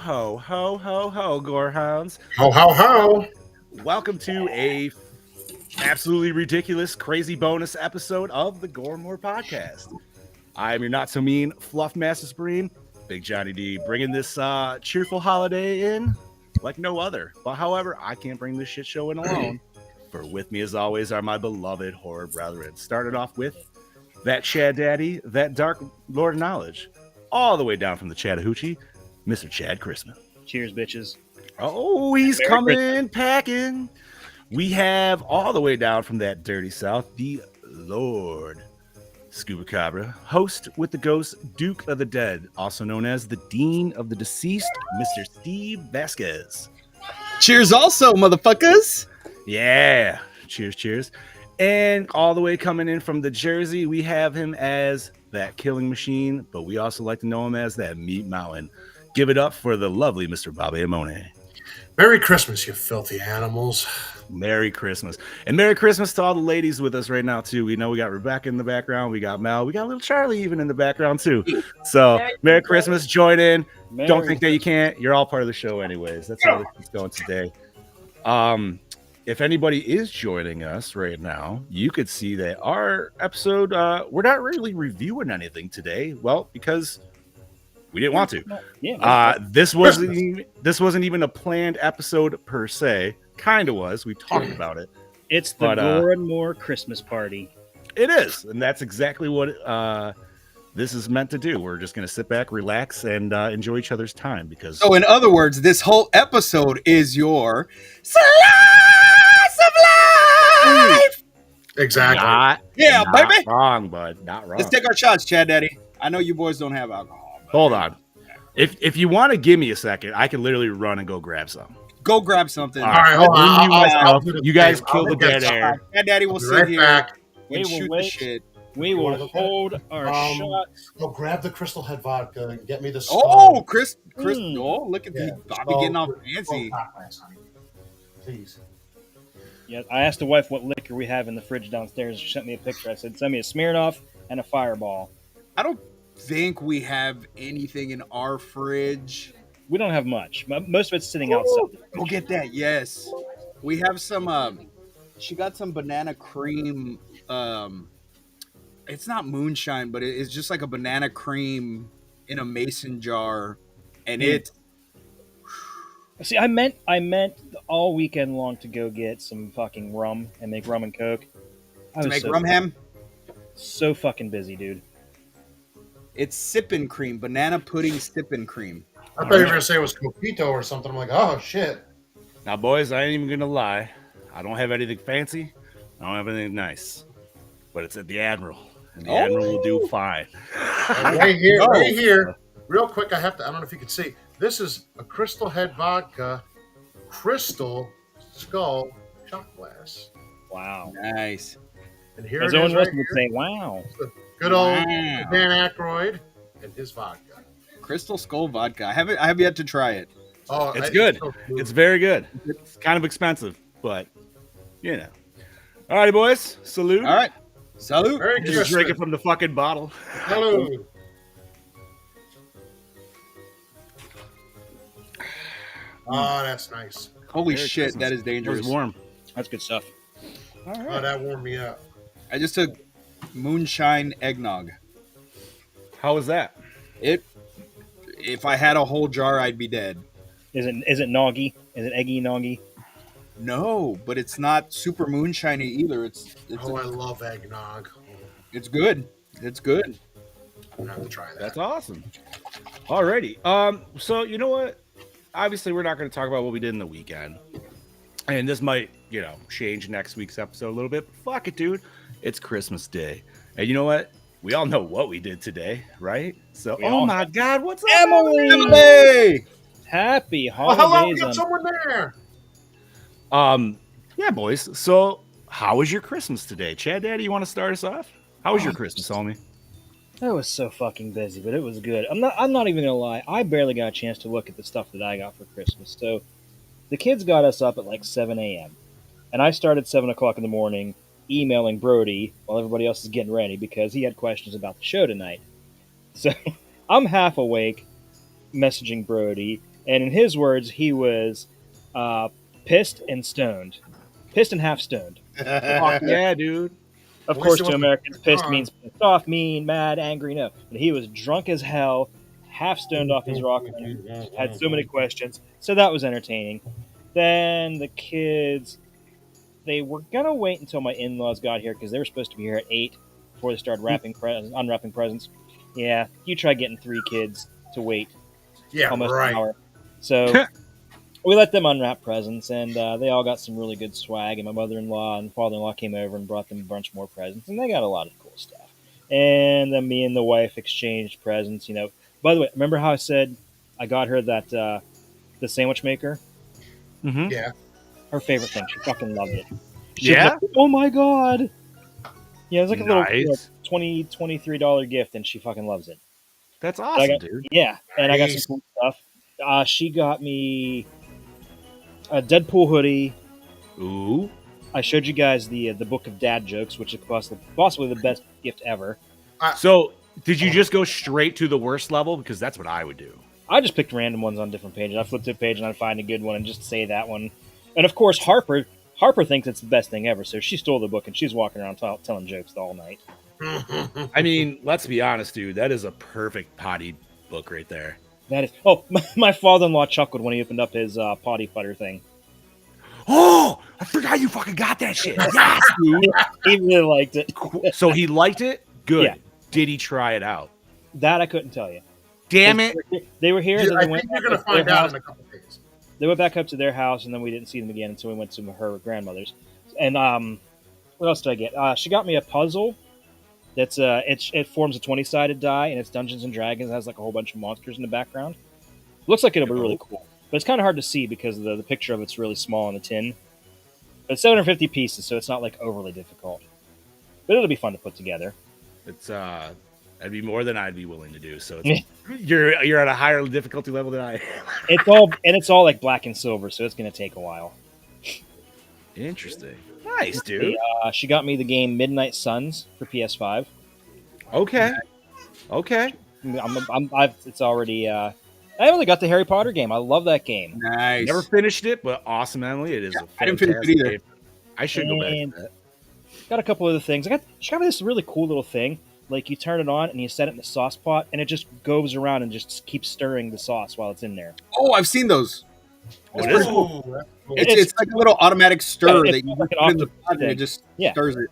ho, ho, ho, ho, Gorehounds. Ho, ho, ho. Welcome to a absolutely ridiculous, crazy bonus episode of the Goremore Podcast. I am your not so mean fluff master supreme, Big Johnny D, bringing this cheerful holiday in like no other. But however, I can't bring this shit show in alone. For with me, as always, are my beloved horror brethren. Started off with that Chad Daddy, that Dark Lord of Knowledge, all the way down from the Chattahoochee, Mr. Chad Christmas. Cheers, bitches. Oh, he's Merry coming Christmas. packing. We have all the way down from that dirty south, the Lord Scuba Cabra, host with the ghost, Duke of the Dead, also known as the Dean of the Deceased, Mr. Steve Vasquez. Cheers also, motherfuckers. Yeah. Cheers, cheers. And all the way coming in from the Jersey, we have him as that killing machine, but we also like to know him as that meat mountain. Give it up for the lovely Mr. Bobby Amone. Merry Christmas, you filthy animals. Merry Christmas. And Merry Christmas to all the ladies with us right now, too. We know we got Rebecca in the background. We got Mel. We got little Charlie even in the background, too. So, Merry Christmas. Join in. Don't think that you can't. You're all part of the show anyways. That's how this is going today. If anybody is joining us right now, you could see that our episode, we're not really reviewing anything today. Well, because we didn't want to. This wasn't even a planned episode per se. Kind of was. We talked about it. It's the Gore and More Christmas party. It is, and that's exactly what this is meant to do. We're just going to sit back, relax, and enjoy each other's time. Because So, in other words, this whole episode is your slice of life. Exactly. Yeah, not baby. wrong, bud. Not wrong. Let's take our shots, Chad Daddy. I know you boys don't have alcohol. But Hold on. If you want to give me a second, I can literally run and go grab some. Go grab something. All right, hold on. You guys I'll kill the get dead some. air. Chad Daddy will Be sit right here back. We and will shoot the wait. shit. We wanna will look at it? hold our shots. Oh, grab the Crystal Head vodka and get me the Oh, Chris. Oh, look at Yeah, the Bobby getting all fancy. Please. Yeah, I asked the wife what liquor we have in the fridge downstairs. She sent me a picture. I said, send me a Smirnoff and a Fireball. I don't think we have anything in our fridge. We don't have much. Most of it's sitting outside. Go get that. Yes, we have some. She got some banana cream. It's not moonshine, but it's just like a banana cream in a mason jar, and it. See, I meant all weekend long to go get some fucking rum and make rum and coke. To make rum ham. So fucking busy, dude. It's sippin' cream, banana pudding sippin' cream. I thought you were going to say it was Copito or something. I'm like, oh, shit. Now, boys, I ain't even gonna lie. I don't have anything fancy. I don't have anything nice. But it's at the Admiral, and the Admiral will do fine. Right here. Real quick, I don't know if you can see. This is a Crystal Head vodka, Crystal Skull shot glass. Wow. Nice. And here As it Owen is right Wilson would here. say, wow. Good old Wow. Dan Aykroyd and his vodka. Crystal Skull vodka. I have yet to try it. Oh, It's good. so smooth. It's very good. It's kind of expensive, but you know. All righty, boys. Salute. All right. Salute. Merry Just Christmas. drinking from the fucking bottle. Hello. Oh, that's nice. Holy Merry shit, Christmas. that is It dangerous. was warm. That's good stuff. Oh, that warmed me up. I just took moonshine eggnog. How was that? If I had a whole jar, I'd be dead. Is it noggy? Is it eggy noggy? No, but it's not super moonshiny either. It's I love eggnog. it's good. It's good. I'm going to have to try that. That's awesome. Alrighty. So you know what? Obviously, we're not going to talk about what we did in the weekend, and this might, change next week's episode a little bit. But fuck it, dude. It's Christmas Day, and you know what? We all know what we did today, right? So, my God, what's up, Emily! Happy Oh, hello, holidays! get someone there. Yeah, boys. So, how was your Christmas today, Chad? Daddy, you want to start us off? How was your Christmas, homie? I was so fucking busy, but it was good. I'm not even gonna lie. I barely got a chance to look at the stuff that I got for Christmas. So, the kids got us up at like 7 a.m. and I started 7 o'clock in the morning emailing Brody while everybody else is getting ready because he had questions about the show tonight. So I'm half awake messaging Brody, And in his words, he was pissed and stoned, pissed and half stoned. Fuck yeah, dude. Of At course, least it to wasn't Americans, pissed drunk. means pissed off, mean, mad, angry. No, but he was drunk as hell, half stoned off his rocker, had so many questions. So that was entertaining. Then the kids, they were gonna wait until my in-laws got here because they were supposed to be here at 8 before they started unwrapping presents. Yeah, you try getting 3 kids to wait Yeah, almost an right. hour. So we let them unwrap presents, and they all got some really good swag. And my mother-in-law and father-in-law came over and brought them a bunch more presents, and they got a lot of cool stuff. And then me and the wife exchanged presents. By the way, remember how I said I got her that the sandwich maker? Mm-hmm. Yeah. Her favorite thing. She fucking loved it. She was Yeah? like, oh my god! Yeah, it was like a little Nice. $20, $23 gift, and she fucking loves it. That's I awesome, got- dude. Yeah, and I got Nice. some cool stuff. She got me a Deadpool hoodie. Ooh. I showed you guys the book of dad jokes, which is possibly the best gift ever. So, did you just go straight to the worst level? Because that's what I would do. I just picked random ones on different pages. I flipped to a page and I'd find a good one and just say that one. And of course, Harper thinks it's the best thing ever, so she stole the book and she's walking around telling jokes all night. I mean, let's be honest, dude. That is a perfect potty book right there. That is. Oh, my father-in-law chuckled when he opened up his potty putter thing. Oh, I forgot you fucking got that shit. Yes, dude. He really liked it. So he liked it? Good. Yeah. Did he try it out? That I couldn't tell you. Damn it. They were here. Yeah, Then I they went think you're back going to up to their find out house. in a couple days. They went back up to their house, and then we didn't see them again until we went to her grandmother's. And what else did I get? She got me a puzzle. That's it forms a 20-sided die, and it's Dungeons and Dragons. It has like a whole bunch of monsters in the background. Looks like it'll be really cool, but it's kind of hard to see because the picture of it's really small on the tin. But it's 750 pieces, so it's not like overly difficult. But it'll be fun to put together. It's that'd be more than I'd be willing to do. So it's, you're at a higher difficulty level than I am. It's all like black and silver, so it's gonna take a while. Interesting. Nice, dude. She got me the game Midnight Suns for PS5. Okay. Okay. It's already. I only got the Harry Potter game. I love that game. Nice. Never finished it, but awesome, Emily. It is a I didn't finish it either. game. I should go back to that. Got a couple other things. She got me this really cool little thing. Like you turn it on and you set it in the sauce pot, and it just goes around and just keeps stirring the sauce while it's in there. Oh, I've seen those. What That's is pretty it? cool. Ooh, that's cool. It's like a little automatic stir Yeah, that it's you like an put in the octopus pot and it thing. just Yeah. stirs it.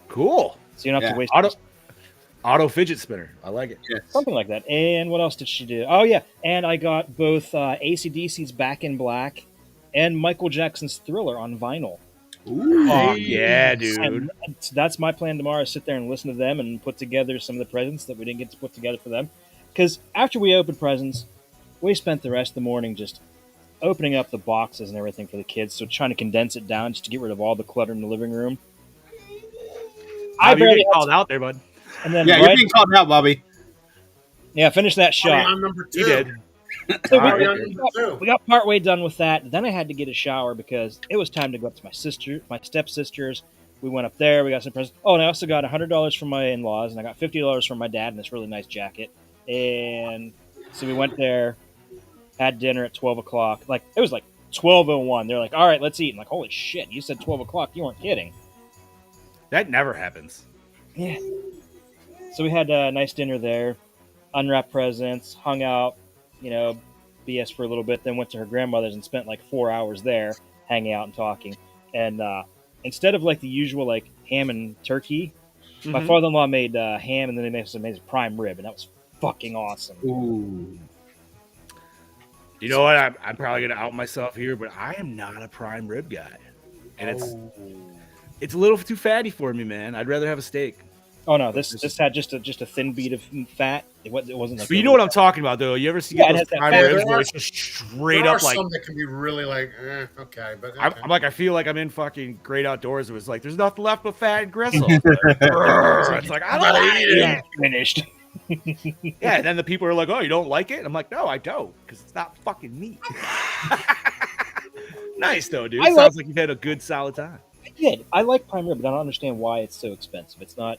Cool. So you don't have to Yeah. waste Auto fidget spinner. I like it. Yes. something like that. And what else did she do? Oh yeah, and I got both AC/DC's Back in Black and Michael Jackson's Thriller on vinyl. Ooh. Oh, yeah, dude. And that's my plan tomorrow: is sit there and listen to them and put together some of the presents that we didn't get to put together for them. Because after we opened presents, we spent the rest of the morning just opening up the boxes and everything for the kids. So trying to condense it down just to get rid of all the clutter in the living room. Bobby, you're barely getting called out there, bud. And then Yeah, you're being called out, Bobby. finish that shot. I'm number 2. You did. So All we, right. we got, we got partway done with that. Then I had to get a shower because it was time to go up to my stepsisters. We went up there. We got some presents. Oh, and I also got $100 from my in-laws, and I got $50 from my dad in this really nice jacket. And so we went there, had dinner at 12 o'clock. Like it was like 12:01. They're like, "All right, let's eat." I'm like, "Holy shit! You said 12 o'clock. You weren't kidding." That never happens. Yeah. So we had a nice dinner there, unwrapped presents, hung out, BS for a little bit, then went to her grandmother's and spent like 4 hours there hanging out and talking. And instead of like the usual like ham and turkey, my Mhm. father-in-law made ham and then they made some amazing prime rib, and that was fucking awesome. Ooh. You know what? I'm probably gonna out myself here, but I am not a prime rib guy, and it's a little too fatty for me, man. I'd rather have a steak. Oh no, this had just a thin bead of fat. It wasn't like So you know what I'm talking about, though. You ever see Yeah, it those has that prime fat. ribs where it's just straight There are up like some that can be really like, okay, but okay. I'm like I feel like I'm in fucking Great Outdoors. It was like there's nothing left but fat and gristle. It's like I don't eat it. Yeah, finished. Yeah, and then the people are like, "Oh, you don't like it?" I'm like, "No, I don't, because it's not fucking meat." Nice though, dude. Sounds like you've had a good solid time. I did. I like prime rib, but I don't understand why it's so expensive. It's not.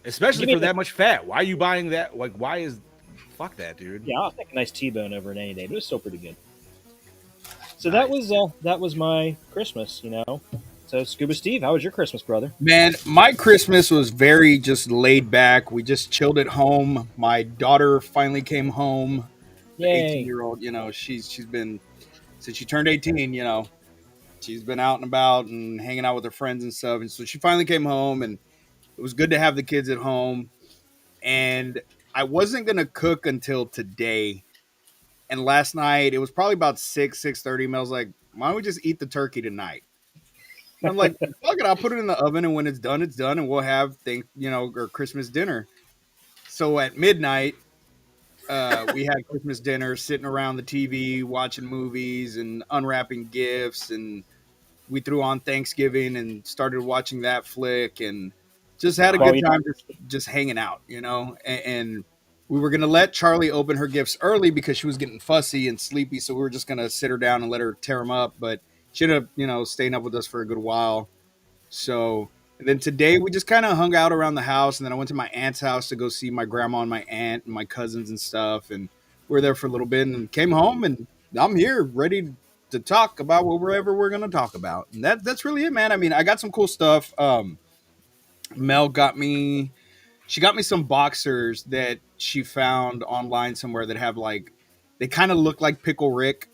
Especially Give me for that much fat. Why are you buying that? Like, why is Fuck that, dude. Yeah, I'll take a nice T-bone over it any day, but it's still pretty good. So Nice. that was my Christmas, you know. So Scuba Steve, how was your Christmas, brother? Man, my Christmas was very just laid back. We just chilled at home. My daughter finally came home. The Yay! 18-year-old, you know, she's been since she turned 18, you know, she's been out and about and hanging out with her friends and stuff. And so she finally came home, and it was good to have the kids at home. And I wasn't gonna cook until today. And last night it was probably about 6:30. And I was like, why don't we just eat the turkey tonight? And I'm like, fuck it, I'll put it in the oven, and when it's done, and we'll have our Christmas dinner. So at midnight, we had Christmas dinner, sitting around the TV, watching movies and unwrapping gifts, and we threw on Thanksgiving and started watching that flick, and just had a good time, just hanging out, you know. And we were gonna let Charlie open her gifts early because she was getting fussy and sleepy, so we were just gonna sit her down and let her tear them up, but she ended up, staying up with us for a good while. So, and then today we just kind of hung out around the house, and then I went to my aunt's house to go see my grandma and my aunt and my cousins and stuff, and we were there for a little bit, and came home, and I'm here ready to talk about whatever we're going to talk about, and that's really it, man. I mean, I got some cool stuff. Mel she got me some boxers that she found online somewhere that have they kind of look like Pickle Rick.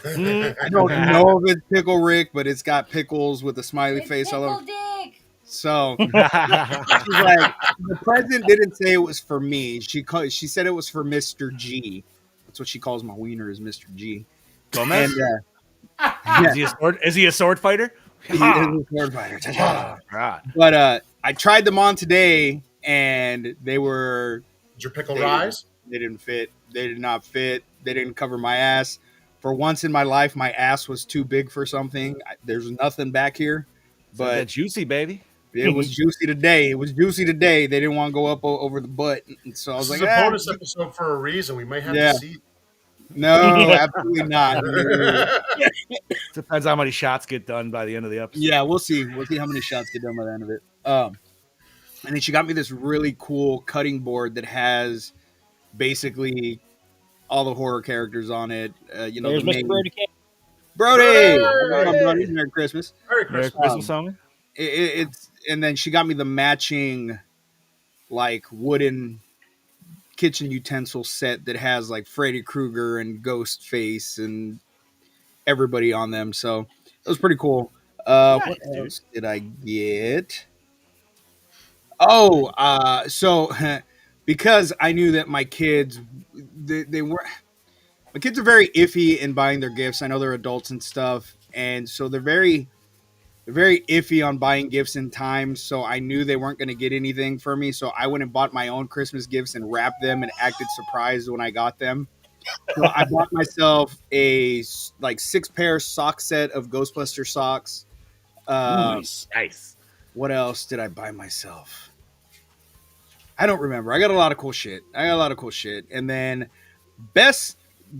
I don't know if it's Pickle Rick, but it's got pickles with a smiley face all over. Dick. So she's like, the present didn't say it was for me. She said it was for Mr. G. That's what she calls my wiener, is Mr. G. Gomez? And, Is he a sword fighter? he is a sword fighter. Right. But I tried them on today, and they were. Did your pickle rise? They didn't fit. They did not fit. They didn't cover my ass. For once in my life, my ass was too big for something. There's nothing back here, but that juicy, baby. It was juicy today. They didn't want to go up over the butt, and so I was this like, is a bonus episode for a reason. We may have to see. No, absolutely not. Depends how many shots get done by the end of the episode. Yeah, we'll see. We'll see how many shots get done by the end of it. And then she got me this really cool cutting board that has basically all the horror characters on it. There's Mr. Brody. Brody! Merry Christmas. Merry Christmas. Merry Christmas, homie. It's and then she got me the matching wooden kitchen utensil set that has Freddy Krueger and Ghostface and everybody on them. So it was pretty cool. Nice, what else did I get? Oh, so because I knew that my kids, my kids are very iffy in buying their gifts. I know they're adults and stuff, and so they're very iffy on buying gifts in time. So I knew they weren't going to get anything for me. So I went and bought my own Christmas gifts and wrapped them and acted surprised when I got them. So I bought myself a 6-pair sock set of Ghostbuster socks. Nice. What else did I buy myself? I don't remember. I got a lot of cool shit. And then best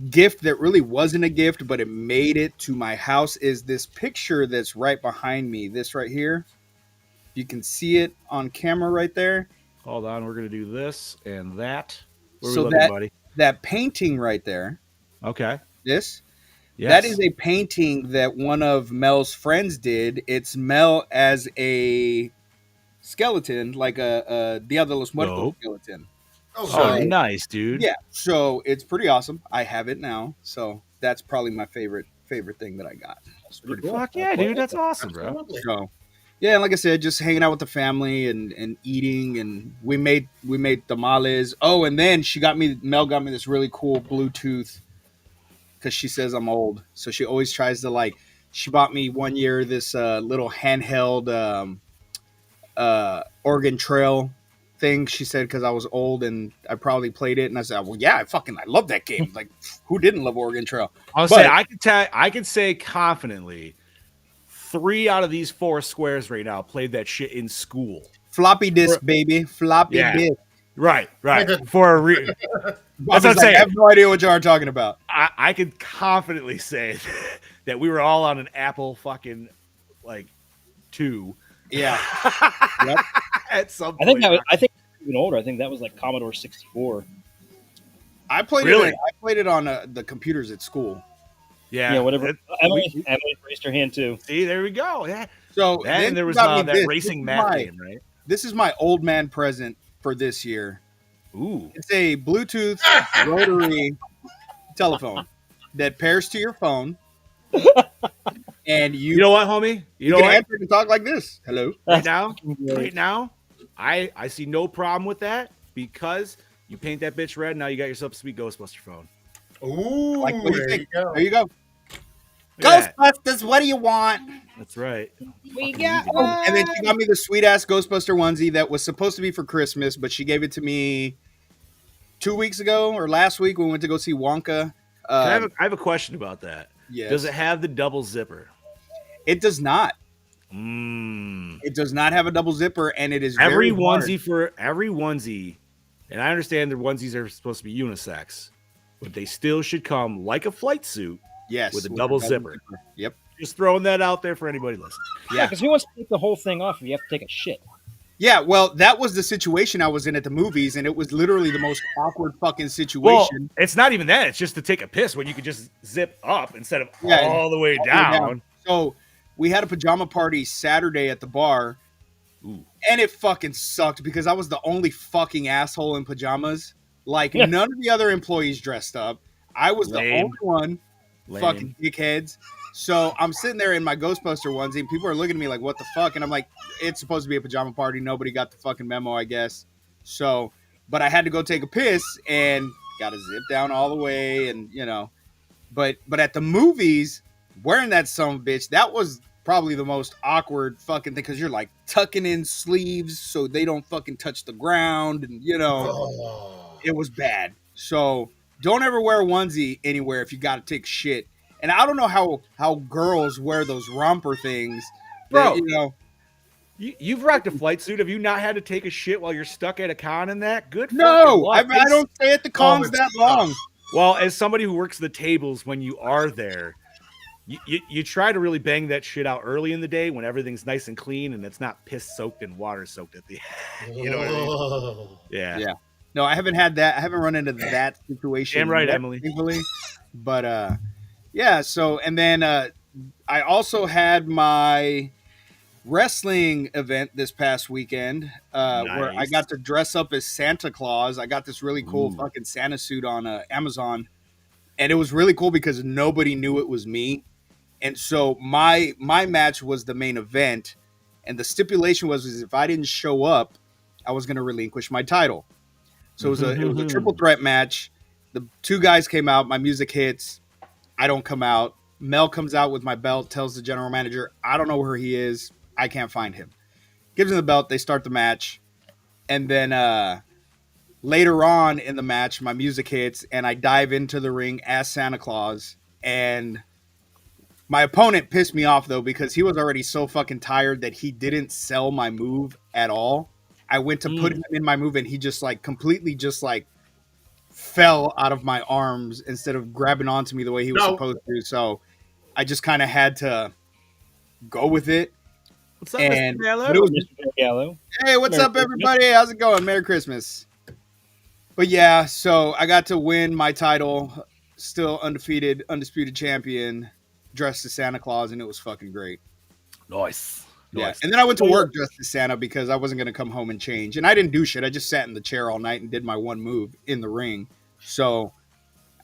gift that really wasn't a gift, but it made it to my house is this picture that's right behind me. This right here. You can see it on camera right there. Hold on. We're going to do this and that. Where so we looking, buddy? That painting right there. Okay. This. Yes. That is a painting that one of Mel's friends did. It's Mel as a skeleton, like a Dia de los Muertos skeleton. Oh, nice, dude. Yeah, so it's pretty awesome. I have it now, so that's probably my favorite thing that I got. It's pretty cool. Fuck yeah, dude, that's awesome, bro. So, yeah, like I said, just hanging out with the family and eating, and we made tamales. Oh, and then Mel got me this really cool Bluetooth, because she says I'm old, so she always tries to she bought me one year this little handheld Oregon Trail thing. She said because I was old and I probably played it, and I said, well, yeah, I love that game. Who didn't love Oregon Trail? I could say confidently 3 out of these 4 squares right now played that shit in school. Floppy disk, baby. Floppy disk. Right. For a reason. That's what I'm saying. I have no idea what you are talking about. I could confidently say that we were all on an Apple fucking 2. Yeah. Yep. At some point. I think even older. I think that was Commodore 64. I played Really? it. I played it on the computers at school. Yeah, Yeah, whatever. it- Emily raised her hand too. see, there we go. Yeah, So that, then and there you was got me that this. racing map game, right? This is my old man present for this year. Ooh, It's a Bluetooth rotary telephone that pairs to your phone, and you know what, homie? You know can what? answer and talk like this. Hello. Right now, I see no problem with that because you paint that bitch red. Now you got yourself a sweet Ghostbuster phone. Ooh, Like, what do you there think? you go. There you go. Look at that. Ghostbusters, what do you want? That's right. We Fucking got easy. one. And then she got me the sweet ass Ghostbuster onesie that was supposed to be for Christmas, but she gave it to me 2 weeks ago or last week when we went to go see Wonka. I have a question about that. Yes. Does it have the double zipper? It does not. Mm. It does not have a double zipper, and it is Every very hard. onesie for every onesie, and I understand the onesies are supposed to be unisex, but they still should come like a flight suit Yes, with a double zipper. Yep. Just throwing that out there for anybody listening. Yeah, because who wants to take the whole thing off if you have to take a shit? Yeah, well, that was the situation I was in at the movies, and it was literally the most awkward fucking Well, situation. it's not even that. It's just to take a piss when you could just zip up instead of Yeah, all the way all the way down. down. So we had a pajama party Saturday at the bar, Ooh. and it fucking sucked because I was the only fucking asshole in pajamas. Like, none of the other employees dressed up. I was the Lame. only one. Lame. Fucking dickheads. So I'm sitting there in my Ghostbuster onesie, and people are looking at me like, what the fuck? And I'm like, it's supposed to be a pajama party. Nobody got the fucking memo, I guess. So, but I had to go take a piss and got to zip down all the way. And, you know, but at the movies, wearing that son of a bitch, that was probably the most awkward fucking thing because you're like tucking in sleeves so they don't fucking touch the ground. And, you know, Oh. it was bad. So don't ever wear a onesie anywhere if you got to take shit. And I don't know how girls wear those romper things. Bro. That, you know, You've rocked a flight suit. Have you not had to take a shit while you're stuck at a con in that? Good. no, fucking luck. I don't stay at the cons it's that tough. long. Well, as somebody who works the tables, when you are there, you try to really bang that shit out early in the day when everything's nice and clean and it's not piss soaked and water soaked at the You know what I mean? Oh. Yeah. Yeah. No, I haven't had that. I haven't run into that situation. Damn right, yet, Emily. thankfully. But yeah. So and then I also had my wrestling event this past weekend where I Nice. got to dress up as Santa Claus. I got this really cool Ooh. fucking Santa suit on Amazon, and it was really cool because nobody knew it was me. And so my match was the main event, and the stipulation was if I didn't show up, I was going to relinquish my title. So it was a triple threat match. The two guys came out. My music hits. I don't come out. Mel comes out with my belt, tells the general manager, I don't know where he is. I can't find him. Gives him the belt. They start the match. And then later on in the match, my music hits, and I dive into the ring as Santa Claus. And my opponent pissed me off, though, because he was already so fucking tired that he didn't sell my move at all. I went to put him in my move, and he just like completely just like fell out of my arms instead of grabbing onto me the way he was supposed to. So I just kind of had to go with it. What's up, And Mr. Gallo? but it was, Mr. Gallo. hey, what's Merry up, everybody? How's it going? Merry Christmas. But yeah, so I got to win my title, still undefeated, undisputed champion, dressed as Santa Claus, and it was fucking great. Nice. Yeah, Nice. and then I went to work dressed as Santa because I wasn't going to come home and change. And I didn't do shit. I just sat in the chair all night and did my one move in the ring. So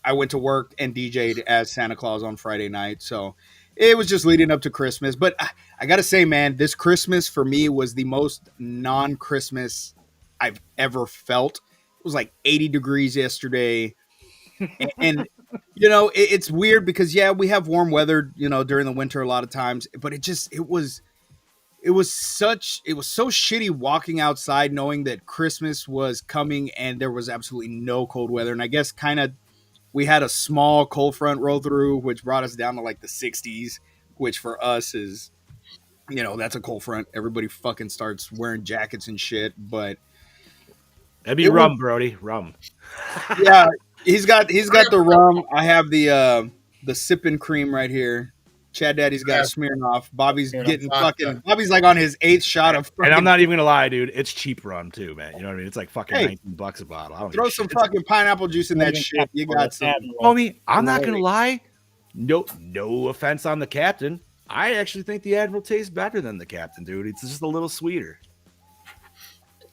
I went to work and DJ'd as Santa Claus on Friday night. So it was just leading up to Christmas. But I got to say, man, this Christmas for me was the most non-Christmas I've ever felt. It was like 80 degrees yesterday. And you know, it's weird because, yeah, we have warm weather, you know, during the winter a lot of times. But it was so shitty walking outside knowing that Christmas was coming and there was absolutely no cold weather. And I guess kind of we had a small cold front roll through, which brought us down to like the 60s, which for us is, you know, that's a cold front. Everybody fucking starts wearing jackets and shit. But That'd be rum, Brody. Rum. yeah, he's got the rum. I have the sipping cream right here. Chad Daddy's got Yeah. a Smirnoff. Bobby's Smirnoff getting vodka. fucking. Bobby's like on his 8th shot of. And I'm fucking- not even gonna lie, dude. It's cheap run too, man. You know what I mean? It's like fucking Hey, $19 a bottle. I don't Throw give a some shit. fucking pineapple juice in Not that even shit. You Captain got Morgan, some. Admiral. Homie, I'm not gonna lie. No offense on the Captain. I actually think the Admiral tastes better than the Captain, dude. It's just a little sweeter.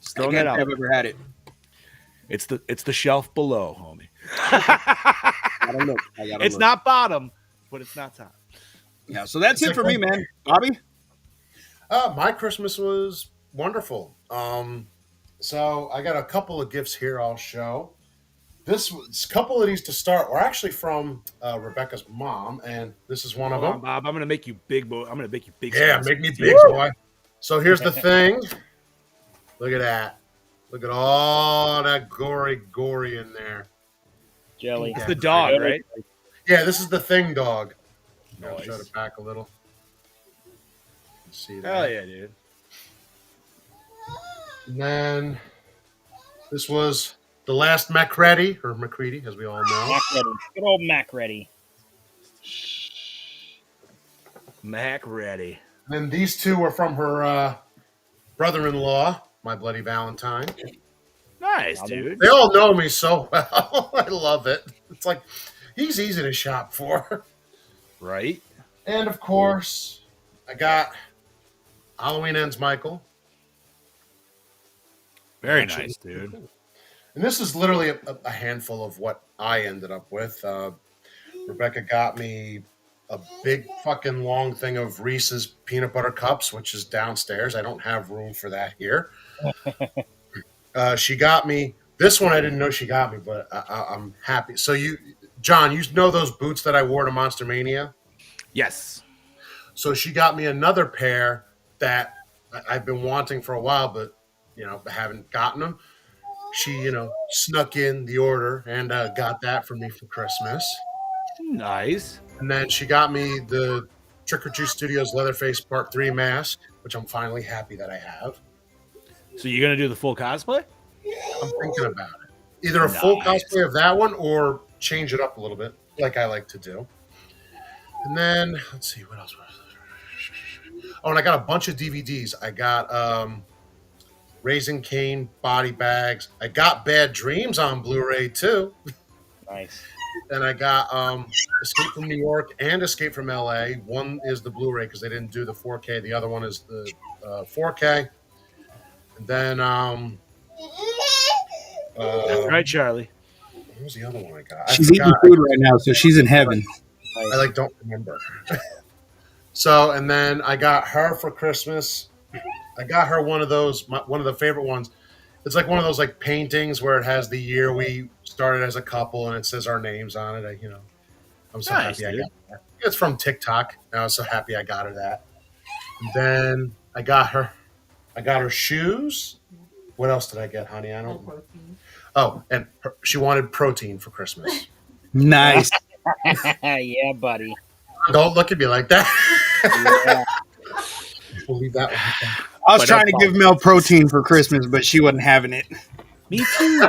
Just I throwing can't that say out. I've ever had it. It's the shelf below, homie. I don't know. I gotta It's look. not bottom, but it's not top. Yeah, so that's It's it for like- me, man. Bobby? My Christmas was wonderful. So I got a couple of gifts here I'll show. This was a couple of these to start were actually from Rebecca's mom, and this is one of Hold on, them. Bob. I'm gonna make you big, boy. I'm gonna make you big. Yeah, screen. make me big, boy. So here's the thing. Look at that. Look at all that gory in there. Jelly. It's the dog, right? Yeah, this is the thing dog. I'll Nice. show it back a little. See that? Hell yeah, dude. And then this was the last Macready, or Macready, as we all know. Mac ready. Good old Mac ready. Mac ready. And then these two were from her brother-in-law, my bloody Valentine. Nice, dude. They all know me so well. I love it. It's like he's easy to shop for. Right? And of course, I got Halloween Ends Michael. Very Actually, nice, dude. And this is literally a handful of what I ended up with. Rebecca got me a big fucking long thing of Reese's peanut butter cups, which is downstairs. I don't have room for that here. She got me this one. I didn't know she got me, but I'm happy. So John, you know those boots that I wore to Monster Mania? Yes. So she got me another pair that I've been wanting for a while, but haven't gotten them. She snuck in the order and got that for me for Christmas. Nice. And then she got me the Trick or Treat Studios Leatherface Part 3 mask, which I'm finally happy that I have. So you're gonna do the full cosplay? I'm thinking about it. Either a full Nice. cosplay of that one or change it up a little bit, like I like to do. And then, let's see, what else? Oh, and I got a bunch of DVDs. I got Raising Cane body bags. I got Bad Dreams on Blu-ray, too. Nice. And I got Escape from New York and Escape from LA. One is the Blu-ray because they didn't do the 4K. The other one is the 4K. And then That's right, Charlie. what was the other one I got? She's eating food right now, so she's in heaven. I don't remember. So, and then I got her for Christmas. I got her one of those, one of the favorite ones. It's like one of those like paintings where it has the year we started as a couple and it says our names on it. I'm so Nice, happy dude. I got that. It's from TikTok. And I was so happy I got her that. And then I got her shoes. What else did I get, honey? I don't know. Oh, and she wanted protein for Christmas. Nice. Yeah, buddy. Don't look at me like that. Yeah. We'll leave that one. I was But trying to give Mel protein for Christmas, but she wasn't having it. Me too.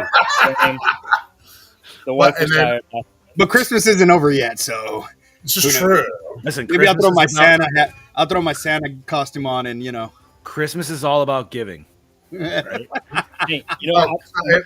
The wife and was then- tired. But Christmas isn't over yet, so This is true. Listen, maybe I'll throw my Christmas is about- Santa hat. I'll throw my Santa costume on, and Christmas is all about giving. Right? Hey,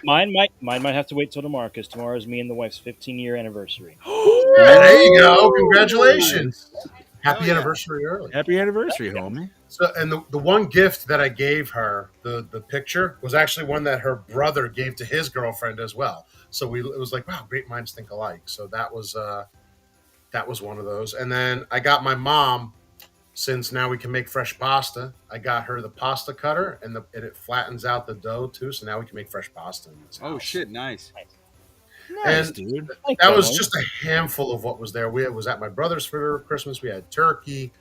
mine might have to wait till tomorrow because tomorrow is me and the wife's 15-year anniversary. Yeah, there you go. Congratulations. Happy yeah. anniversary early. Happy anniversary, homie. So, and the one gift that I gave her, the picture, was actually one that her brother gave to his girlfriend as well. So it was like, wow, great minds think alike. So that was one of those. And then I got my mom, since now we can make fresh pasta, I got her the pasta cutter and it flattens out the dough too. So now we can make fresh pasta. In this oh house. shit, nice. Nice, And- dude. That was just a handful of what was there. We was at my brother's for Christmas. We had turkey,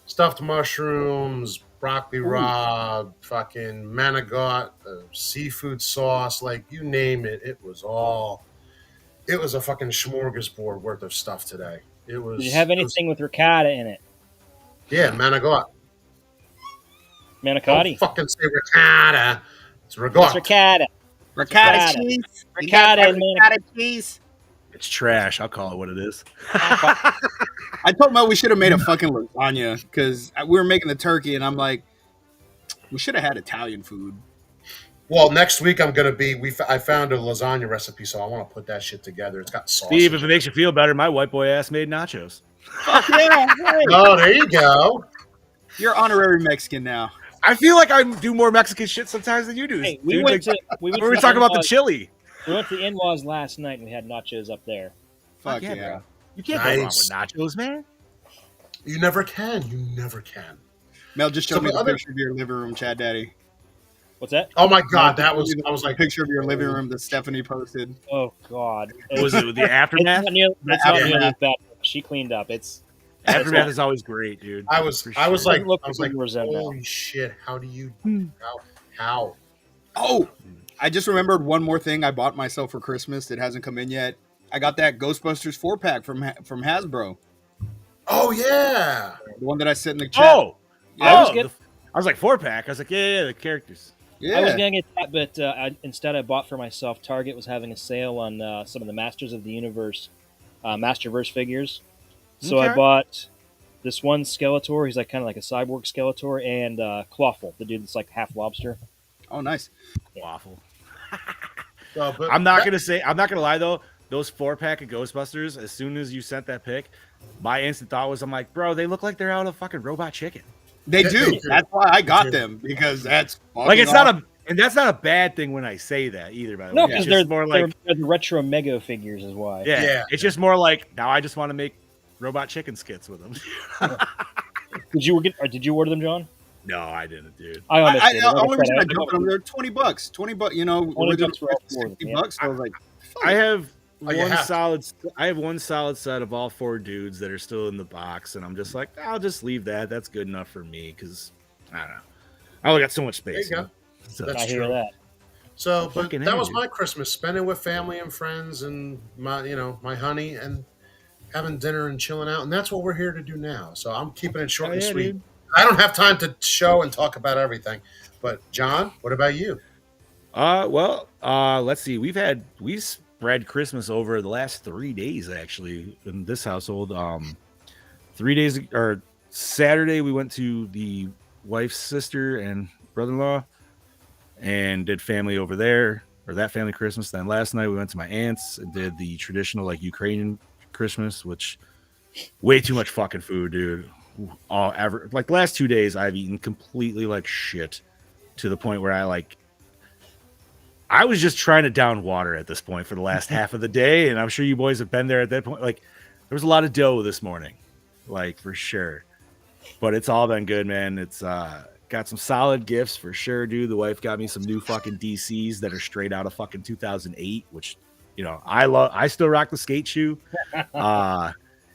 stuffed mushrooms, broccoli raw, fucking manigot, seafood sauce, like you name it. It was a fucking smorgasbord worth of stuff today. It was. Did you have anything with ricotta in it? Yeah, manigot. Manicotti. Don't fucking say ricotta. It's It's ricotta. ricotta. Ricotta Ricotta. cheese. You Ricotta got and ricotta cheese. It's trash. I'll call it what it is. I told Mel we should have made a fucking lasagna because we were making the turkey, and I'm like, we should have had Italian food. Well, next week I'm gonna be. I found a lasagna recipe, so I want to put that shit together. It's got sauce. Steve, if it makes you feel better, my white boy ass made nachos. Fuck yeah! Hey, Oh, there you go. you're honorary Mexican now. I feel like I do more Mexican shit sometimes than you do. Hey, dude. we were talking about the chili. We went to the in-laws last night and we had nachos up there. Fuck yeah, yeah. bro. You can't go wrong with Nice. nachos, man. You never can. You never can. Mel just showed So me the the other- picture of your living room, Chad Daddy. What's that? Oh my god, that was. I was a like, picture of your living room that Stephanie posted. Oh God! Was it the aftermath? It's not nearly Aftermath. as bad. She cleaned up. It's Aftermath is always great, dude. I was For like, Doesn't look I was like like, you resent that. holy shit! How do you? How? Oh, I just remembered one more thing I bought myself for Christmas that hasn't come in yet. I got that Ghostbusters 4-pack from Hasbro. Oh yeah. The one that I sent in the chat. Oh, Yeah, I was I was like 4-pack. I was like, yeah, the characters. yeah. I was gonna get that, but instead I bought for myself. Target was having a sale on some of the Masters of the Universe, Masterverse figures. So I Okay. bought this one Skeletor. He's like kind of like a cyborg Skeletor, and Clawful, the dude that's like half lobster. Oh, nice. Waffle. But I'm not gonna lie though. Those 4-pack of Ghostbusters. As soon as you sent that pic, my instant thought was, I'm like, bro, they look like they're out of fucking Robot Chicken. They They do. do. That's why I got They do. them because that's Like it's fucking that's not a bad thing when I say that either. By the No, way, because It's they're just more like they're the retro Mego figures, is why. yeah, Yeah. It's just more like now I just want to make Robot Chicken skits with them. Did you order them, John? No, I didn't, dude. I I, understand. the only Like reason I said, jumped on them, they're $20. $20, you know, 20 original bucks for all price four was of them, $60. So I was like, fuck I it. have Oh, you one have to. solid. I have one solid set of all 4 dudes that are still in the box, and I'm just like, I'll just leave that. That's good enough for me because I don't know. I only got so much There space. you go. know? So, That's I hear true. that. So, but Fucking that A, was dude. my Christmas, spending with family and friends and my honey and having dinner and chilling out, and that's what we're here to do now. So I'm keeping it short Oh, and yeah, sweet. dude. I don't have time to show and talk about everything. But John, what about you? Let's see. We spread Christmas over the last 3 days actually in this household. 3 days or Saturday we went to the wife's sister and brother-in-law and did family over there, or that family Christmas. Then last night we went to my aunt's and did the traditional like Ukrainian Christmas, which way too much fucking food, dude. Like the last 2 days I've eaten completely like shit to the point where I was just trying to down water at this point for the last half of the day, and I'm sure you boys have been there at that point. Like there was a lot of dough this morning, like for sure. But it's all been good, man. It's got some solid gifts for sure, dude. The wife got me some new fucking DCs that are straight out of fucking 2008, which you know I love. I still rock the skate shoe.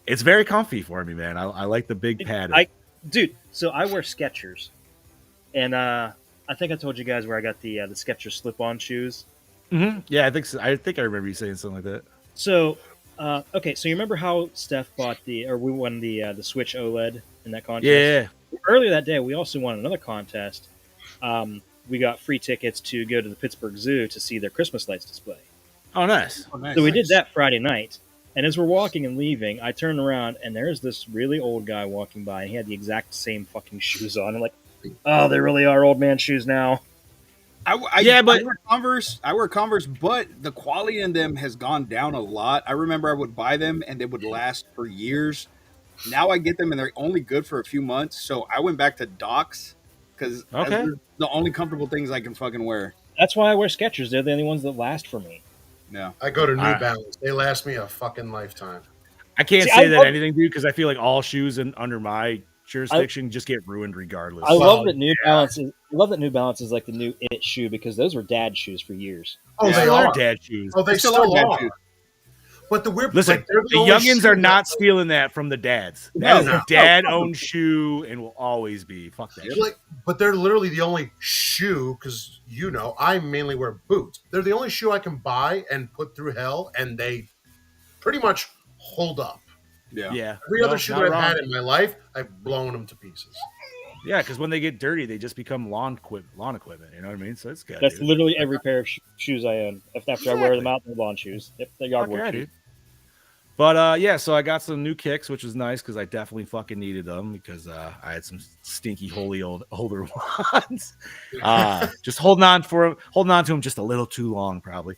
It's very comfy for me, man. I like the big pad. Dude, so I wear Skechers, and I think I told you guys where I got the Skechers slip-on shoes. Yeah, I think so. I think I remember you saying something like that. So, okay, so you remember how Steph we won the Switch OLED in that contest? Yeah. Earlier that day, we also won another contest. We got free tickets to go to the Pittsburgh Zoo to see their Christmas lights display. Oh, nice. Oh, nice. So we did that Friday night, and as we're walking and leaving, I turned around and there's this really old guy walking by, and he had the exact same fucking shoes on. I'm like, oh, they really are old man shoes now. I wear Converse, but the quality in them has gone down a lot. I remember I would buy them and they would last for years. Now I get them and they're only good for a few months. So I went back to Docs because Okay. the only comfortable things I can fucking wear. That's why I wear Skechers. They're the only ones that last for me. Yeah. I go to New I- Balance. They last me a fucking lifetime. I can't See, say I that love- anything, dude, because I feel like all shoes under my jurisdiction just get ruined regardless. I Well, love that New Balance. I love that New Balance is like the new it shoe because those were dad shoes for years. Oh, They they still are. dad shoes. Oh, they They still still are are. dad shoes. But the weird, Listen, like, they're the only youngins shoe are not that- stealing that from the dads. That No, is no. a dad-owned shoe and will always be. Fuck that. They're shit. like, but they're literally the only shoe because I mainly wear boots. They're the only shoe I can buy and put through hell, and they pretty much hold up. Yeah. Yeah. Every No, other shoe not that I've wrong. had in my life, I've blown them to pieces. Yeah, because when they get dirty, they just become lawn equipment. You know what I mean? So it's good. That's dude. literally every pair of shoes I own. After I wear them out, they're lawn shoes. Yep, they're yard Fuck work yeah, shoes. dude. But yeah, so I got some new kicks, which was nice because I definitely fucking needed them because I had some stinky, older ones. Just holding on to them just a little too long, probably.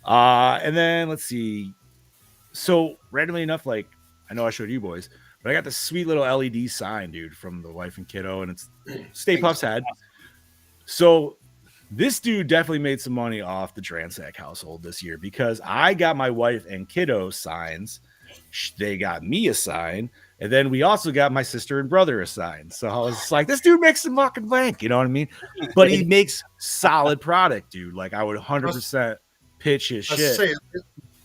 And then let's see. So randomly enough, like I know I showed you boys, but I got this sweet little LED sign, dude, from the wife and kiddo, and it's Stay Puft's head. So this dude definitely made some money off the Dransack household this year because I got my wife and kiddo signs. They got me a sign. And then we also got my sister and brother a sign. So I was like, this dude makes some fucking bank. You know what I mean? But he makes solid product, dude. Like I would 100% pitch his shit. Say,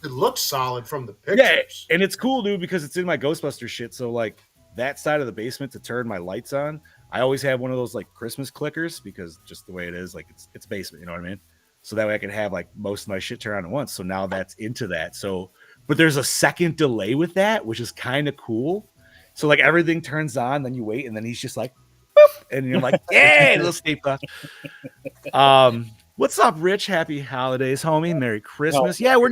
it looks solid from the pictures. Yeah, and it's cool, dude, because it's in my Ghostbuster shit. So like that side of the basement to turn my lights on, I always have one of those like Christmas clickers because just the way it is, like it's basement, you know what I mean? So that way I can have like most of my shit turn on at once. So now that's into that. So, but there's a second delay with that, which is kind of cool. So like everything turns on, then you wait, and then he's just like, boop, and you're like, yeah, little Stay Puft. What's up, Rich? Happy holidays, homie. Merry Christmas. Yeah, we're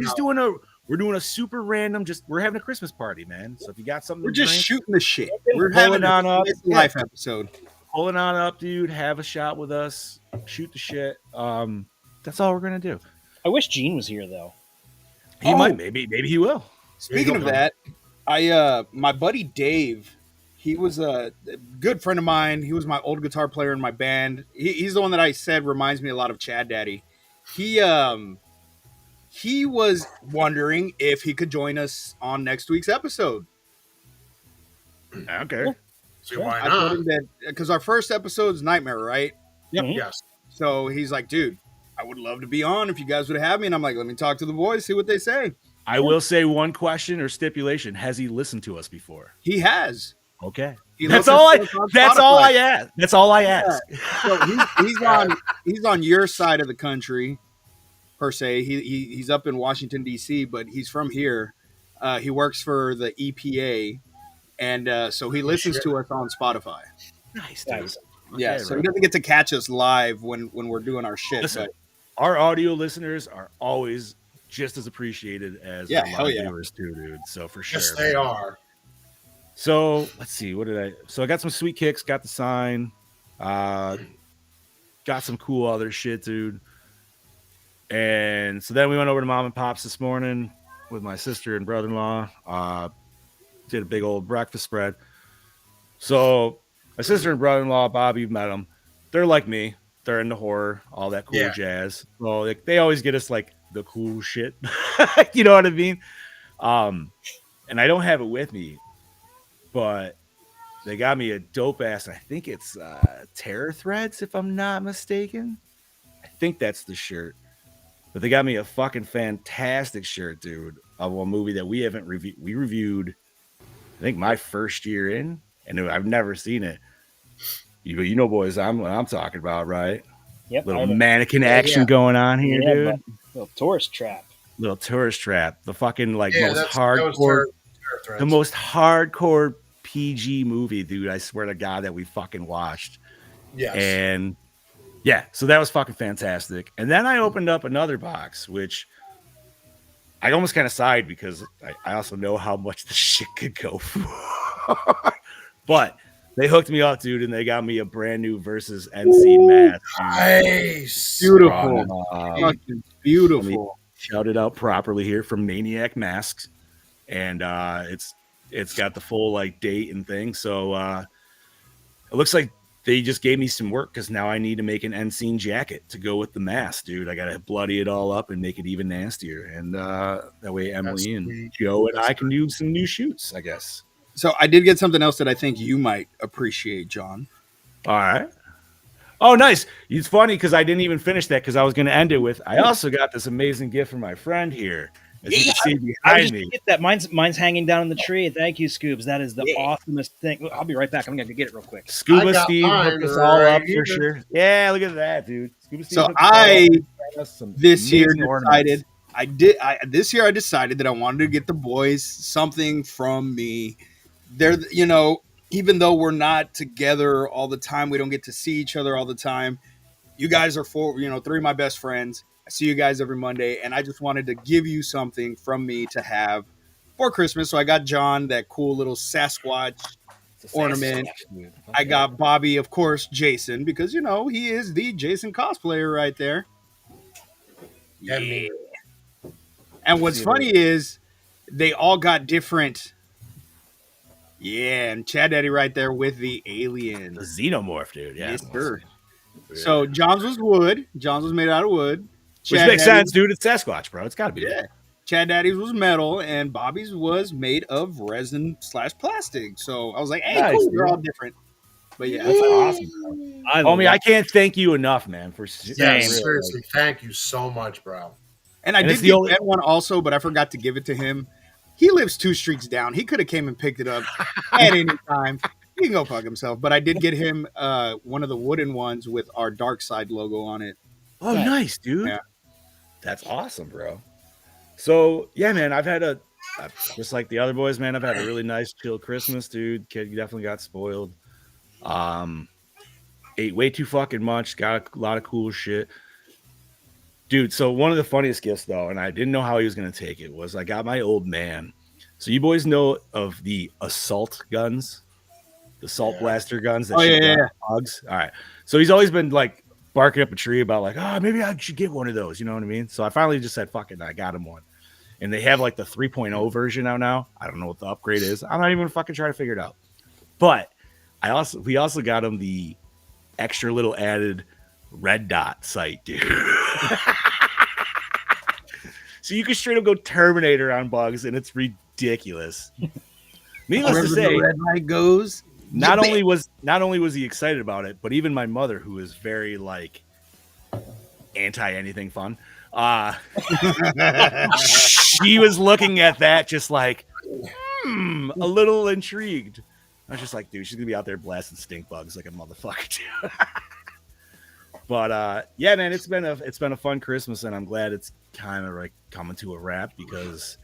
doing a super random, we're having a Christmas party, man. So if you got something, We're just shooting the shit. We're pulling having on up, life episode. Pulling on up, dude. Have a shot with us. Shoot the shit. That's all we're gonna do. I wish Gene was here though. He might, maybe he will. Speaking of that, my buddy Dave, he was a good friend of mine. He was my old guitar player in my band. He's the one that I said reminds me a lot of Chad Daddy. He was wondering if he could join us on next week's episode. Okay. So why I told not? him that because our first episode is Nightmare, right? Yep. Mhm. Yes. So he's like, dude, I would love to be on if you guys would have me. And I'm like, let me talk to the boys, see what they say. I will say one question or stipulation. Has he listened to us before? He has. Okay. He That's listens all I to us on that's all Spotify. I ask. That's all I ask. So he's on your side of the country, per se. He's up in Washington D.C., but he's from here. He works for the EPA, and so he listens to us on Spotify. Nice, dude. Nice. Yeah, Okay, so right. he doesn't get to catch us live when we're doing our shit. Listen, But our audio listeners are always just as appreciated as Yeah, our hell live yeah. viewers too, dude. So for sure. Yes, they are. So let's see. So I got some sweet kicks, got the sign, got some cool other shit, dude. And so then we went over to Mom and Pop's this morning with my sister and brother-in-law. Did a big old breakfast spread. So my sister and brother-in-law, Bob, you've met them. They're like me. They're into horror, all that cool Yeah. jazz. So like, they always get us like the cool shit. You know what I mean? And I don't have it with me, but they got me a dope ass. I think it's Terror Threads, if I'm not mistaken. I think that's the shirt. But they got me a fucking fantastic shirt, dude, of a movie that we haven't reviewed. We reviewed, I think, my first year in, and I've never seen it. You know, boys, what I'm talking about, right? Yep. Little I know. mannequin action yeah. going on here, Yeah, dude. but- Little tourist trap. Little tourist trap. The fucking like Yeah, most that was hardcore, Terror Threads. the most hardcore PG movie, dude. I swear to God that we fucking watched. Yes. And yeah, so that was fucking fantastic. And then I opened up another box, which I almost kind of sighed because I also know how much the shit could go for. But they hooked me up, dude, and they got me a brand new Versus End Scene mask. Nice. beautiful, Fucking fucking beautiful. shout it out properly here from Maniac Masks. And it's got the full like date and thing. So it looks like they just gave me some work because now I need to make an end scene jacket to go with the mask, dude. I gotta bloody it all up and make it even nastier. And that way Emily and sweet. Joe and I can do some new shoots, I guess. So I did get something else that I think you might appreciate, John. All right. Oh, nice. It's funny because I didn't even finish that because I was going to end it with I also got this amazing gift from my friend here. As you can see I was behind just me. gonna get that. Mine's hanging down in the tree. Thank you, Scoobs. That is the awesomest thing. I'll be right back. I'm gonna go get it real quick. I Scuba got Steve mine hooked us all right up here. for sure. Yeah, look at that, dude. Scuba Steve So hooked us all I up. Got us some this year amazing ornaments. decided this year I decided that I wanted to get the boys something from me. They're even though we're not together all the time, we don't get to see each other all the time. You guys are three of my best friends. I see you guys every Monday, and I just wanted to give you something from me to have for Christmas. So I got John that cool little Sasquatch ornament. Dude. I got Bobby, of course, Jason, because he is the Jason cosplayer right there. Yeah, me. And what's funny is they all got different. Yeah, and Chad Daddy right there with the alien. The xenomorph, dude. Yeah. Yes, sir. So John's was wood. John's was made out of wood. Which makes sense, dude. It's Sasquatch, bro. It's got to be. Yeah. Chad Daddy's was metal, and Bobby's was made of resin/plastic. So I was like, hey, Nice, cool. dude. They're all different. But yeah, That's awesome, bro. Homie, I can't thank you enough, man, for Yeah, seriously, thank you so much, bro. And I did get that one also, but I forgot to give it to him. He lives 2 streets down. He could have came and picked it up at any time. He can go fuck himself. But I did get him one of the wooden ones with our Dark Side logo on it. Oh, nice, dude. Yeah. That's awesome, bro. So, yeah, man, I've had just like the other boys, man, I've had a really nice, chill Christmas, dude. Kid definitely got spoiled. Ate way too fucking much. Got a lot of cool shit. Dude, so one of the funniest gifts, though, and I didn't know how he was going to take it, was I got my old man. So you boys know of the assault guns? The salt blaster guns that hogs? All right. So he's always been, like, barking up a tree about, like, oh, maybe I should get one of those. You know what I mean? So I finally just said, fuck it, and I got him one. And they have, like, the 3.0 version out now. I don't know what the upgrade is. I'm not even going to fucking try to figure it out. But we also got him the extra little added red dot sight, dude. So you can straight up go Terminator on bugs, and it's ridiculous. Needless to say, the red light goes. not only was he excited about it, but even my mother, who is very like anti anything fun, she was looking at that just like a little intrigued. I was just like, dude, she's gonna be out there blasting stink bugs like a motherfucker, dude. But yeah, man, it's been a fun Christmas, and I'm glad it's kind of like coming to a wrap because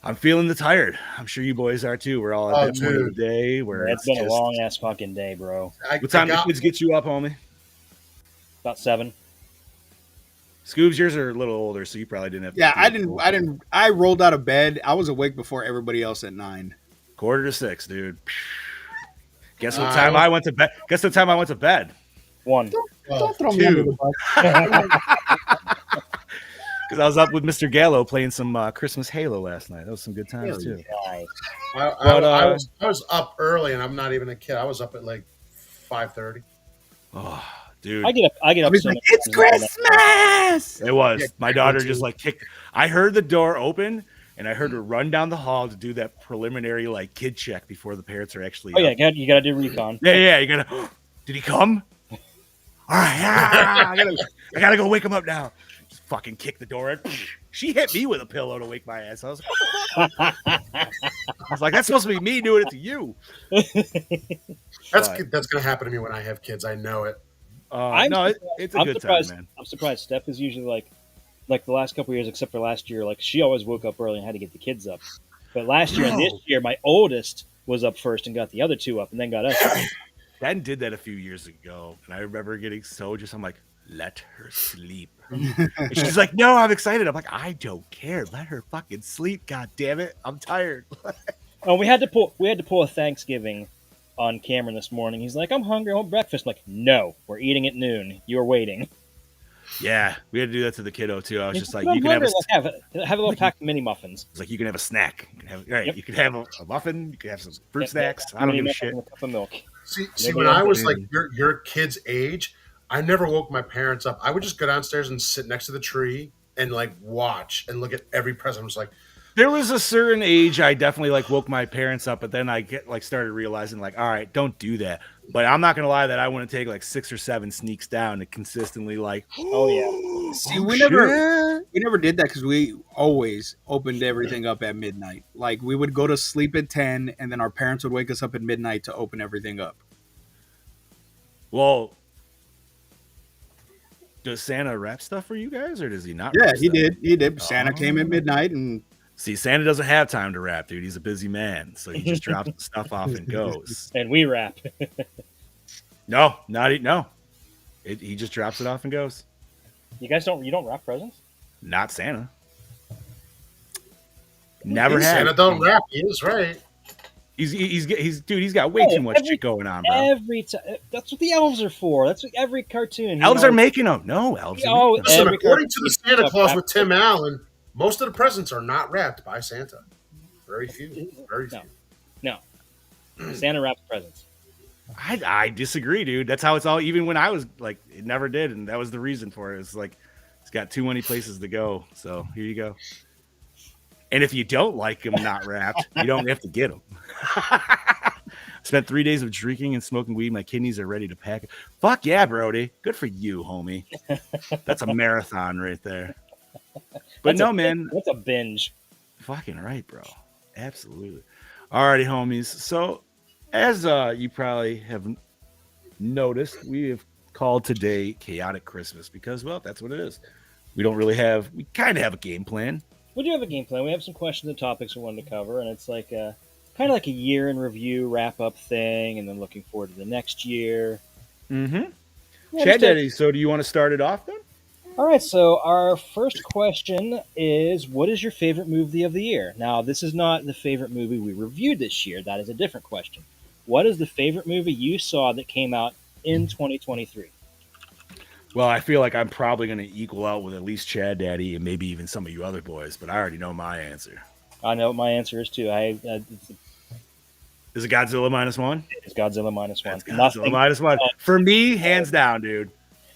I'm feeling the tired. I'm sure you boys are too. We're all at that point of the day where it's been a long ass fucking day, bro. What time do the kids get you up, homie? About 7. Scoobs, yours are a little older, so you probably didn't have. Yeah, I didn't. I rolled out of bed. I was awake before everybody else at 9. 5:45, dude. Guess what time I went to bed? Guess what time I went to bed? 1. Don't throw me under the bus. Because I was up with Mr. Gallo playing some Christmas Halo last night. That was some good times too. I was up early, and I'm not even a kid. I was up at like 5:30. Oh, dude! I get up. Like, it's Christmas. It was. My daughter just like kicked. I heard the door open, and I heard her run down the hall to do that preliminary like kid check before the parents are actually. Oh yeah, you gotta do recon. Yeah. You gotta. Did he come? All right. I gotta go wake him up now. Just fucking kick the door in. She hit me with a pillow to wake my ass. I was like, that's supposed to be me doing it to you. That's gonna happen to me when I have kids. I know it. It's a good time, man. I'm surprised. Steph is usually like the last couple of years, except for last year. Like she always woke up early and had to get the kids up. But last year and this year, my oldest was up first and got the other 2 up, and then got us up. Ben did that a few years ago, and I remember getting I'm like, let her sleep. And she's like, no, I'm excited. I'm like, I don't care. Let her fucking sleep. God damn it. I'm tired. Oh, we had to pull a Thanksgiving on Cameron this morning. He's like, I'm hungry. I want breakfast. I'm like, no, we're eating at noon. You're waiting. Yeah, we had to do that to the kiddo too. I was just like, you you can have a little pack of mini muffins. It's like you can have a snack. You can have a muffin. You can have some fruit snacks. I don't give a shit. A cup of milk. See, when I was like your kid's age, I never woke my parents up. I would just go downstairs and sit next to the tree and like watch and look at every present. I was like, there was a certain age I definitely like woke my parents up, but then I started realizing like, all right, don't do that. But I'm not gonna lie that I want to take like 6 or 7 sneaks down and consistently like, oh yeah. See, we never did that because we always opened everything up at midnight. Like we would go to sleep at 10, and then our parents would wake us up at midnight to open everything up. Well, does Santa wrap stuff for you guys, or does he not? Yeah, he did. He did. Santa came at midnight, and see, Santa doesn't have time to wrap, dude. He's a busy man, so he just drops the stuff off and goes. And we wrap. No. He just drops it off and goes. You guys don't wrap presents? Not Santa. Never had. Santa don't rap. He is right. He's got way too much shit going on, bro. Every time, that's what the elves are for. That's what every cartoon. Elves are making them. No, elves. Are making Listen, every according to the cartoon Santa Claus stuff with Tim Allen, most of the presents are not wrapped by Santa. Very few. Very few. No. Santa wraps presents. I disagree, dude. That's how it's all. Even when I was like, it never did, and that was the reason for it. It's like it's got too many places to go. So here you go. And if you don't like them not wrapped, you don't have to get them. Spent 3 days of drinking and smoking weed. My kidneys are ready to pack. Fuck yeah, Brody. Good for you, homie. That's a marathon right there. But no, man. That's a binge. Fucking right, bro. Absolutely. Alrighty, homies. So, as you probably have noticed, we have called today Chaotic Christmas because, well, that's what it is. We kind of have a game plan. We do have a game plan. We have some questions and topics we wanted to cover, and it's like kind of like a year in review wrap up thing, and then looking forward to the next year. Mm-hmm. Yeah, Chad Daddy, so do you want to start it off then? All right, so our first question is, what is your favorite movie of the year? Now, this is not the favorite movie we reviewed this year. That is a different question. What is the favorite movie you saw that came out in 2023? Well, I feel like I'm probably going to equal out with at least Chad Daddy and maybe even some of you other boys, but I already know my answer. I know what my answer is, too. Is it Godzilla -1? It's Godzilla -1. It's Godzilla -1. For me, hands down, dude.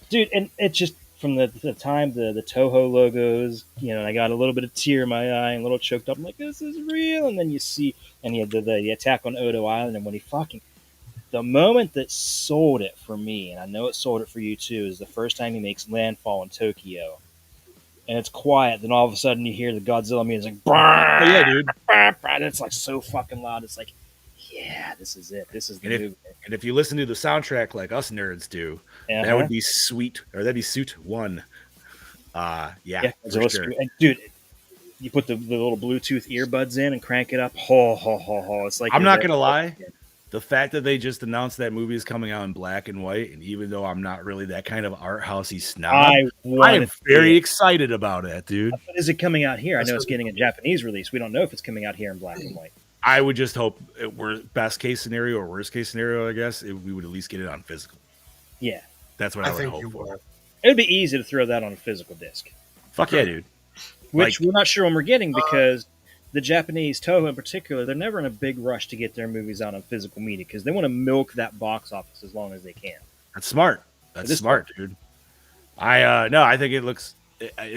Dude, and it's just from the time the Toho logos, I got a little bit of tear in my eye and a little choked up. I'm like, this is real. And then you see, and he had the attack on Odo Island, and when he the moment that sold it for me, and I know it sold it for you too, is the first time he makes landfall in Tokyo. And it's quiet, then all of a sudden you hear the Godzilla music. Oh, yeah, dude. And it's like so fucking loud. It's like, yeah, this is it. This is the movie. And if you listen to the soundtrack like us nerds do, that would be sweet, or that'd be Suit 1. Yeah, for sure. And dude, you put the little Bluetooth earbuds in and crank it up. It's like, I'm not gonna lie. The fact that they just announced that movie is coming out in black and white, and even though I'm not really that kind of art housey snob, I am very excited about it, dude. But is it coming out here? I know it's getting a Japanese release. We don't know if it's coming out here in black and white. I would just hope we're best case scenario or worst case scenario, I guess, we would at least get it on physical. Yeah. That's what I would hope for. It would be easy to throw that on a physical disc. Fuck yeah, dude. Which we're not sure when we're getting because the Japanese, Toho in particular, they're never in a big rush to get their movies out on physical media because they want to milk that box office as long as they can. That's smart. That's smart, dude. I think it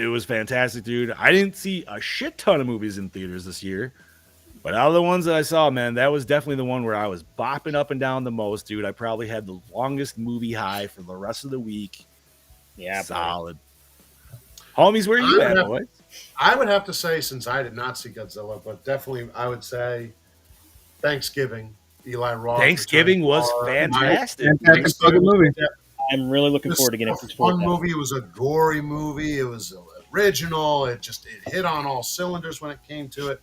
was fantastic, dude. I didn't see a shit ton of movies in theaters this year, but out of the ones that I saw, man, that was definitely the one where I was bopping up and down the most, dude. I probably had the longest movie high for the rest of the week. Yeah, solid. Homies, where are you at, boys? I would have to say, since I did not see Godzilla, but definitely I would say Thanksgiving. Eli Roth. Thanksgiving was fantastic. Fantastic movie. I'm really looking forward to getting it. Fun movie. It was a gory movie. It was original. It hit on all cylinders when it came to it.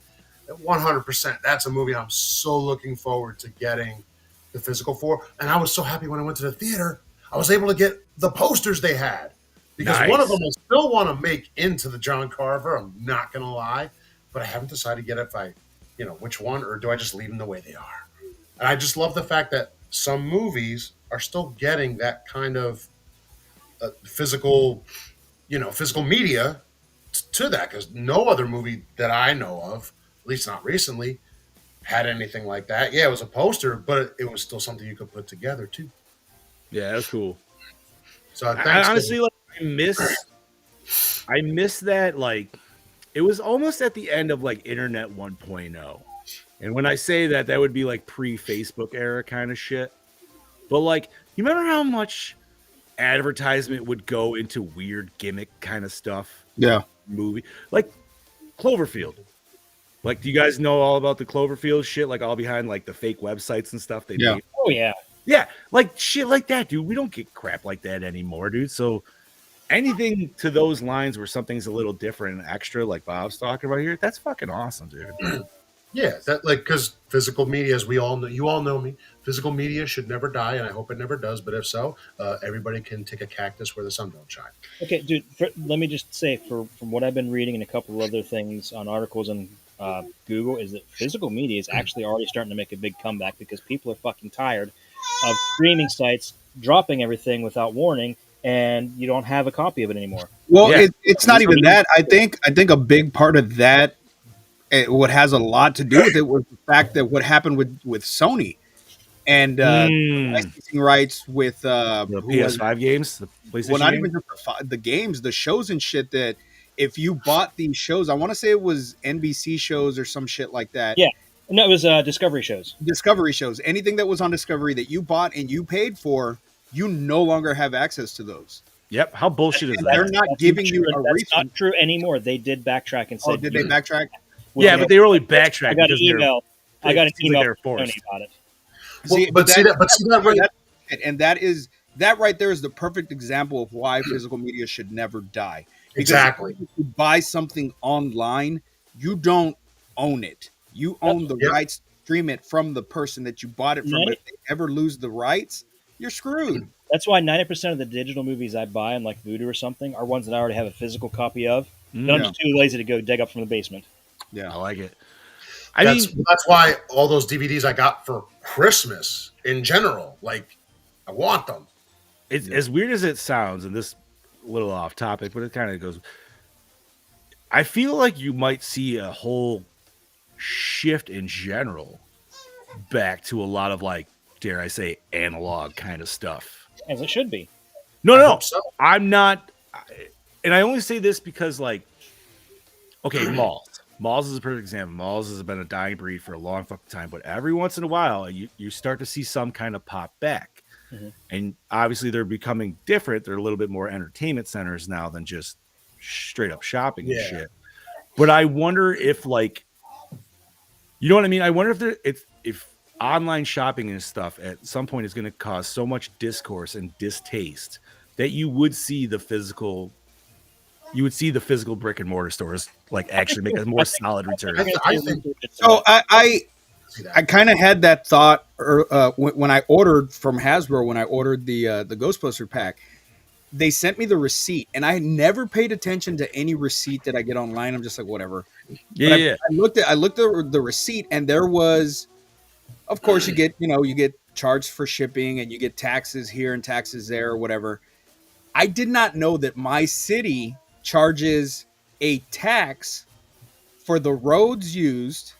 100%. That's a movie I'm so looking forward to getting the physical for. And I was so happy when I went to the theater. I was able to get the posters they had. Because one of them I still want to make into the John Carver. I'm not going to lie. But I haven't decided yet if which one, or do I just leave them the way they are? And I just love the fact that some movies are still getting that kind of physical media to that. Because no other movie that I know of, at least not recently, had anything like that. Yeah, it was a poster, but it was still something you could put together too. Yeah, that's cool. So I honestly, I miss that. Like, it was almost at the end of like Internet 1.0, and when I say that, that would be like pre-Facebook era kind of shit. But like, you remember how much advertisement would go into weird gimmick kind of stuff? Yeah, movie like Cloverfield. Like, do you guys know all about the Cloverfield shit? Like, all behind like the fake websites and stuff they made? Oh yeah. Yeah, like shit like that, dude. We don't get crap like that anymore, dude. So anything to those lines where something's a little different and extra, like Bob's talking about here, that's fucking awesome, dude. Yeah, because physical media, as we all know, you all know me, physical media should never die, and I hope it never does. But if so, everybody can take a cactus where the sun don't shine. Okay, dude, let me just say, from what I've been reading and a couple of other things on articles and Google is that physical media is actually already starting to make a big comeback because people are fucking tired of streaming sites dropping everything without warning, and you don't have a copy of it anymore. Well, Yeah. it's not even that. I think a big part of that, what has a lot to do with it, was the fact that what happened with Sony and Mm. licensing rights with The who was PS5 games, the well, PlayStation not game. even just the games, the shows and shit. That if you bought these shows, I want to say it was NBC shows or some shit like that. Yeah, no, it was Discovery shows. Discovery shows, anything that was on Discovery that you bought and you paid for, you no longer have access to those. Yep. How bullshit is And that? they're not That's giving true, you and a that's refund. not true anymore. They did backtrack and Oh, said, did they backtrack? Yeah, but they were only backtracking. I got an because they're- email. I got an it seems like email they're from forced. Sony about it. Well, but see that right. And that right there is the perfect example of why physical media should never die. Because Exactly. if you buy something online, you don't own it. You own the Yep. rights to stream it from the person that you bought it from. Right. But if they ever lose the rights, you're screwed. That's why 90% of the digital movies I buy on like Vudu or something are ones that I already have a physical copy of. And I'm Mm, just too lazy to go dig up from the basement. I Yeah. like it. I mean, That's why all those DVDs I got for Christmas in general, like I want them. it's as weird as it sounds, and this a little off topic, but it kind of goes. I feel like you might see a whole shift in general back to a lot of like, dare I say, analog kind of stuff. As it should be. No, I no, hope so. I'm not. And I only say this because, like, okay, malls. Malls is a perfect example. Malls has been a dying breed for a long fucking time, but every once in a while, you start to see some kind of pop back. Mhm. And obviously, they're becoming different. They're a little bit more entertainment centers now than just straight up shopping and Yeah. shit. But I wonder if, like, you know what I mean? I wonder if online shopping and stuff at some point is going to cause so much discourse and distaste that you would see the physical brick and mortar stores like actually make a more solid return. I think So I see I that. kind of had that thought when I ordered from Hasbro, when I ordered the Ghostbuster pack. They sent me the receipt, and I never paid attention to any receipt that I get online. I'm just like, whatever. Yeah, But yeah. I looked at the receipt, and there was, of course, you get charged for shipping, and you get taxes here and taxes there or whatever. I did not know that my city charges a tax for the roads used,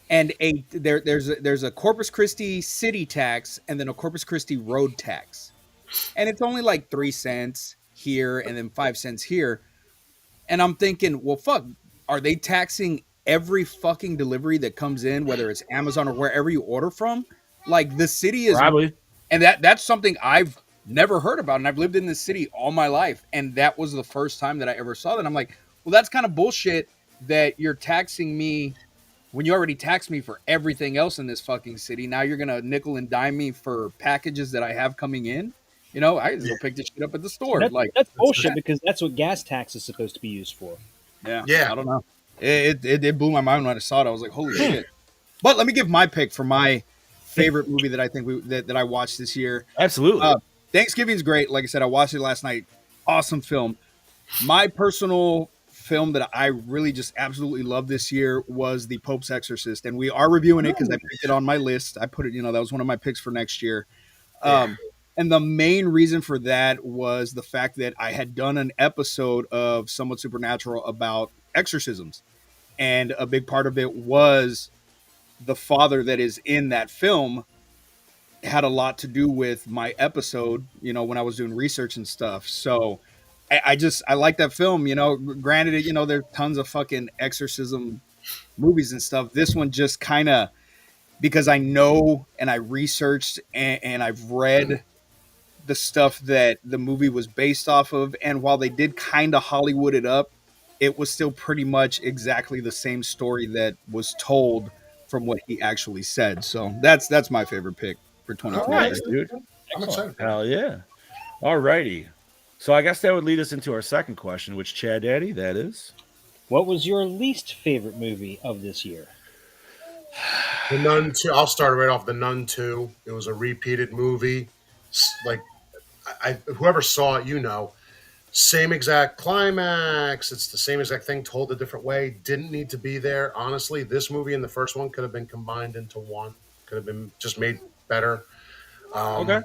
and there's a Corpus Christi city tax, and then a Corpus Christi road tax, and it's only like 3 cents here and then 5 cents here. And I'm thinking, well, fuck, are they taxing every fucking delivery that comes in, whether it's Amazon or wherever you order from? Like the city is, Probably. and that's something I've never heard about, and I've lived in this city all my life, and that was the first time that I ever saw that. I'm like, well, that's kind of bullshit that you're taxing me when you already taxed me for everything else in this fucking city. Now you're gonna nickel and dime me for packages that I have coming in. You know, I just go pick this shit up at the store. That's bullshit because that's what gas tax is supposed to be used for. Yeah. I don't know. It blew my mind when I saw it. I was like, holy shit. But let me give my pick for my favorite movie that I think that I watched this year. Absolutely. Thanksgiving's great. Like I said, I watched it last night. Awesome film. My personal film that I really just absolutely love this year was The Pope's Exorcist, and we are reviewing it because I picked it on my list. I put it, that was one of my picks for next year. And the main reason for that was the fact that I had done an episode of Somewhat Supernatural about exorcisms, and a big part of it was the father that is in that film had a lot to do with my episode, when I was doing research and stuff. So I like that film, granted, there's tons of fucking exorcism movies and stuff. This one just kind of, because I know and I researched and I've read the stuff that the movie was based off of. And while they did kind of Hollywood it up, it was still pretty much exactly the same story that was told from what he actually said. So that's my favorite pick for 2020. Nice, dude. I'm excited. Hell yeah. All righty. So I guess that would lead us into our second question, which Chad Daddy, that is. What was your least favorite movie of this year? The Nun 2. I'll start right off. The Nun 2. It was a repeated movie. Like, whoever saw it, Same exact climax. It's the same exact thing told a different way. Didn't need to be there. Honestly, this movie and the first one could have been combined into one. Could have been just made better. Okay.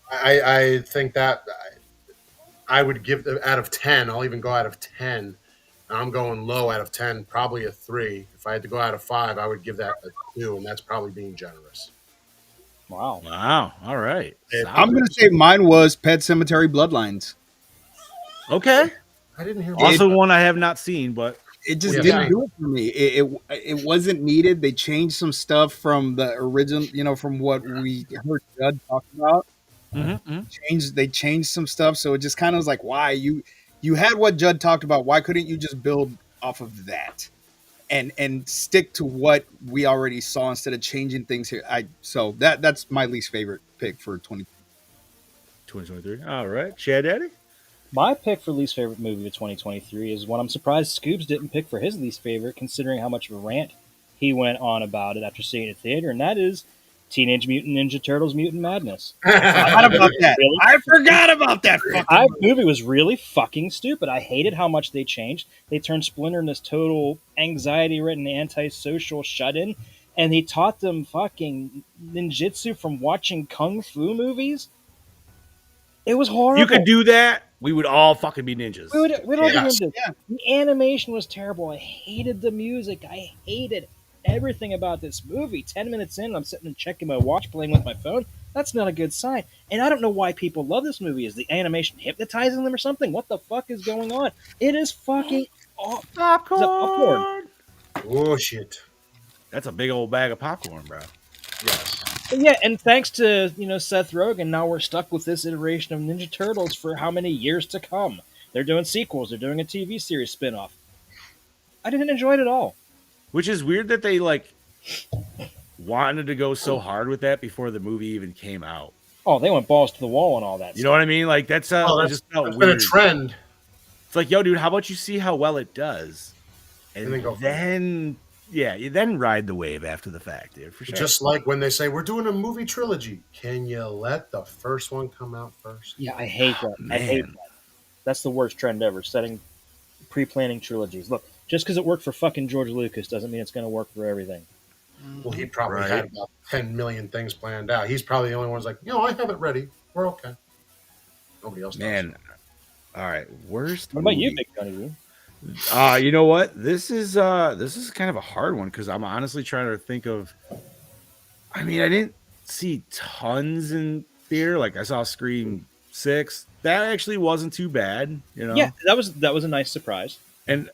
I think that I would give them out of 10. I'll even go out of 10. I'm going low out of 10, probably a 3. If I had to go out of 5, I would give that a 2, and that's probably being generous. Wow. Wow. All right. I'm going to say mine was Pet Cemetery Bloodlines. Okay. I didn't hear Also, one I have not seen, but It just Yeah, didn't same. do it for me. It wasn't needed. They changed some stuff from the original, from what we heard Judd talk about. They changed some stuff, so it just kind of was like, why you had what Judd talked about? Why couldn't you just build off of that and stick to what we already saw instead of changing things here? So that's my least favorite pick for 2023. All right. Chad Daddy? My pick for least favorite movie of 2023 is one I'm surprised Scoobs didn't pick for his least favorite, considering how much of a rant he went on about it after seeing it at the theater, and that is Teenage Mutant Ninja Turtles Mutant Madness. I forgot about that. Really? I forgot about that fucking Movie was really fucking stupid. I hated how much they changed. They turned Splinter into this total anxiety-ridden, antisocial shut-in, and he taught them fucking ninjutsu from watching kung fu movies. It was horrible. You could do that. We would all fucking be ninjas. We'd all Yes. be ninjas. Yeah. The animation was terrible. I hated the music. I hated everything about this movie. 10 minutes in, I'm sitting and checking my watch, playing with my phone. That's not a good sign. And I don't know why people love this movie. Is the animation hypnotizing them or something? What the fuck is going on? It is fucking awful. Popcorn. Oh, shit. That's a big old bag of popcorn, bro. Yes. Yeah, and thanks to Seth Rogen, now we're stuck with this iteration of Ninja Turtles for how many years to come? They're doing sequels. They're doing a TV series spinoff. I didn't enjoy it at all. Which is weird that they wanted to go so hard with that before the movie even came out. Oh, they went balls to the wall and all that. You know what I mean? Like that's it just felt That's been a weird. trend. It's like, yo, dude, how about you see how well it does, and And then go for then you then ride the wave after the fact, dude. For sure. Just like when they say we're doing a movie trilogy, can you let the first one come out first? Yeah, I hate that. I hate Man. that. That's the worst trend ever. Pre-planning trilogies. Look, just because it worked for fucking George Lucas doesn't mean it's going to work for everything. Well, he probably Right. had about 10 million things planned out. He's probably the only one who's like, I have it ready. We're okay. Nobody else does. Man. All right, worst. What about you, movie. Big Johnny? You know what? This is kind of a hard one because I'm honestly trying to think of. I mean, I didn't see tons in theater. Like I saw Scream 6. That actually wasn't too bad. Yeah, that was a nice surprise. And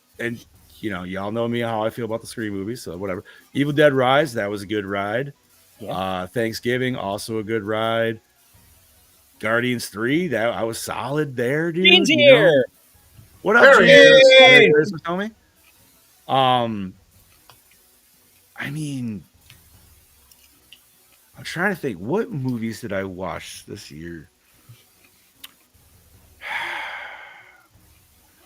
y'all know me how I feel about the Scream movies, so whatever. Evil Dead Rise, that was a good ride. Yeah. Thanksgiving, also a good ride. Guardians 3, that I was solid there, dude. Gene's here. What up, There he Gene? is. Merry Christmas, homie. I mean, I'm trying to think, what movies did I watch this year?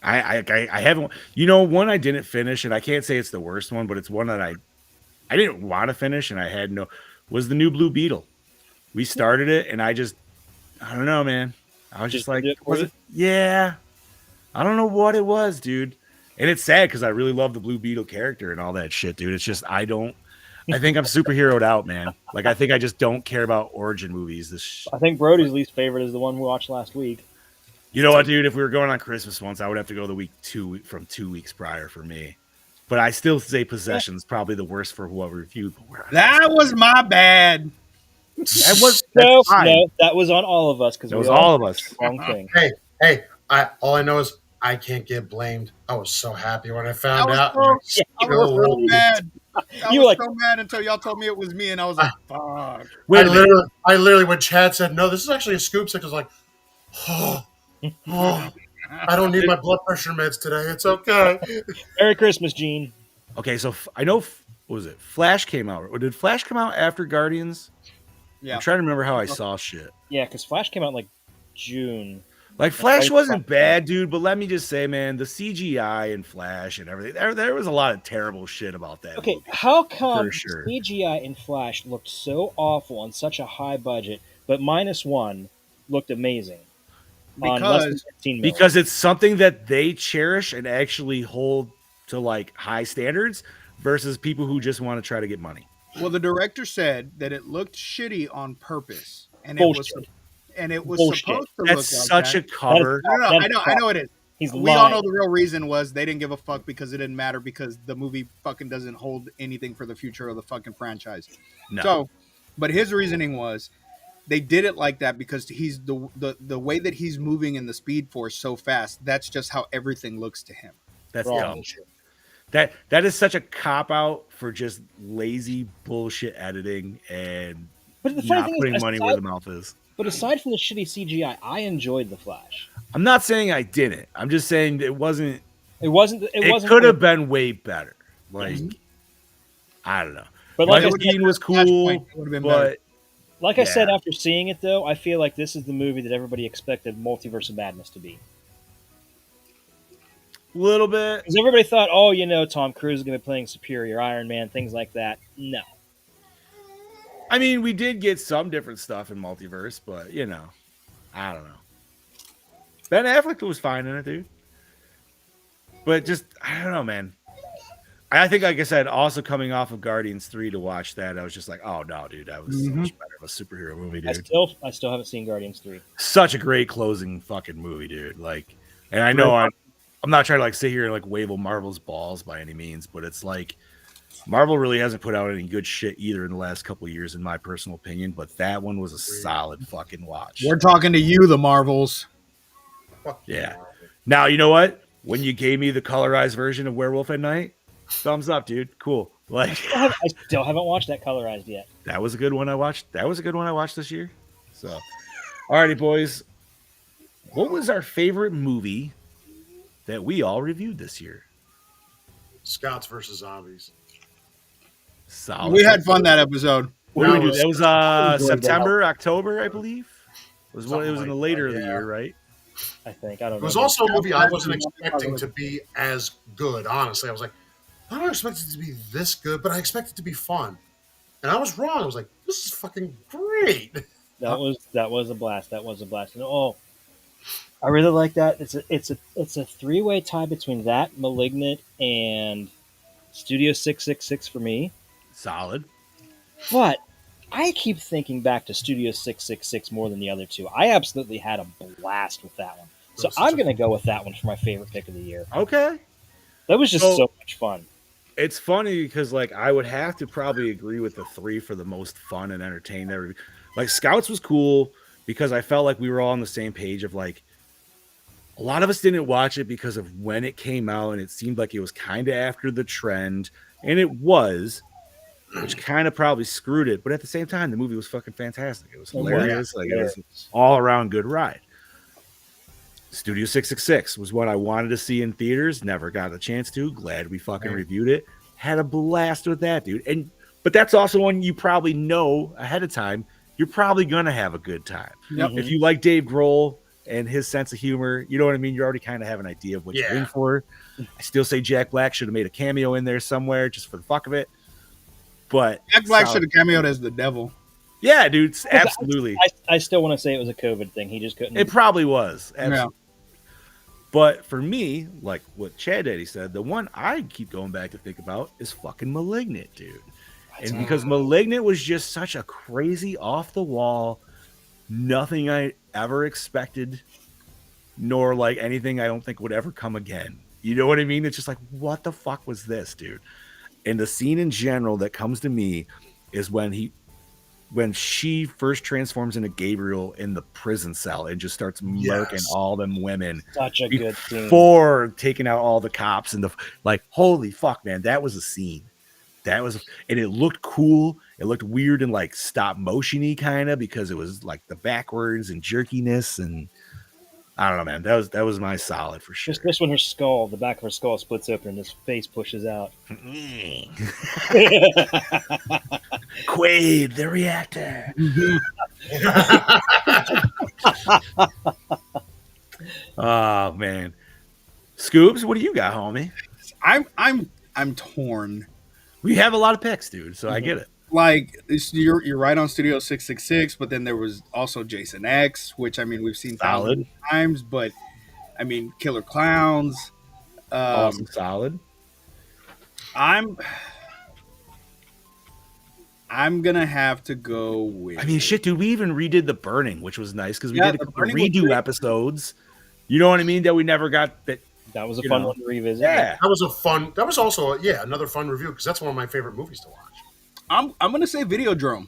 I haven't. One I didn't finish, and I can't say it's the worst one, but it's one that I didn't want to finish, and I had was the new Blue Beetle. We started it, and I don't know, man. I was just like, was it? Yeah. I don't know what it was, dude. And it's sad because I really love the Blue Beetle character and all that shit, dude. It's just I think I'm superheroed out, man. Like I think I just don't care about origin movies. I think Brody's least favorite is the one we watched last week. You know what, dude? If we were going on Christmas once, I would have to go the week from 2 weeks prior for me. But I still say Possession's probably the worst for what we reviewed. That was my bad. That was No, fine. that was on all of us because It was all of us. Wrong thing. Hey, all I know is I can't get blamed. I was so happy when I found I out. was so mad. I You was like- so mad until y'all told me it was me, and I was like, fuck. Wait a minute. I literally, when Chad said, no, this is actually a scoop six, I was like, I don't need my blood pressure meds today. It's okay. Merry Christmas, Gene. Okay, so I know, what was it? Flash came out. Or did Flash come out after Guardians? Yeah. I'm trying to remember how I saw shit. Yeah, because Flash came out in like June. Like Flash wasn't bad, dude, but let me just say, man, the CGI and Flash and everything, there was a lot of terrible shit about that. Okay, movie. how come For sure. CGI in Flash looked so awful on such a high budget, but -1 looked amazing? on less than because 15 mil. because it's something that they cherish and actually hold to like high standards versus people who just want to try to get money. well, the director said that it looked shitty on purpose, and Bullshit. it was Bullshit. supposed to That's look like such that. a cover. No, That I is know it is. He's We all know lying. the real reason was they didn't give a fuck because it didn't matter because the movie fucking doesn't hold anything for the future of the fucking franchise. No. So, but his reasoning was they did it like that because he's the way that he's moving in the Speed Force so fast. That's just how everything looks to him. That's Wrong. dumb. That is such a cop out for just lazy bullshit editing and But the funny not thing putting is, money where the mouth is. But aside from the shitty CGI, I enjoyed the Flash. I'm not saying I didn't. I'm just saying it wasn't. It wasn't. It could have been way better. Like I don't know. But Michael like Keaton was Flashpoint, cool, it would have been better. but I said after seeing it, though, I feel like this is the movie that everybody expected Multiverse of Madness to be. a little bit. Because everybody thought, oh, Tom Cruise is going to be playing Superior, Iron Man, things like that. No. I mean, we did get some different stuff in Multiverse, but I don't know. Ben Affleck was fine in it, dude. But just I don't know, man. I think, like I said, also coming off of Guardians 3 to watch that, I was just like, oh no, dude, that was so much better of a superhero movie, dude. I still haven't seen Guardians 3. Such a great closing fucking movie, dude. Like, and I know I'm not trying to like sit here and like wave Marvel's balls by any means, but it's like Marvel really hasn't put out any good shit either in the last couple of years, in my personal opinion. But that one was a solid fucking watch. We're talking to you, the Marvels. Yeah. Now you know what? When you gave me the colorized version of Werewolf at Night, thumbs up, dude. Cool. Like I still haven't watched that colorized yet. that was a good one I watched. That was a good one I watched this year. So, alrighty, boys. What was our favorite movie that we all reviewed this year? Scouts versus Zombies. Solid. We had fun that episode. What did we do? That That was enjoyed that. September, October, I believe. It was Something in the like later that, of the yeah. year, right? I think. I don't It know. was also a movie I wasn't expecting to be as good, honestly. I was like, I don't expect it to be this good, but I expect it to be fun. And I was wrong. I was like, this is fucking great. That was a blast. That was a blast. And I really like that. It's a three-way tie between that, Malignant, and Studio 666 for me. Solid. But I keep thinking back to Studio 666 more than the other two. I absolutely had a blast with that one. So That's I'm such a- going to go with that one for my favorite pick of the year. Okay. That was just So- so much fun. It's funny because like I would have to probably agree with the three for the most fun and entertaining. Like Scouts was cool because I felt like we were all on the same page of like a lot of us didn't watch it because of when it came out and it seemed like it was kind of after the trend, and it was, which kind of probably screwed it. But at the same time, the movie was fucking fantastic. It was hilarious. Like it was all around good ride. Studio 666 was what I wanted to see in theaters. Never got a chance to. Glad we fucking reviewed it. Had a blast with that, dude. But that's also one you probably know ahead of time. You're probably gonna have a good time. Yep. If you like Dave Grohl and his sense of humor, you know what I mean. You already kind of have an idea of what you're in for. I still say Jack Black should have made a cameo in there somewhere just for the fuck of it. But Jack Black should have cameoed as the devil. Yeah, dude, absolutely. I still want to say it was a COVID thing. He just couldn't. It probably was. Absolutely. Yeah. But for me, like what Chad Daddy said, the one I keep going back to think about is fucking Malignant, dude. And because Malignant was just such a crazy, off the wall, nothing I ever expected, nor like anything I don't think would ever come again. You know what I mean? It's just like, what the fuck was this, dude? And the scene in general that comes to me is when she first transforms into Gabriel in the prison cell and just starts murking all them women. Such a good scene. Before taking out all the cops and holy fuck, man, that was a scene. And it looked cool. It looked weird and like stop motiony kind of because it was like the backwards and jerkiness, and I don't know, man. That was my solid for sure. Just this when the back of her skull splits open and his face pushes out. Quaid, the reactor. Oh man, Scoobs, what do you got, homie? I'm torn. We have a lot of picks, dude, so I get it. like you're right on Studio 666, but then there was also Jason X, which I mean we've seen thousands of times, but I mean Killer Clowns. Also solid. I'm gonna have to go with. I mean, shit, dude. We even redid The Burning, which was nice because we Yeah, did a The couple Burning was redo great. episodes. You know what I mean? That we never got. That was a You fun know. one to revisit. Yeah. That was a fun. That was also another fun review because that's one of my favorite movies to watch. I'm gonna say Videodrome.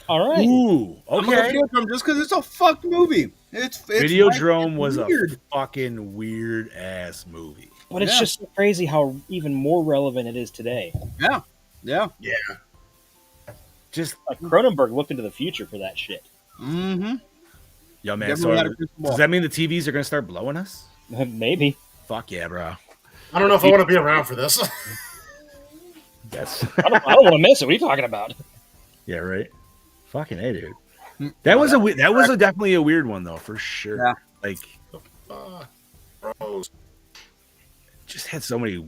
All right. Ooh. I'm gonna Okay. go Videodrome just because it's a fucked movie. It's Videodrome was weird. a fucking weird ass movie. But it's Yeah. just so crazy how even more relevant it is today. Yeah. Yeah. Just Like Cronenberg looked into the future for that shit. Mm-hmm. yo, man. Definitely So had a crystal ball. does that mean the TVs are gonna start blowing us? Maybe. Fuck yeah, bro. I don't know if I want to be around for this. That's I don't want to miss it. What are you talking about? yeah, right. Fucking hey, dude. That was definitely a weird one though, for sure. Yeah. Like, Bros. just had so many,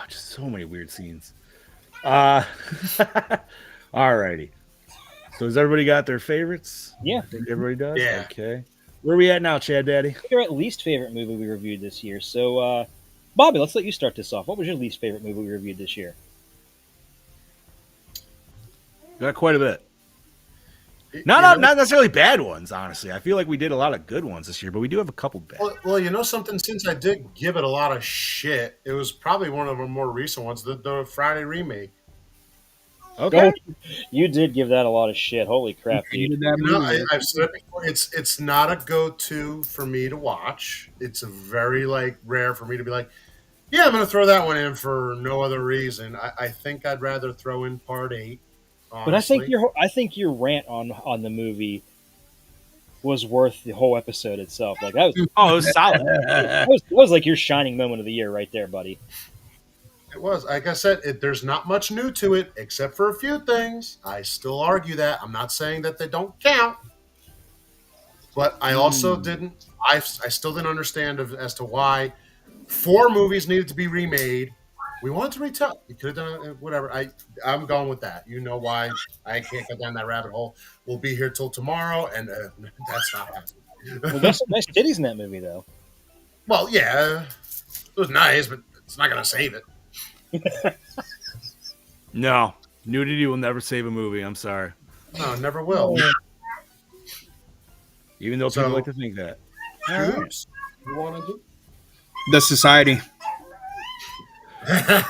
just so many weird scenes. Alrighty. So has everybody got their favorites? Yeah. I think everybody does. Yeah. Okay. Where are we at now, Chad Daddy? Your at least favorite movie we reviewed this year. So, Bobby, let's let you start this off. What was your least favorite movie we reviewed this year? Got quite a bit. Not necessarily bad ones, honestly. I feel like we did a lot of good ones this year, but we do have a couple bad. Well, you know something. Since I did give it a lot of shit, it was probably one of the more recent ones, the Friday remake. Okay. You did give that a lot of shit. Holy crap, dude. Hated that You know, movie. I've said it before. It's not a go-to for me to watch. It's a very rare for me to be like, yeah, I'm going to throw that one in for no other reason. I think I'd rather throw in Part 8. But Honestly. I think your rant on the movie was worth the whole episode itself. Like that was Oh, it was solid. that was like your shining moment of the year right there, buddy. It was. Like I said, there's not much new to it except for a few things. I still argue that. I'm not saying that they don't count. But I also didn't. I still didn't understand as to why 4 movies needed to be remade. We wanted to retell. You could have done it, whatever. I'm going with that. You know why I can't go down that rabbit hole. We'll be here till tomorrow, and that's not happening. Well, there's some nice titties in that movie, though. Well, yeah, it was nice, but it's not going to save it. No. Nudity will never save a movie. I'm sorry. No, it never will. Even though people So- like to think that. Oops. You want to do? The Society.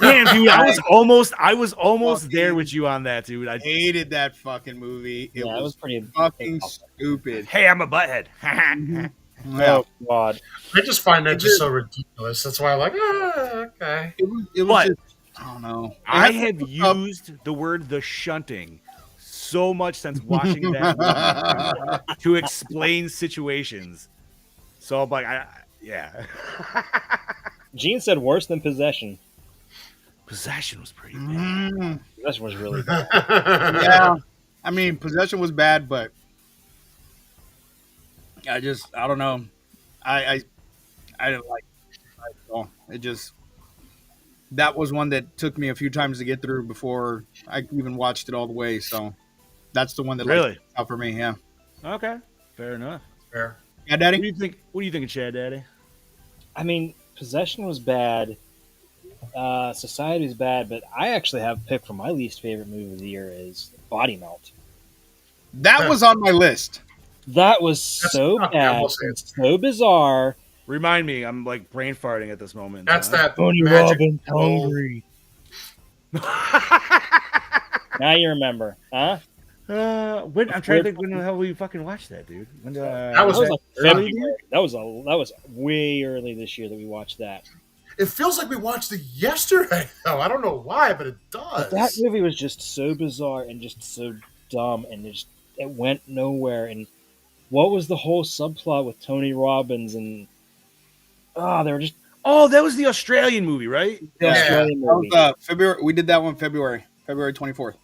Damn, dude, I was almost there with you on that, dude. Hated that fucking movie. It Yeah, it was was pretty fucking stupid. Hey, I'm a butthead. Yeah. Oh God. I just find that just so ridiculous. That's why I'm like, okay. It was But- just, I don't know. I have used the word the shunting so much since watching that movie to explain situations. So I'm like, yeah. Gene said worse than Possession. Possession was pretty bad. Possession was really bad. Yeah. I mean, Possession was bad, but I don't know. I didn't like it. So it just, that was one that took me a few times to get through before I even watched it all the way. So that's the one that Really? out for me. Yeah. Okay, fair enough. Fair. Yeah, What Daddy. do you think? What do you think of Chad Daddy? I mean, Possession was bad. Society was bad, but I actually have a pick for my least favorite movie of the year is Body Melt. That was on my list. That was so okay, I bad, will say and it's- so bizarre. Remind me, I'm like brain farting at this moment. in That's time. that. Tony magic Robbins old- hungry. Now you remember, huh? When I'm trying to think when the hell we fucking watched that, dude. When That was That was like early February. That was way early this year that we watched that. It feels like we watched it yesterday, though. I don't know why, but it does. But that movie was just so bizarre and just so dumb, and it went nowhere. And what was the whole subplot with Tony Robbins and they were just Oh, that was the Australian movie, right? the Yeah. Australian That movie. was, February. We did that one February 24th.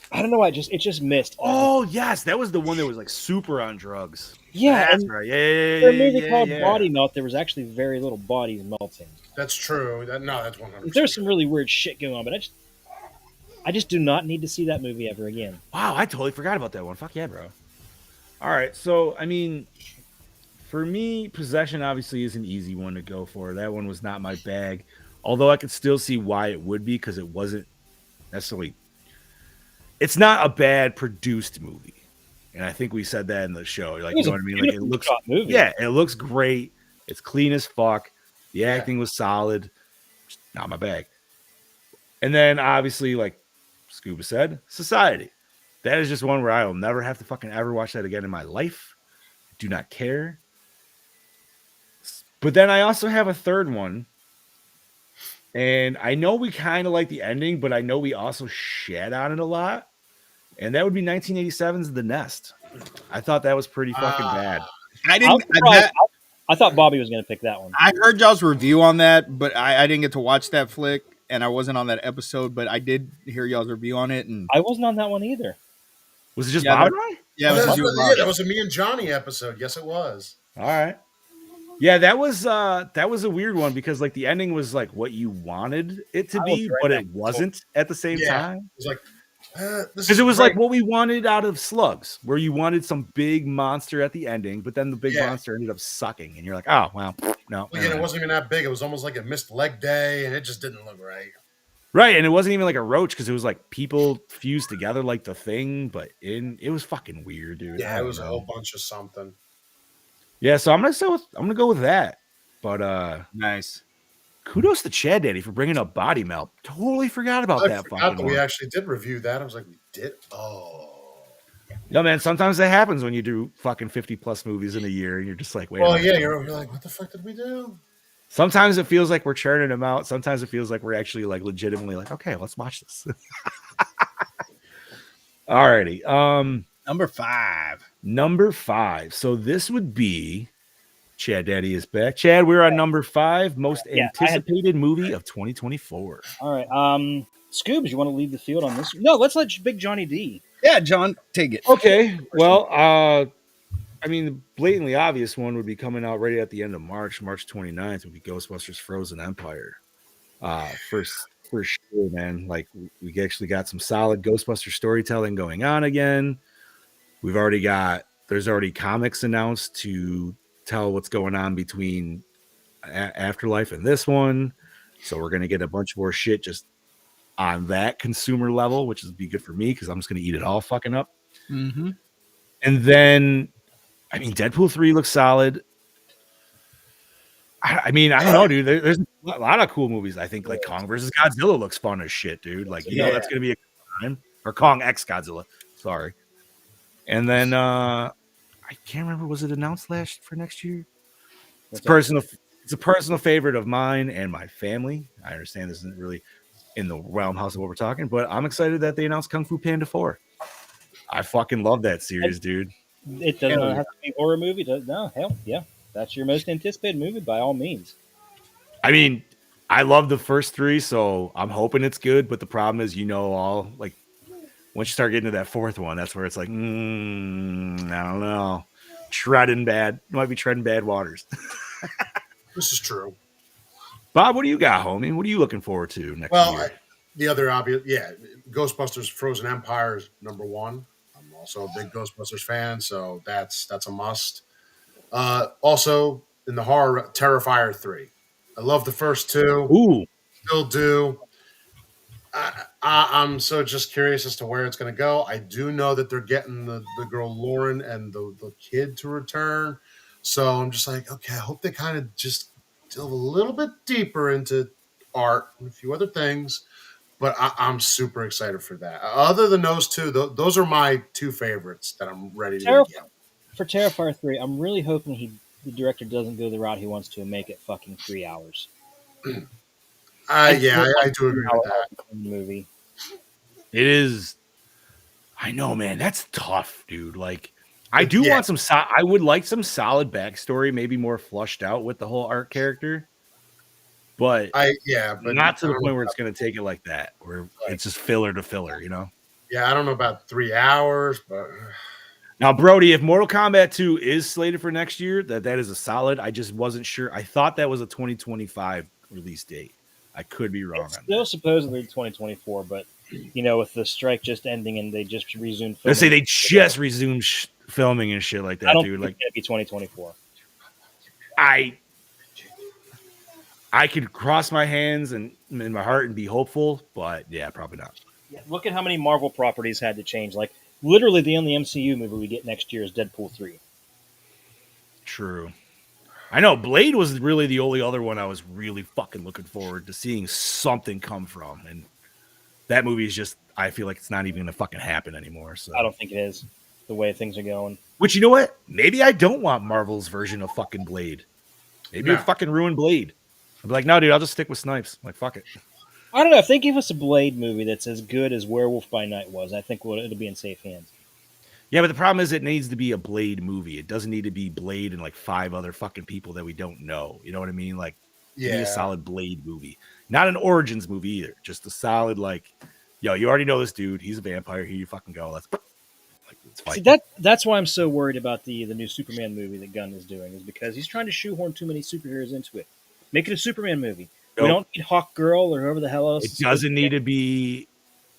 I don't know why it just missed. Oh yes, that was the one that was like super on drugs. yeah, That's and right. Yeah, for a movie yeah, called yeah. Body Melt, there was actually very little bodies melting. That's true. That's 100%. There's some really weird shit going on, but I just do not need to see that movie ever again. Wow, I totally forgot about that one. Fuck yeah, bro. All right, so I mean, for me, Possession obviously is an easy one to go for. That one was not my bag, although I could still see why it would be because it wasn't necessarily. It's not a bad produced movie, and I think we said that in the show. Like, you know what I mean? Like, it looks, movie. yeah, it looks great. It's clean as fuck. The acting was solid. Just not my bag. And then obviously, like Scuba said, Society. That is just one where I will never have to fucking ever watch that again in my life. Do not care. But then I also have a third one. And I know we kind of like the ending, but I know we also shat on it a lot. And that would be 1987's The Nest. I thought that was pretty fucking bad. I didn't. I thought Bobby was going to pick that one. I heard y'all's review on that, but I didn't get to watch that flick, and I wasn't on that episode. But I did hear y'all's review on it, and I wasn't on that one either. Was it just Bob and I? Yeah, that was a me and Johnny episode. Yes, it was. All right. Yeah, that was a weird one because like the ending was like what you wanted it to be, but it wasn't at the same time. It was like because it was like what we wanted out of Slugs, where you wanted some big monster at the ending, but then the big monster ended up sucking, and you're like, oh well, no. Again, it wasn't even that big. It was almost like a missed leg day, and it just didn't look right. Right, and it wasn't even like a roach because it was like people fused together like the Thing, but it was fucking weird, dude. Yeah, it was a whole bunch of something. Yeah, so I'm gonna go with that. But nice. Kudos to Chad Daddy for bringing up Body Melt. Totally forgot about that. That we actually did review that. I was like, we did. Oh, no, man. Sometimes that happens when you do fucking 50+ movies in a year, and you're just like, wait. Well, yeah, you're like, what the fuck did we do? Sometimes it feels like we're churning them out. Sometimes it feels like we're actually like legitimately like, okay, let's watch this. Alrighty. Number five. So this would be Chad Daddy is back. Chad, we're on number 5, most anticipated movie of 2024. All right. Scoobs, you want to lead the field on this? No, let's let Big Johnny D. Yeah, John, take it. Okay. Well, I mean, the blatantly obvious one would be coming out right at the end of March 29th would be Ghostbusters Frozen Empire. For sure, man. Like we actually got some solid Ghostbuster storytelling going on again. There's already comics announced to tell what's going on between Afterlife and this one. So we're going to get a bunch more shit just on that consumer level, which is be good for me because I'm just going to eat it all fucking up. Mm-hmm. And then, I mean, Deadpool 3 looks solid. I mean, I don't know, dude. There's a lot of cool movies. I think like Kong versus Godzilla looks fun as shit, dude. Like, you know, that's going to be a good time. Or Kong x Godzilla. Sorry. And then, I can't remember. Was it announced for next year? It's a personal favorite of mine and my family. I understand this isn't really in the realm house of what we're talking, but I'm excited that they announced Kung Fu Panda 4. I fucking love that series, dude. It doesn't have to be a horror movie. No, hell, yeah. That's your most anticipated movie by all means. I mean, I love the first 3, so I'm hoping it's good, but the problem is, like, once you start getting to that 4th one, that's where it's like, I don't know. Might be treading bad waters. This is true. Bob, what do you got, homie? What are you looking forward to next year? The other obvious, Ghostbusters Frozen Empire is number 1. I'm also a big Ghostbusters fan, so that's a must. Also, in the horror, Terrifier 3. I love the first 2. Ooh. Still do. I'm so just curious as to where it's going to go. I do know that they're getting the girl Lauren and the kid to return. So I'm just like, okay, I hope they kind of just delve a little bit deeper into art and a few other things. But I'm super excited for that. Other than those 2, those are my 2 favorites that I'm ready to get. For Terrifier 3, I'm really hoping the director doesn't go the route he wants to and make it fucking 3 hours. I do agree with that. Movie. It is. I know, man. That's tough, dude. Like, I do want some. I would like some solid backstory, maybe more flushed out with the whole art character. But not to the point where it's going to take it like that, where it's just filler to filler, you know? Yeah, I don't know about 3 hours, but now, Brody, if Mortal Kombat 2 is slated for next year, that is a solid. I just wasn't sure. I thought that was a 2025 release date. I could be wrong. It's still supposedly 2024, but with the strike just ending and they just resumed They filming. say they just resumed filming and shit like I that, don't dude. think Like it's gonna be 2024. I could cross my hands and in my heart and be hopeful, but yeah, probably not. Yeah, look at how many Marvel properties had to change. Like literally, the only MCU movie we get next year is Deadpool 3. True. I know Blade was really the only other one I was really fucking looking forward to seeing something come from, and that movie is just I feel like it's not even gonna fucking happen anymore. So I don't think it is the way things are going. which you know what? Maybe I don't want Marvel's version of fucking Blade. Maybe it No. fucking ruined Blade. I'd be like, no, dude, I'll just stick with Snipes. Like, fuck it. I don't know if they give us a Blade movie that's as good as Werewolf by Night was. I think it'll be in safe hands. Yeah, but the problem is it needs to be a Blade movie. It doesn't need to be Blade and like 5 other fucking people that we don't know. You know what I mean? Like, give me a solid Blade movie. Not an Origins movie either. Just a solid, like, yo, you already know this dude. He's a vampire. Here you fucking go. Let's fight. See, that's why I'm so worried about the new Superman movie that Gunn is doing, is because he's trying to shoehorn too many superheroes into it. Make it a Superman movie. Nope. We don't need Hawk Girl or whoever the hell else. It doesn't need to be.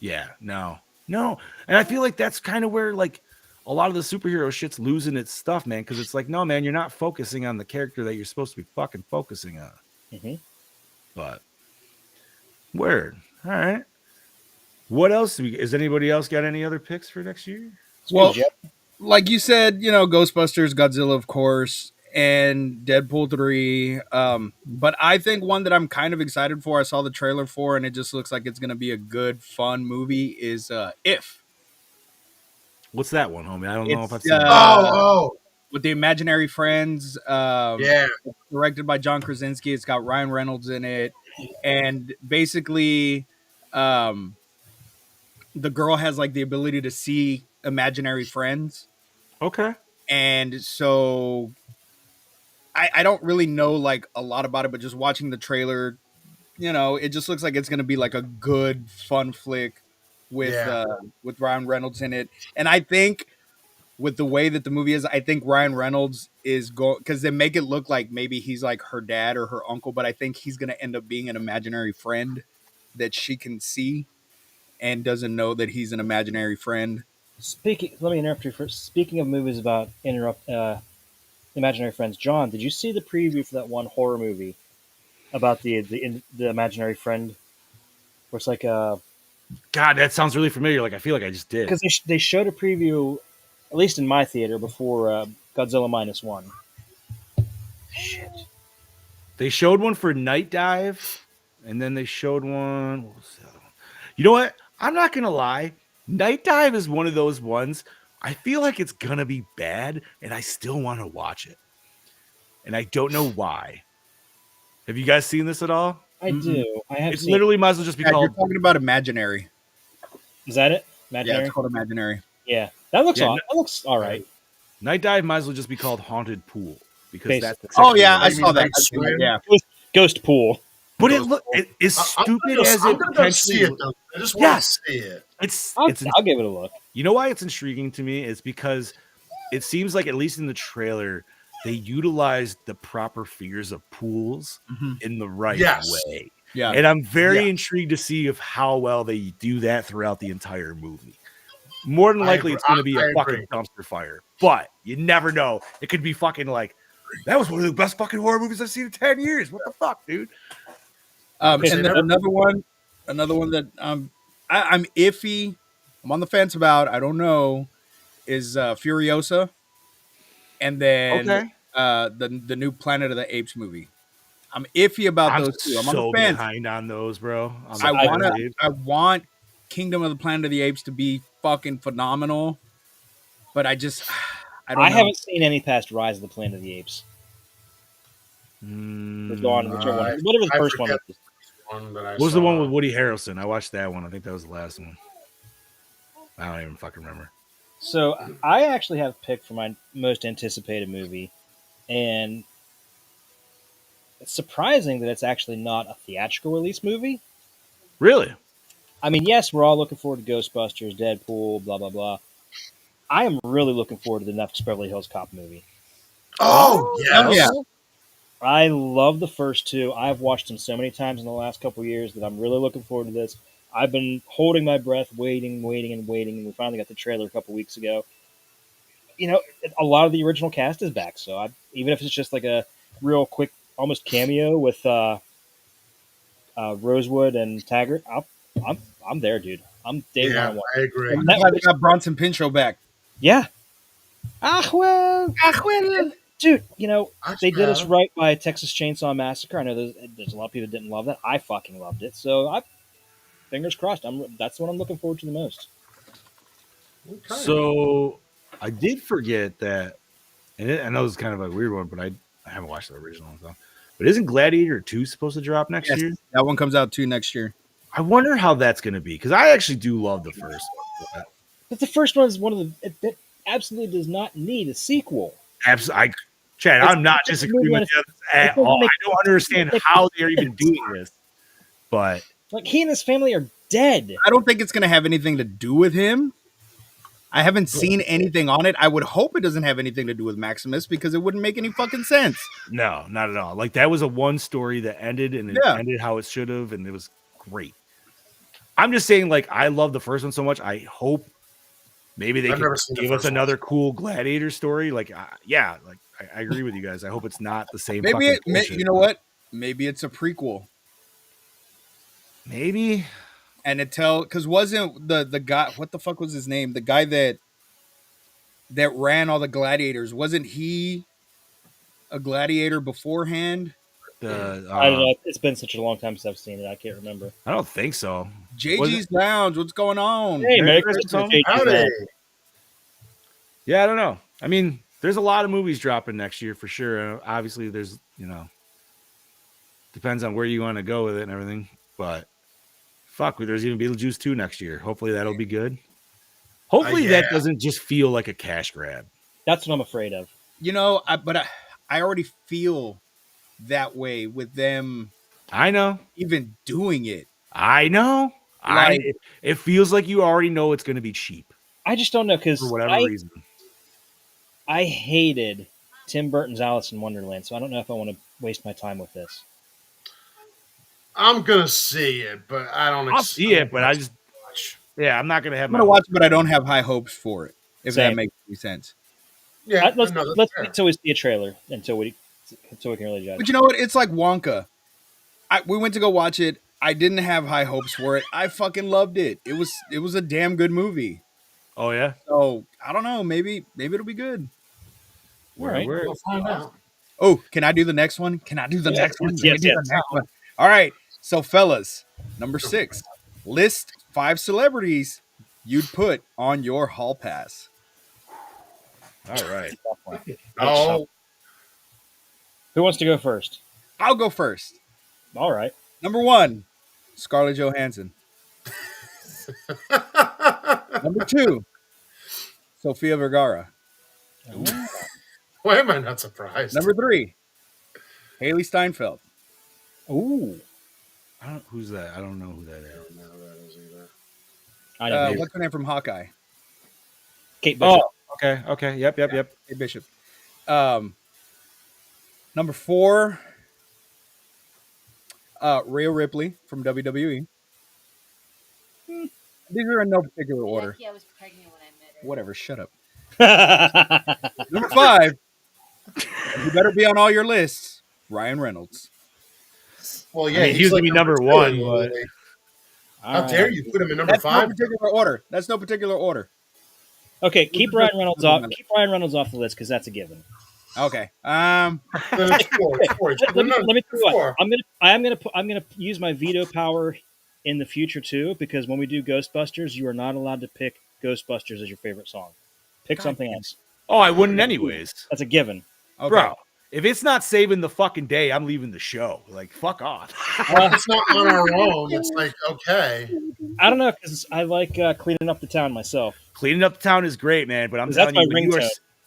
Yeah, no. And I feel like that's kind of where, like, a lot of the superhero shit's losing its stuff, man, because it's like, no, man, you're not focusing on the character that you're supposed to be fucking focusing on. Mm-hmm. But, word. All right. What else? Is anybody else got any other picks for next year? Well, like you said, Ghostbusters, Godzilla, of course, and Deadpool 3. But I think one that I'm kind of excited for, I saw the trailer for, and it just looks like it's going to be a good, fun movie, is If. What's that one, homie? I don't know if I've It's, seen it. with the Imaginary Friends. Yeah. Directed by John Krasinski. It's got Ryan Reynolds in it. And basically, the girl has like the ability to see imaginary friends. Okay. And so I don't really know like a lot about it, but just watching the trailer, it just looks like it's going to be like a good, fun flick with Ryan Reynolds in it. And I think with the way that the movie is, I think Ryan Reynolds is going, because they make it look like maybe he's like her dad or her uncle, but I think he's going to end up being an imaginary friend that she can see and doesn't know that he's an imaginary friend. Let me interrupt you first. Speaking of movies about imaginary friends, John, did you see the preview for that one horror movie about the imaginary friend? Where it's like God, that sounds really familiar. Like I feel like I just did. Because they showed a preview, at least in my theater, before Godzilla -1. Shit. They showed one for Night Dive, and then they showed one. What was the other one? You know what? I'm not gonna lie. Night Dive is one of those ones. I feel like it's gonna be bad, and I still want to watch it. And I don't know why. Have you guys seen this at all? I do. I have. It's literally might as well just be called. You're talking about Imaginary. Is that it? Imaginary? Yeah, it's called Imaginary. Yeah, that looks Yeah, that looks all right. Night Dive might as well just be called Haunted Pool because Basically. that's. Oh yeah, I Maybe saw that. like swim. Yeah. Ghost Pool. But it is stupid as it I'm gonna go see potentially. it though. I just want to see it. I'll give it a look. You know why it's intriguing to me? It's because it seems like, at least in the trailer, they utilized the proper figures of pools in the right way. Yeah. And I'm very intrigued to see if how well they do that throughout the entire movie. More than likely, it's going to be a fucking dumpster fire. But you never know. It could be fucking like, that was one of the best fucking horror movies I've seen in 10 years. What the fuck, dude? And then another one that I'm iffy. I'm on the fence about. I don't know. Is Furiosa, and then the new Planet of the Apes movie. I'm iffy about those two. I'm on the fence. Behind on those, bro. I want Kingdom of the Planet of the Apes to be fucking phenomenal, but I don't know. haven't seen any past Rise of the Planet of the Apes. Whatever the first one is. What was the one with Woody Harrelson? I watched that one. I think that was the last one. I don't even fucking remember. So I actually have a pick for my most anticipated movie, and it's surprising that it's actually not a theatrical release movie. Really? I mean, yes, we're all looking forward to Ghostbusters, Deadpool, blah, blah, blah. I am really looking forward to the next Beverly Hills Cop movie. Oh, yes. yeah. I love the first two. I've watched them so many times in the last couple of years that I'm really looking forward to this. I've been holding my breath, waiting, and we finally got the trailer a couple weeks ago. A lot of the original cast is back, so even if it's just like a real quick, almost cameo with Rosewood and Taggart, I'm there, dude. I'm day Yeah, one. I agree. I'm glad they got Bronson Pinchot back. Yeah. Ah, well, dude. They did us right by Texas Chainsaw Massacre. I know there's a lot of people that didn't love that. I fucking loved it. So fingers crossed. That's what I'm looking forward to the most. Okay. So I did forget that, and I know it's kind of a weird one, but I haven't watched the original. So. But isn't Gladiator 2 supposed to drop next year? That one comes out too next year. I wonder how that's going to be, because I actually do love the first one. But the first one is one of the it absolutely does not need a sequel. Absolutely, Chad. I'm not disagreeing with you at all. I don't understand how they're even doing this, but like he and his family are dead. I don't think it's going to have anything to do with him. I haven't seen anything on it. I would hope it doesn't have anything to do with Maximus because it wouldn't make any fucking sense. No, not at all. Like that was a one story that ended and it ended how it should have, and it was great. I'm just saying, like, I love the first one so much. I hope maybe they can give us another cool Gladiator story. Like, I agree with you guys. I hope it's not the same. Maybe you know what? Maybe it's a prequel. Maybe. And because wasn't the guy, what the fuck was his name? The guy that ran all the gladiators, wasn't he a gladiator beforehand? I don't know. It's been such a long time since I've seen it. I can't remember. I don't think so. JG's Lounge, what's going on? Hey, Merry Christmas, Howdy. Yeah, I don't know. I mean, there's a lot of movies dropping next year for sure. Obviously, there's, depends on where you want to go with it and everything. But fuck, there's even Beetlejuice 2 next year. Hopefully that'll be good. Hopefully that doesn't just feel like a cash grab. That's what I'm afraid of. I already feel that way with them. I know. Even doing it. I know. It feels like you already know it's going to be cheap. I just don't know because for whatever reason. I hated Tim Burton's Alice in Wonderland, so I don't know if I want to waste my time with this. I'm gonna see it, but I don't. I'll see it, but I just I'm not gonna have. I'm gonna watch it, but I don't have high hopes for it. If that makes any sense. Yeah, let's wait until we see a trailer until we can really judge. But you know what? It's like Wonka. We went to go watch it. I didn't have high hopes for it. I fucking loved it. It was a damn good movie. Oh yeah. So I don't know. Maybe it'll be good. All right, we'll find out. Oh, can I do the next one? Can I do the next one? Yes. All right. So, fellas, number 6, list 5 celebrities you'd put on your hall pass. All right. Oh, who wants to go first? I'll go first. All right. Number 1, Scarlett Johansson. Number 2, Sofia Vergara. why am I not surprised? Number 3, Haley Steinfeld. Ooh. Who's that? I don't know who that is. I don't know who that is either. I know. What's her name from Hawkeye? Kate Bishop. Oh, okay. Yep. Kate Bishop. Number 4, Rhea Ripley from WWE. These are in no particular order. I was pregnant when I met her. Whatever, shut up. Number 5, you better be on all your lists, Ryan Reynolds. Well, yeah, he's gonna be number 1. But how dare you put him in number That's 5? no particular order. That's no particular order. Okay, keep Ryan Reynolds off. Keep Ryan Reynolds off the list because that's a given. Okay. It's 4. Let me tell you what. I'm gonna use my veto power in the future too, because when we do Ghostbusters, you are not allowed to pick Ghostbusters as your favorite song. Pick something else. Oh, I wouldn't anyways. That's a given. Okay. Bro, if it's not saving the fucking day, I'm leaving the show. Like, fuck off. Well, it's not on our own. It's like, okay. I don't know, because I like cleaning up the town myself. Cleaning up the town is great, man. But I'm telling you,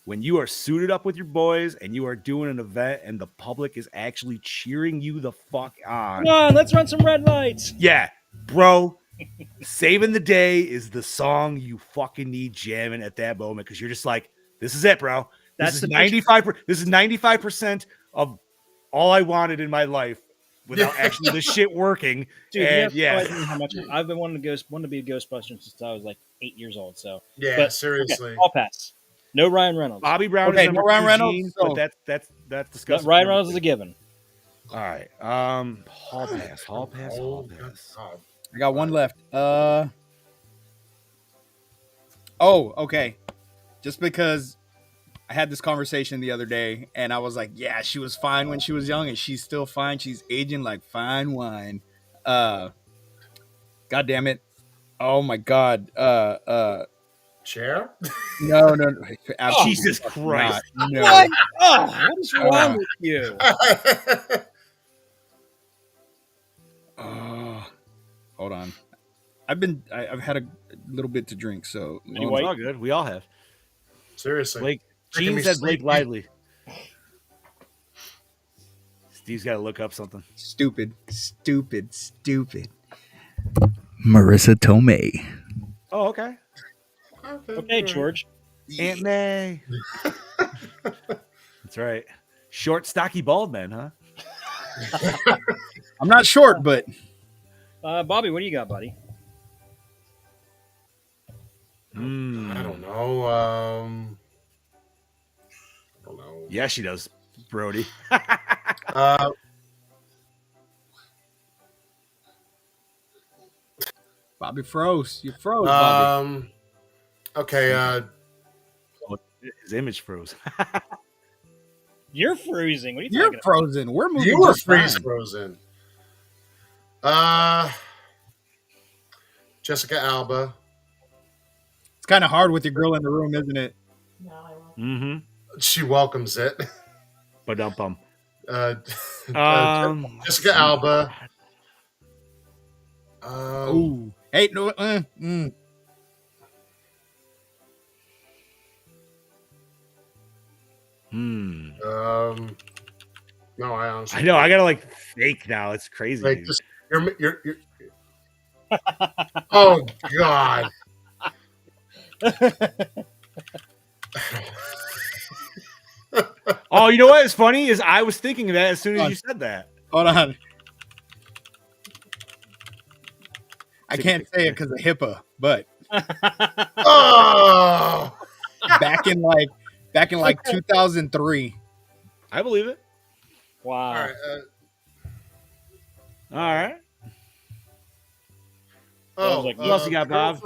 when you are suited up with your boys and you are doing an event and the public is actually cheering you the fuck on. Come on, let's run some red lights. Yeah, bro. Saving the day is the song you fucking need jamming at that moment because you're just like, this is it, bro. This is 95%. This is 95% of all I wanted in my life without actually the shit working. Dude, And you have no idea how much I've been wanting to be a Ghostbuster since I was like 8 years old. So Yeah, but, seriously. Okay, I'll pass. No Ryan Reynolds. Bobby Brown Okay, is number no Ryan 2, Reynolds, Gene, so- but that's discussed. Ryan Reynolds is a given. All right. Hall pass. Oh, God. I got one left. Oh, okay. Just because I had this conversation the other day, and I was like, "Yeah, she was fine when she was young, and she's still fine. She's aging like fine wine." God damn it! Oh my god! Chair? No, absolutely Jesus Christ! not. No. What? Oh, what is wrong with you? Hold on. I've had a little bit to drink, so You It's white? all good. We all have. Seriously. Blake. Making Gene me said Blake sleepy. Lively. Steve's got to look up something. stupid. Marissa Tomei. Oh, okay. Okay, George. Aunt May. That's right. Short, stocky, bald man, huh? I'm not short, but Bobby, what do you got, buddy? I don't know. I don't know. Yeah, she does, Brody. Bobby froze. You froze, Bobby. Okay. His image froze. You're freezing. What are you You're talking about? frozen. We're moving. You were just fine. frozen. Jessica Alba. It's kind of hard with your girl in the room, isn't it? Mm-hmm. She welcomes it. But bum. Jessica Alba. Ooh. Hey, no. No, I honestly. I know. I gotta like fake now. It's crazy. Like dude. just you're Oh God. Oh, you know what is funny is I was thinking of that as soon as you said that. Hold on. I can't say it because of HIPAA, but Oh. back in like 2003. I believe it. Wow. All right. All right. Oh, like, what else you got, Bob?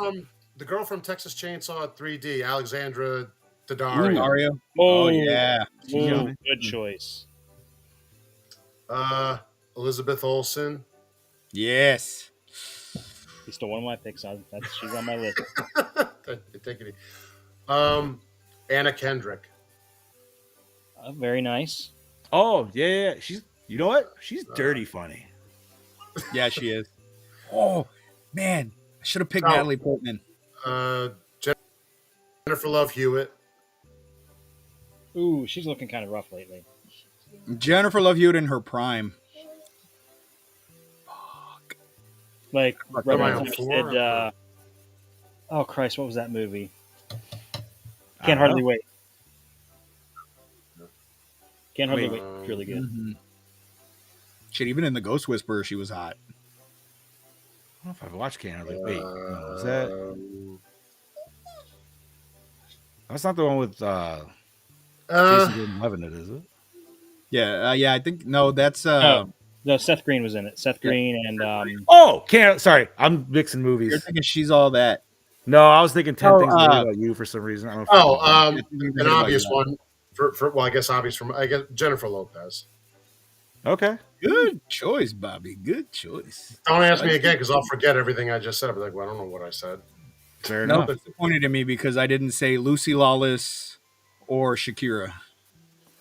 The girl from Texas Chainsaw 3D, Alexandra Ooh, Daddario. Mario. Oh, Yeah. Ooh, good choice. Elizabeth Olsen. Yes. He's still one of my picks. She's on my list. Take it easy. Anna Kendrick. Very nice. Oh yeah. She's. You know what? She's dirty funny. Yeah, she is. Oh man, I should have picked Oh. Natalie Portman. Jennifer Love Hewitt. Ooh, she's looking kind of rough lately. Jennifer Love Hewitt in her prime. Like, What am I Reverend on Flex four? did, oh Christ, what was that movie? I Can't don't hardly know. wait. Can't hardly Wait. wait. It's really good. Mm-hmm. Shit, even in the Ghost Whisperer, she was hot. I don't know if I've watched Canada. Wait, no, is that? That's not the one with Jason Gordon-Levitt, is it? Yeah, I think no, that's No, Seth Green was in it. Seth Green and Oh, Canada. Sorry, I'm mixing you're movies. thinking she's all that. No, I was thinking 10 Oh, Things I Hate About You for some reason. I don't know if an obvious one for well, I guess obvious from Jennifer Lopez. Okay. Good choice, Bobby. Good choice. Don't ask me again because I'll forget everything I just said. I'll be like, well, I don't know what I said. Fair No, enough. disappointed in me because I didn't say Lucy Lawless or Shakira.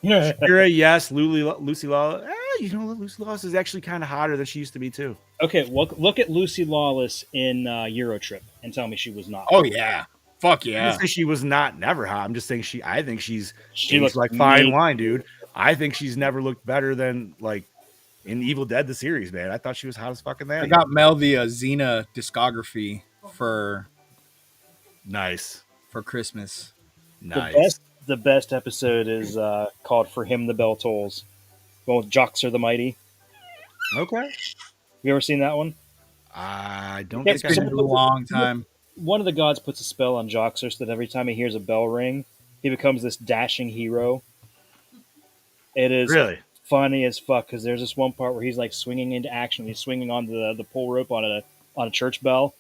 Shakira, yes. Lucy Lawless. You know, Lucy Lawless is actually kind of hotter than she used to be, too. Okay, look at Lucy Lawless in Eurotrip and tell me she was not. Oh yeah, fuck I yeah. didn't say she was not never hot. I'm just saying I think she She looks looks like fine amazing. wine, dude. I think she's never looked better than like in Evil Dead the series, man. I thought she was hot as fucking that. I got Mel the Xena discography for Nice. Christmas. Nice. The best episode is called "For Him the Bell Tolls." Going with Joxer the Mighty. Okay. You ever seen that one? I don't It's think I Been have. a long time. One of the gods puts a spell on Joxer so that every time he hears a bell ring, he becomes this dashing hero. It is Really? funny as fuck because there's this one part where he's like swinging into action. He's swinging on the pull rope on a church bell,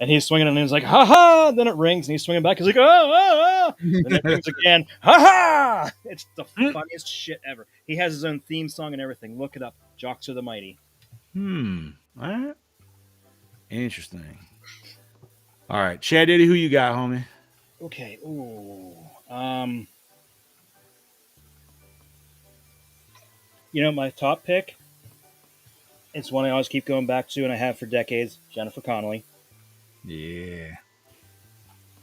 and he's swinging and he's like ha ha. Then it rings and he's swinging back. He's like Then it rings again. Ha ha! It's the funniest shit ever. He has his own theme song and everything. Look it up. Joxer the Mighty. All right. Interesting. All right, Chad Diddy, who you got, homie? Okay. Ooh. My top pick. It's one I always keep going back to, and I have for decades. Jennifer Connelly. Yeah.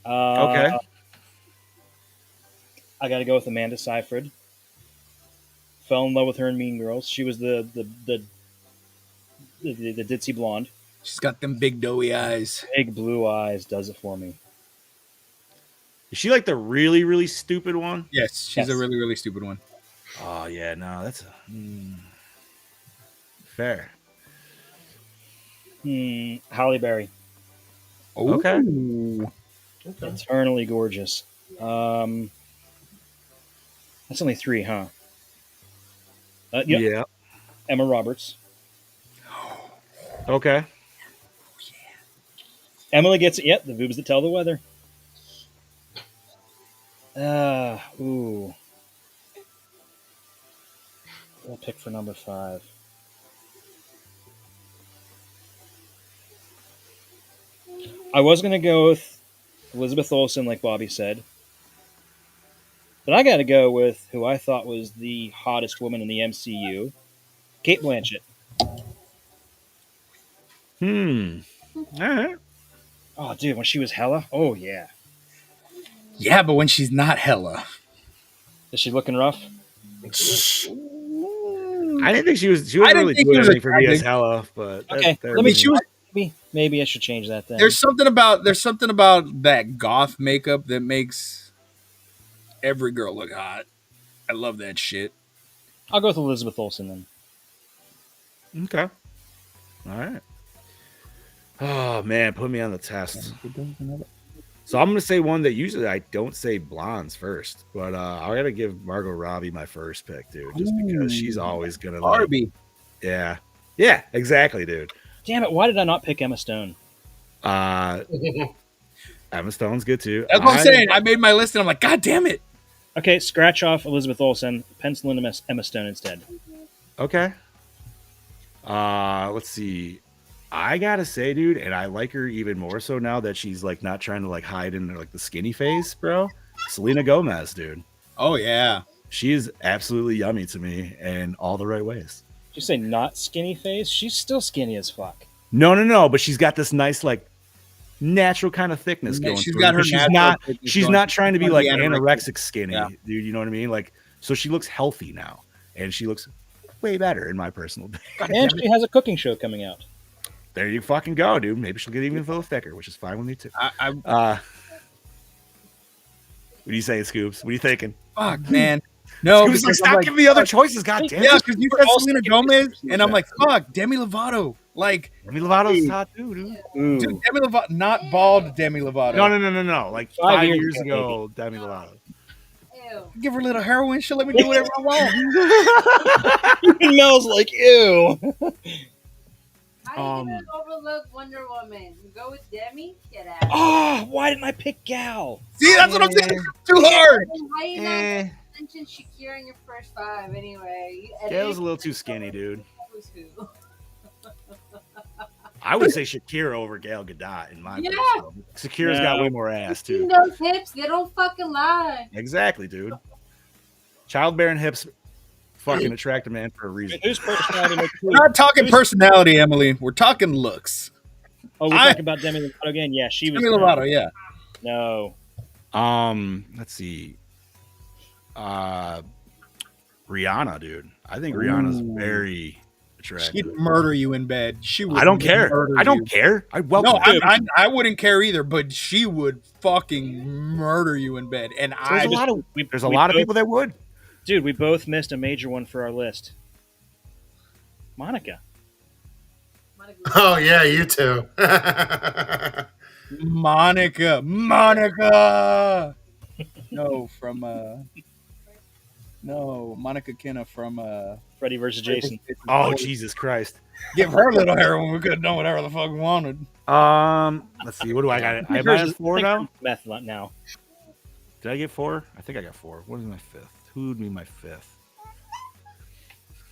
Okay. I got to go with Amanda Seyfried. Fell in love with her in Mean Girls. She was the ditzy blonde. She's got them big doughy eyes. Big blue eyes does it for me. Is she like the really, really stupid one? Yes, she's a really, really stupid one. Oh yeah, no, that's fair. Halle Berry. Okay. Eternally gorgeous. That's only 3, huh? Yeah. Emma Roberts. Okay. Emily gets it. Yep, the boobs that tell the weather. Ooh. We'll pick for number 5. I was going to go with Elizabeth Olsen, like Bobby said. But I got to go with who I thought was the hottest woman in the MCU, Kate Blanchett. All right. Oh, dude, when she was Hella? Oh, yeah. Yeah, but when she's not Hella. Is she looking rough? I didn't think she was. She wasn't really doing anything for me as Hella, but Okay. Maybe I should change that then. There's something about that goth makeup that makes every girl look hot. I love that shit. I'll go with Elizabeth Olsen then. Okay. All right. Oh man, put me on the test. So I'm gonna say one that usually I don't say blondes first, but I gotta give Margot Robbie my first pick, dude, just because she's always gonna Barbie. Yeah, exactly, dude. Damn it! Why did I not pick Emma Stone? Emma Stone's good too. That's what I'm saying. I made my list and I'm like, God damn it. Okay, scratch off Elizabeth Olsen, pencil in Emma Stone instead. Okay. Let's see. I gotta say, dude, and I like her even more so now that she's like not trying to like hide in like the skinny face, bro. Selena Gomez, dude. Oh yeah. She is absolutely yummy to me in all the right ways. Did you say not skinny face? She's still skinny as fuck. No, but she's got this nice like natural kind of thickness going. She's through got her. She's not trying to be like anorexic skinny, yeah. dude. You know what I mean? Like, so she looks healthy now, and she looks way better in my personal opinion. And she has a cooking show coming out. There you fucking go, dude. Maybe she'll get even a little thicker, which is fine with me too. What do you say, Scoops? What are you thinking? Fuck, man. No, Scoops like, stop giving me other choices. God damn it. Yeah, because you said Selena Gomez, and I'm like, fuck, Demi Lovato. Like Demi Lovato's hot too, dude. Dude, Demi Lovato, not bald Demi Lovato. No. Like 5 years ago, Demi Lovato. Give her a little heroin. She'll let me do whatever I want. Mel's like, ew. I even overlook Wonder Woman. Go with Demi. Get out. Oh, why didn't I pick Gal? See, that's what I'm saying. Too hard. How you not mention Shakira in your first 5 anyway? Gal's a little too skinny, dude. Who's who? I would say Shakira over Gal Gadot in my personal. Shakira's got way more ass too. Those hips, they don't fucking lie. Exactly, dude. Childbearing hips fucking attract a man for a reason. Whose personality makes We're not talking personality, Emily. We're talking looks. Oh, we're talking about Demi Lovato again. Yeah, she was. Demi Lovato, yeah. No. Let's see. Rihanna, dude. I think Rihanna's very attractive. She'd murder you in bed. She would. I don't care. I don't care. I welcome. No, I wouldn't care either. But she would fucking murder you in bed. And there's a lot of people that would. Dude, we both missed a major one for our list. Monica. Oh yeah, you too. Monica. No, from no, Monica Kenna from Freddy versus Jason. Oh, Jesus Christ. Give her a little heroin. We could have done whatever the fuck we wanted. Let's see. What do I got? I have 4 now. Meth now. Did I get 4? I think I got 4. What is my 5th? Who would be my 5th?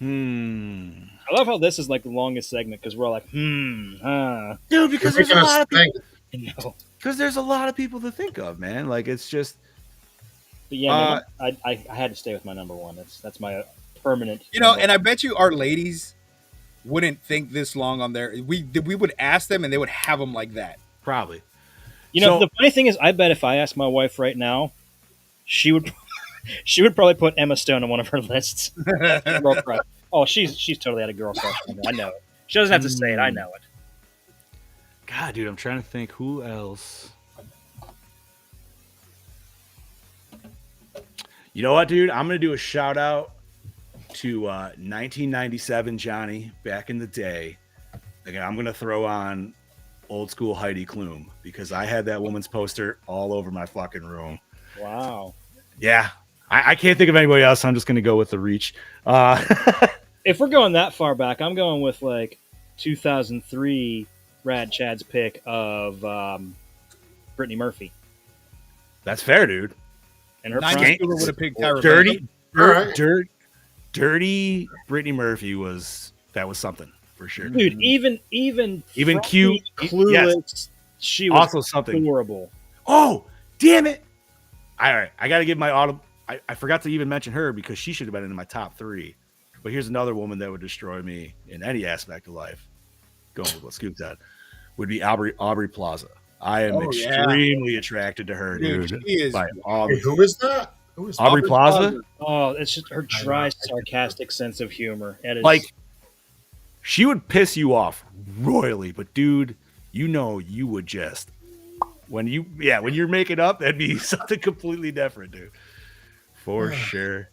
I love how this is like the longest segment because we're all like, Dude, because there's a lot of people. Because there's a lot of people to think of, man. Like it's just. But yeah, I had to stay with my number one. That's my permanent. You know, and I bet you our ladies wouldn't think this long on there. We would ask them, and they would have them like that. Probably. You know, the funny thing is, I bet if I asked my wife right now, she would probably put Emma Stone on one of her lists. Girl crush. Oh, she's totally had a girl crush. I know it. She doesn't have to say it. I know it. God, dude, I'm trying to think who else. You know what, dude? I'm gonna do a shout out to 1997 Johnny back in the day. Again, I'm gonna throw on old school Heidi Klum because I had that woman's poster all over my fucking room. Wow. Yeah, I can't think of anybody else. So I'm just gonna go with the reach. If we're going that far back, I'm going with like 2003 Rad Chad's pick of Brittany Murphy. That's fair, dude. And her would have picked Tyra dirty Brittany Murphy was something for sure, dude. Even cute, clueless. Yes. She was also something horrible. Oh, damn it! All right, I got to give my auto. I forgot to even mention her because she should have been in my top 3. But here's another woman that would destroy me in any aspect of life. Going with what Scoop said, would be Aubrey Plaza. I am extremely attracted to her, dude. Who is that? Who is Aubrey Plaza? Oh, it's just her dry, sarcastic sense of humor. It is like she would piss you off royally, but dude, you know you would just when you're making up, that'd be something completely different, dude. For sure.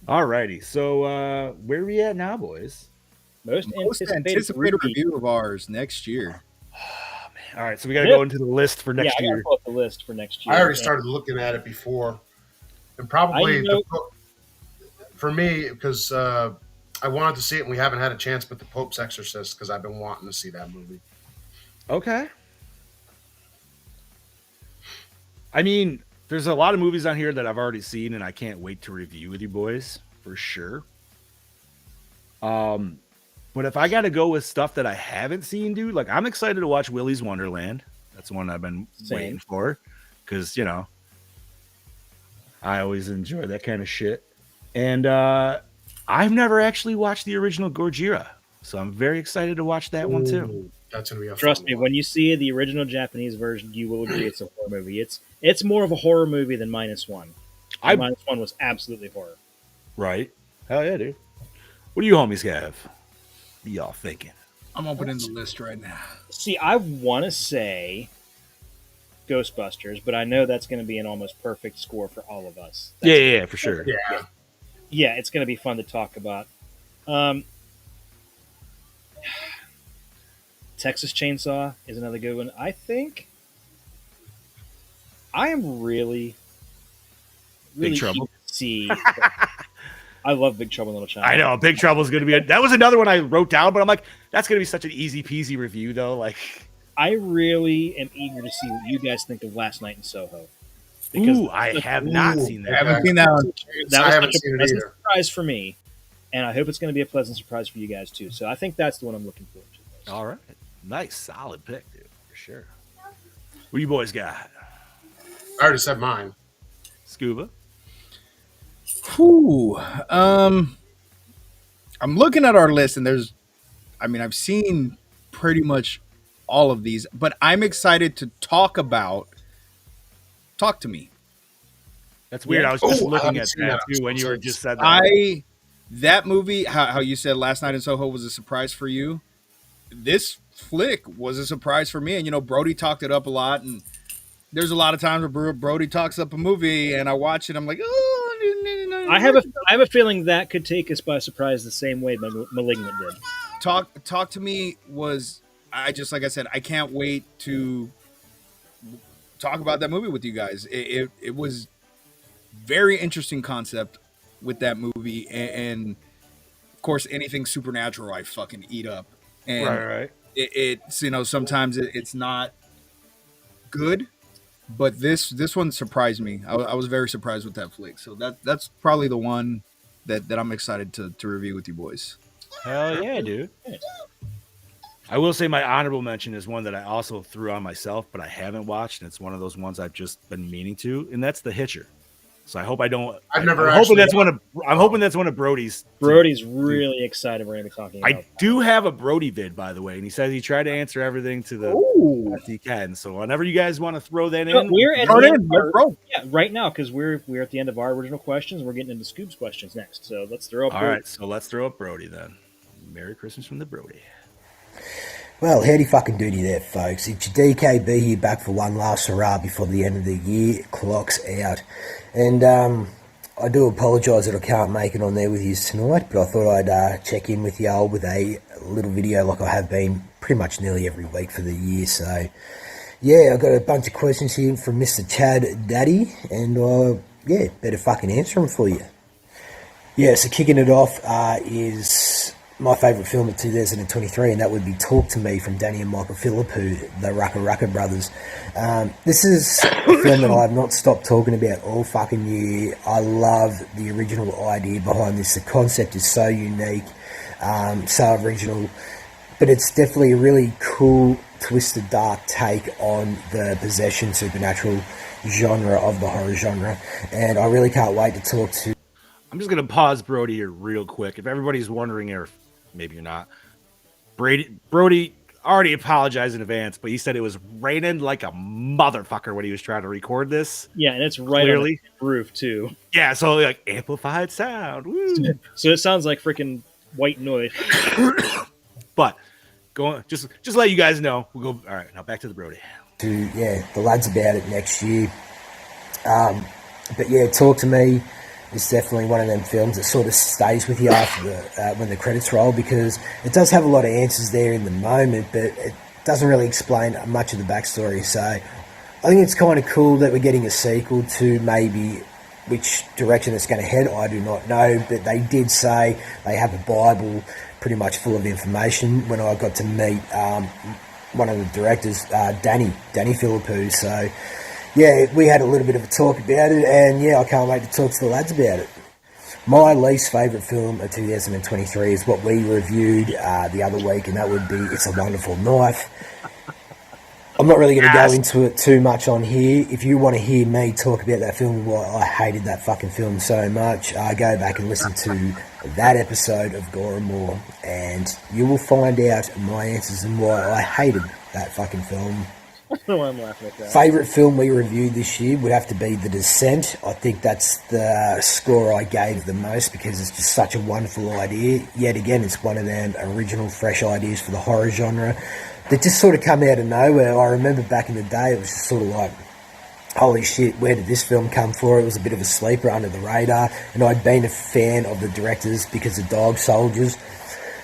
Alrighty, so where are we at now, boys? Most anticipated review of ours next year. All right, so we got to go into the list for next year. I pull up the list for next year. I already started looking at it before, and probably for me because I wanted to see it and we haven't had a chance. But The Pope's Exorcist because I've been wanting to see that movie. Okay. I mean, there's a lot of movies on here that I've already seen, and I can't wait to review with you boys for sure. But if I got to go with stuff that I haven't seen, dude, like I'm excited to watch Willy's Wonderland. That's one I've been waiting for because, you know, I always enjoy that kind of shit. And I've never actually watched the original Gojira, so I'm very excited to watch that one too. That's gonna be Trust me, when you see the original Japanese version, you will agree it's a horror movie. It's more of a horror movie than -1. -1 was absolutely horror. Right? Hell yeah, dude. What do you homies have? What y'all thinking? I'm opening the list right now. See, I want to say Ghostbusters, but I know that's going to be an almost perfect score for all of us. Yeah, for sure. Yeah, it's going to be fun to talk about. Texas Chainsaw is another good one. I think I am really Big Trouble. See, I love Big Trouble in Little China. I know Big Trouble is going to be. That was another one I wrote down, but I'm like, that's going to be such an easy peasy review, though. Like, I really am eager to see what you guys think of Last Night in Soho. Because I have not seen that. I haven't seen that one. I haven't seen it either. Surprise for me, and I hope it's going to be a pleasant surprise for you guys too. So I think that's the one I'm looking forward to. All right, nice, solid pick, dude, for sure. What you boys got? I already said mine. Scuba. Whew. I'm looking at our list, and I've seen pretty much all of these, but I'm excited to talk about Talk to Me. That's weird. I was just looking at that too when you were just said that. That movie, how you said Last Night in Soho was a surprise for you. This flick was a surprise for me, and Brody talked it up a lot, and there's a lot of times where Brody talks up a movie, and I watch it, I'm like, oh. I have a feeling that could take us by surprise the same way Malignant did. Talk to Me was, like I said, I can't wait to talk about that movie with you guys. It was very interesting concept with that movie, and of course anything supernatural I fucking eat up. And Right. it's sometimes it's not good, but this one surprised me. I was very surprised with that flick. So that's probably the one that I'm excited to review with you boys. Hell yeah, dude. I will say my honorable mention is one that I also threw on myself, but I haven't watched, and it's one of those ones I've just been meaning to, and that's The Hitcher. So I hope I don't. I've never. I'm hoping that's one of. I'm hoping that's one of Brody's. Brody's really excited. We're going to be talking about. I do have a Brody vid, by the way, and he says he tried to answer everything to the best he can. So whenever you guys want to throw that in, we're at the end of our, right now because we're at the end of our original questions. We're getting into Scoob's questions next. So let's throw up. All right, so let's throw up Brody then. Merry Christmas from the Brody. Well, howdy fucking doody there, folks. It's your DKB here back for one last hurrah before the end of the year clocks out. And I do apologise that I can't make it on there with you tonight, but I thought I'd check in with y'all with a little video like I have been pretty much nearly every week for the year. So, yeah, I've got a bunch of questions here from Mr. Chad Daddy, and yeah, better fucking answer them for you. Yeah, so kicking it off is my favourite film of 2023, and that would be Talk to Me from Danny and Michael Philippou, the Rucka Brothers. This is a film that I have not stopped talking about all fucking year. I love the original idea behind this. The concept is so unique, so original, but it's definitely a really cool, twisted, dark take on the possession supernatural genre of the horror genre, and I really can't wait to talk to. I'm just going to pause Brody here real quick. If everybody's wondering, or maybe you're not, Brody already apologized in advance, but he said it was raining like a motherfucker when he was trying to record this. Yeah, and it's right on the roof, too. Yeah, so like amplified sound. Woo. So it sounds like freaking white noise. But just let you guys know. We'll go. All right, now back to the Brody. The lads about it next year. But yeah, Talk to Me. It's definitely one of them films that sort of stays with you after when the credits roll, because it does have a lot of answers there in the moment, but it doesn't really explain much of the backstory. So I think it's kind of cool that we're getting a sequel to maybe which direction it's going to head. I do not know, but they did say they have a Bible pretty much full of information when I got to meet one of the directors, Danny Philippou. So yeah, we had a little bit of a talk about it, and yeah, I can't wait to talk to the lads about it. My least favourite film of 2023 is what we reviewed the other week, and that would be It's a Wonderful Knife. I'm not really going to go into it too much on here. If you want to hear me talk about that film, why I hated that fucking film so much, go back and listen to that episode of Gore and More, and you will find out my answers and why I hated that fucking film. I don't know why I'm laughing at that. Favourite film we reviewed this year would have to be The Descent. I think that's the score I gave the most because it's just such a wonderful idea. Yet again, it's one of them original, fresh ideas for the horror genre that just sort of come out of nowhere. I remember back in the day, it was just sort of like, holy shit, where did this film come from? It was a bit of a sleeper under the radar, and I'd been a fan of the directors because of Dog Soldiers.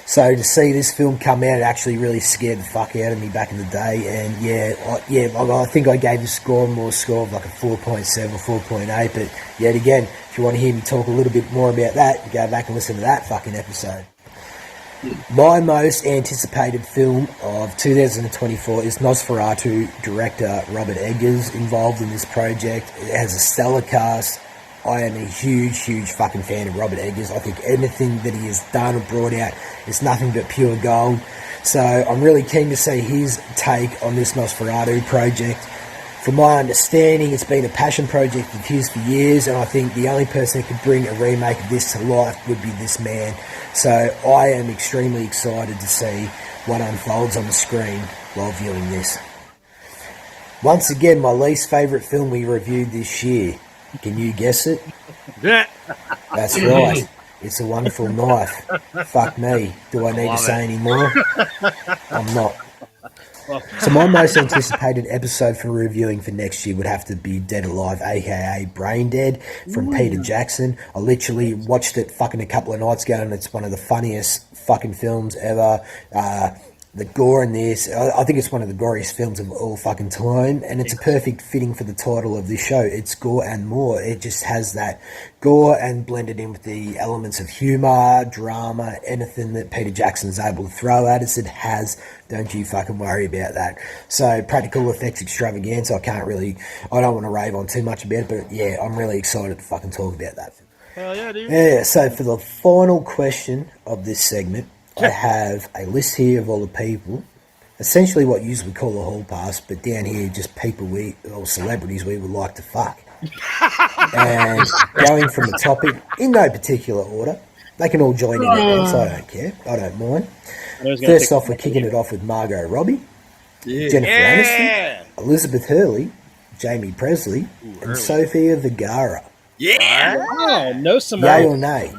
So to see this film come out, it actually really scared the fuck out of me back in the day. And I think I gave the score of like a 4.7 or 4.8. But yet again, if you want to hear me talk a little bit more about that, go back and listen to that fucking episode. My most anticipated film of 2024 is Nosferatu. Director Robert Eggers involved in this project. It has a stellar cast. I am a huge, huge fucking fan of Robert Eggers. I think anything that he has done or brought out is nothing but pure gold. So I'm really keen to see his take on this Nosferatu project. From my understanding, it's been a passion project of his for years, and I think the only person that could bring a remake of this to life would be this man. So I am extremely excited to see what unfolds on the screen while viewing this. Once again, my least favourite film we reviewed this year. Can you guess it? Yeah. That's right. It's a Wonderful Knife. Fuck me. Do I need to say any more? I'm not. So my most anticipated episode for reviewing for next year would have to be Dead Alive, aka Brain Dead, from Peter Jackson. I literally watched it fucking a couple of nights ago, and it's one of the funniest fucking films ever. The gore in this, I think it's one of the goriest films of all fucking time, and it's a perfect fitting for the title of this show. It's Gore and More. It just has that gore and blended in with the elements of humour, drama, anything that Peter Jackson's able to throw at us. It has. Don't you fucking worry about that. So practical effects extravaganza. I don't want to rave on too much about it, but yeah, I'm really excited to fucking talk about that. Hell yeah, dude. Yeah, so for the final question of this segment, I have a list here of all the people, essentially what you usually call a hall pass, but down here just people or celebrities we would like to fuck. And going from the topic, in no particular order, they can all join in at once, I don't care, I don't mind. First off, we're kicking it off with Margot Robbie, Jennifer Aniston, Elizabeth Hurley, Jamie Presley, and Sofia Vergara. Yeah. Wow, no some Yay or nay?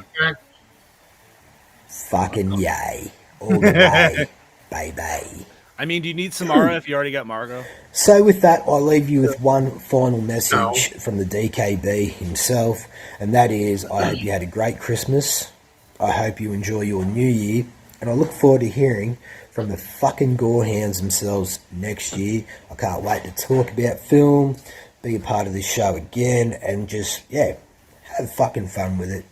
Fucking yay. All the way, baby. I mean, do you need Samara if you already got Margot? So with that, I'll leave you with one final message from the DKB himself, and that is, I hope you had a great Christmas. I hope you enjoy your New Year, and I look forward to hearing from the fucking Gorehounds themselves next year. I can't wait to talk about film, be a part of this show again, and just, have fucking fun with it.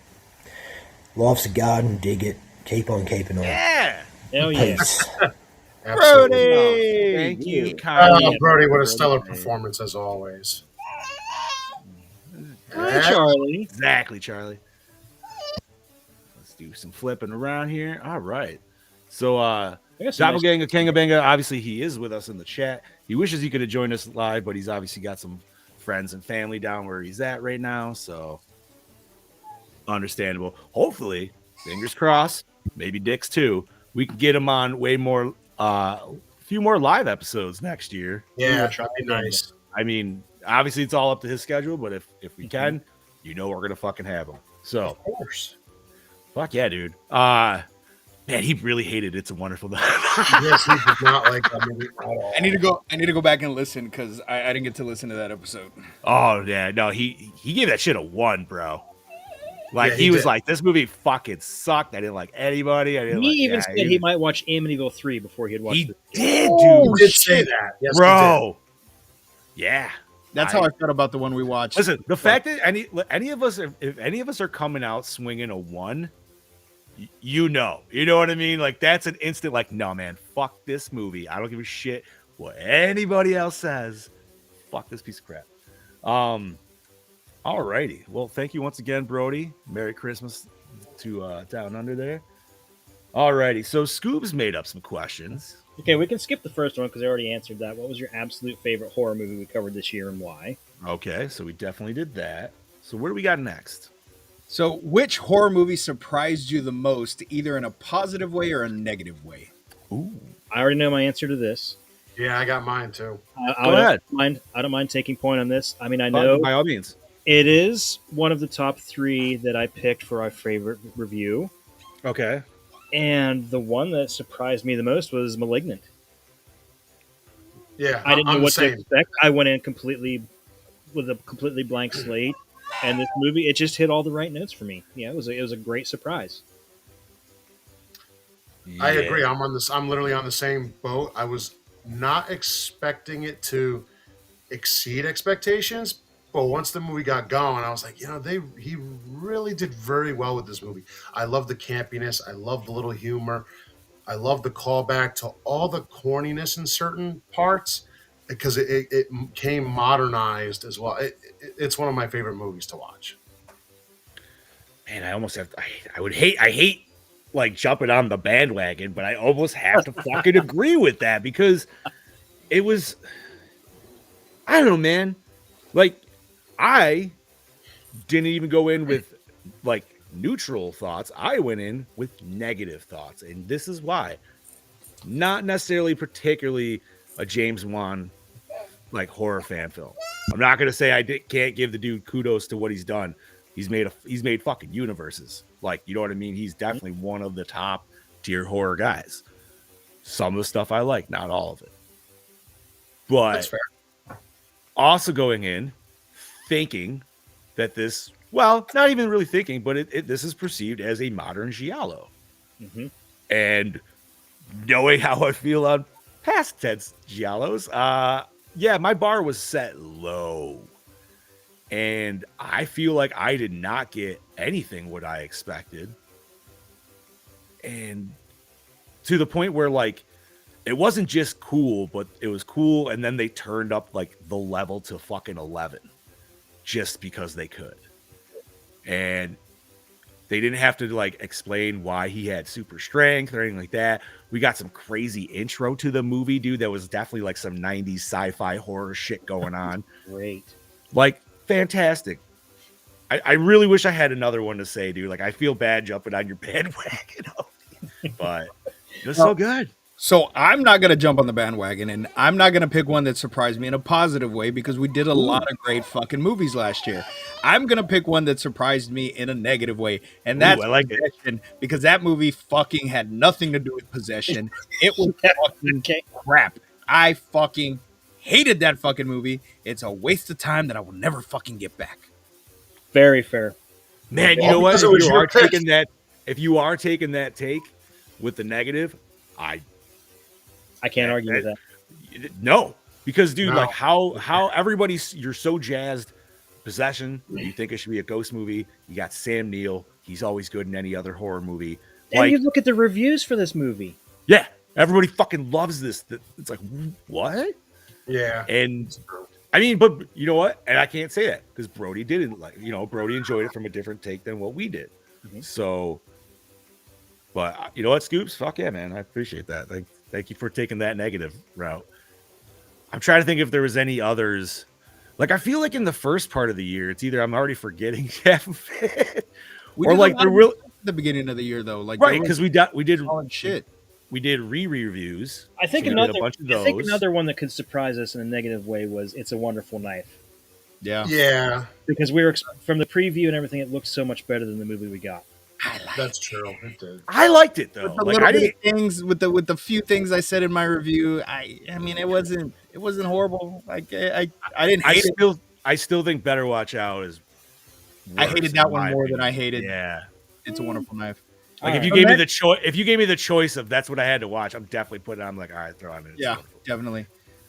Life's a garden, dig it. Keep on keeping on. Yeah. Hell yeah. Peace. Brody! Thank you, Kylie. Brody, what a stellar performance as always. Hi, Charlie. Exactly, Charlie. Let's do some flipping around here. All right. So, Doppelganger Kangabanga, obviously he is with us in the chat. He wishes he could have joined us live, but he's obviously got some friends and family down where he's at right now, so understandable. Hopefully, fingers crossed, maybe Dick's too, we can get him on way more, a few more live episodes next year. Yeah, that'd be nice. I mean, obviously it's all up to his schedule, but if we can, we're gonna fucking have him. So of course. Fuck yeah, dude. Man, he really hated It's a Wonderful Life. Yes, he did not like that movie at all. I need to go back and listen because I didn't get to listen to that episode. Oh yeah, no, he gave that shit a 1, bro. Like Yeah, he he was did. like, this movie fucking sucked. I didn't like anybody. I didn't. He like, even said he might watch Amityville 3 before he had watched He it. did, He dude. did say that, yes, Bro. Yeah. That's how I felt about the one we watched. Listen, the fact that any of us, if any of us are coming out swinging a 1, you know what I mean? Like that's an instant, like, no, man, fuck this movie. I don't give a shit what anybody else says. Fuck this piece of crap. Alrighty. Well, thank you once again, Brody. Merry Christmas to Down Under there. Alrighty. So Scoob's made up some questions. Okay, we can skip the first one because I already answered that. What was your absolute favorite horror movie we covered this year and why? Okay, so we definitely did that. So what do we got next? So, which horror movie surprised you the most, either in a positive way or a negative way? Ooh. I already know my answer to this. Yeah, I got mine too. I Go ahead. I don't mind taking point on this. I mean, I know By all means. it is one of the top 3 that I picked for our favorite review. Okay. And the one that surprised me the most was Malignant. Yeah, I didn't know I'm what the to same. expect. I went in completely with a completely blank slate, and this movie it just hit all the right notes for me. Yeah, it was a great surprise. I agree. I'm literally on the same boat. I was not expecting it to exceed expectations, but once the movie got going, I was like, he really did very well with this movie. I love the campiness. I love the little humor. I love the callback to all the corniness in certain parts because it came modernized as well. It's one of my favorite movies to watch. Man, I almost have. I hate like jumping on the bandwagon, but I almost have to fucking agree with that because it was. I don't know, man. Like, I didn't even go in with like neutral thoughts. I went in with negative thoughts, and this is why. Not necessarily particularly a James Wan like horror fan film. I'm not gonna say can't give the dude kudos to what he's done. He's made fucking universes. Like, you know what I mean? He's definitely one of the top tier horror guys. Some of the stuff I like, not all of it. But fair. also going in thinking that this, well, not even really thinking, but this is perceived as a modern giallo. Mm-hmm. And knowing how I feel on past tense giallos, yeah, my bar was set low. And I feel like I did not get anything what I expected. And to the point where, like, it wasn't just cool, but it was cool. And then they turned up, like, the level to fucking 11 just because they could. And they didn't have to, like, explain why he had super strength or anything like that. We got some crazy intro to the movie, dude. That was definitely like some 90s sci-fi horror shit going on. Great. Like, fantastic. I really wish I had another one to say, dude. Like, I feel bad jumping on your bandwagon, but it's so good. So I'm not going to jump on the bandwagon, and I'm not going to pick one that surprised me in a positive way because we did a lot of great fucking movies last year. I'm going to pick one that surprised me in a negative way, and that's I like Possession, because that movie fucking had nothing to do with possession. It was fucking crap. I fucking hated that fucking movie. It's a waste of time that I will never fucking get back. Very fair. Man, you Well, know what? because it was your pick. If you are taking that take with the negative, I can't argue with that. No, because dude, No. like how everybody's, you're so jazzed. Possession, you think it should be a ghost movie. You got Sam Neill. He's always good in any other horror movie. And Like, you look at the reviews for this movie. yeah, everybody fucking loves this. It's like, what? Yeah. And I mean, but you know what? And I can't say that because Brody didn't Brody enjoyed it from a different take than what we did. Mm-hmm. So, but you know what, Scoops? Fuck yeah, man. I appreciate that. Thank you for taking that negative route. I'm trying to think if there was any others. Like, I feel like in the first part of the year, it's either I'm already forgetting half of it, or like there will at the beginning of the year though, like right, because we did solid shit. we did re-reviews. I think So we did another. a bunch of I think those. another one that could surprise us in a negative way was "It's a Wonderful Knife," Yeah, Yeah, because we were from the preview and everything. It looked so much better than the movie we got. that's true. It did. I liked it though. with the Like, little I bit didn't. of things, with the few things I said in my review, I mean, it wasn't horrible. Like I didn't hate it. I still think Better Watch Out is. I worse, hated in that one my more opinion. than I hated Yeah. It's a Wonderful Knife. Like, if All you right. gave me the choice, of that's what I had to watch, I'm definitely putting it on. I'm like, all right, throw on it. Yeah, definitely.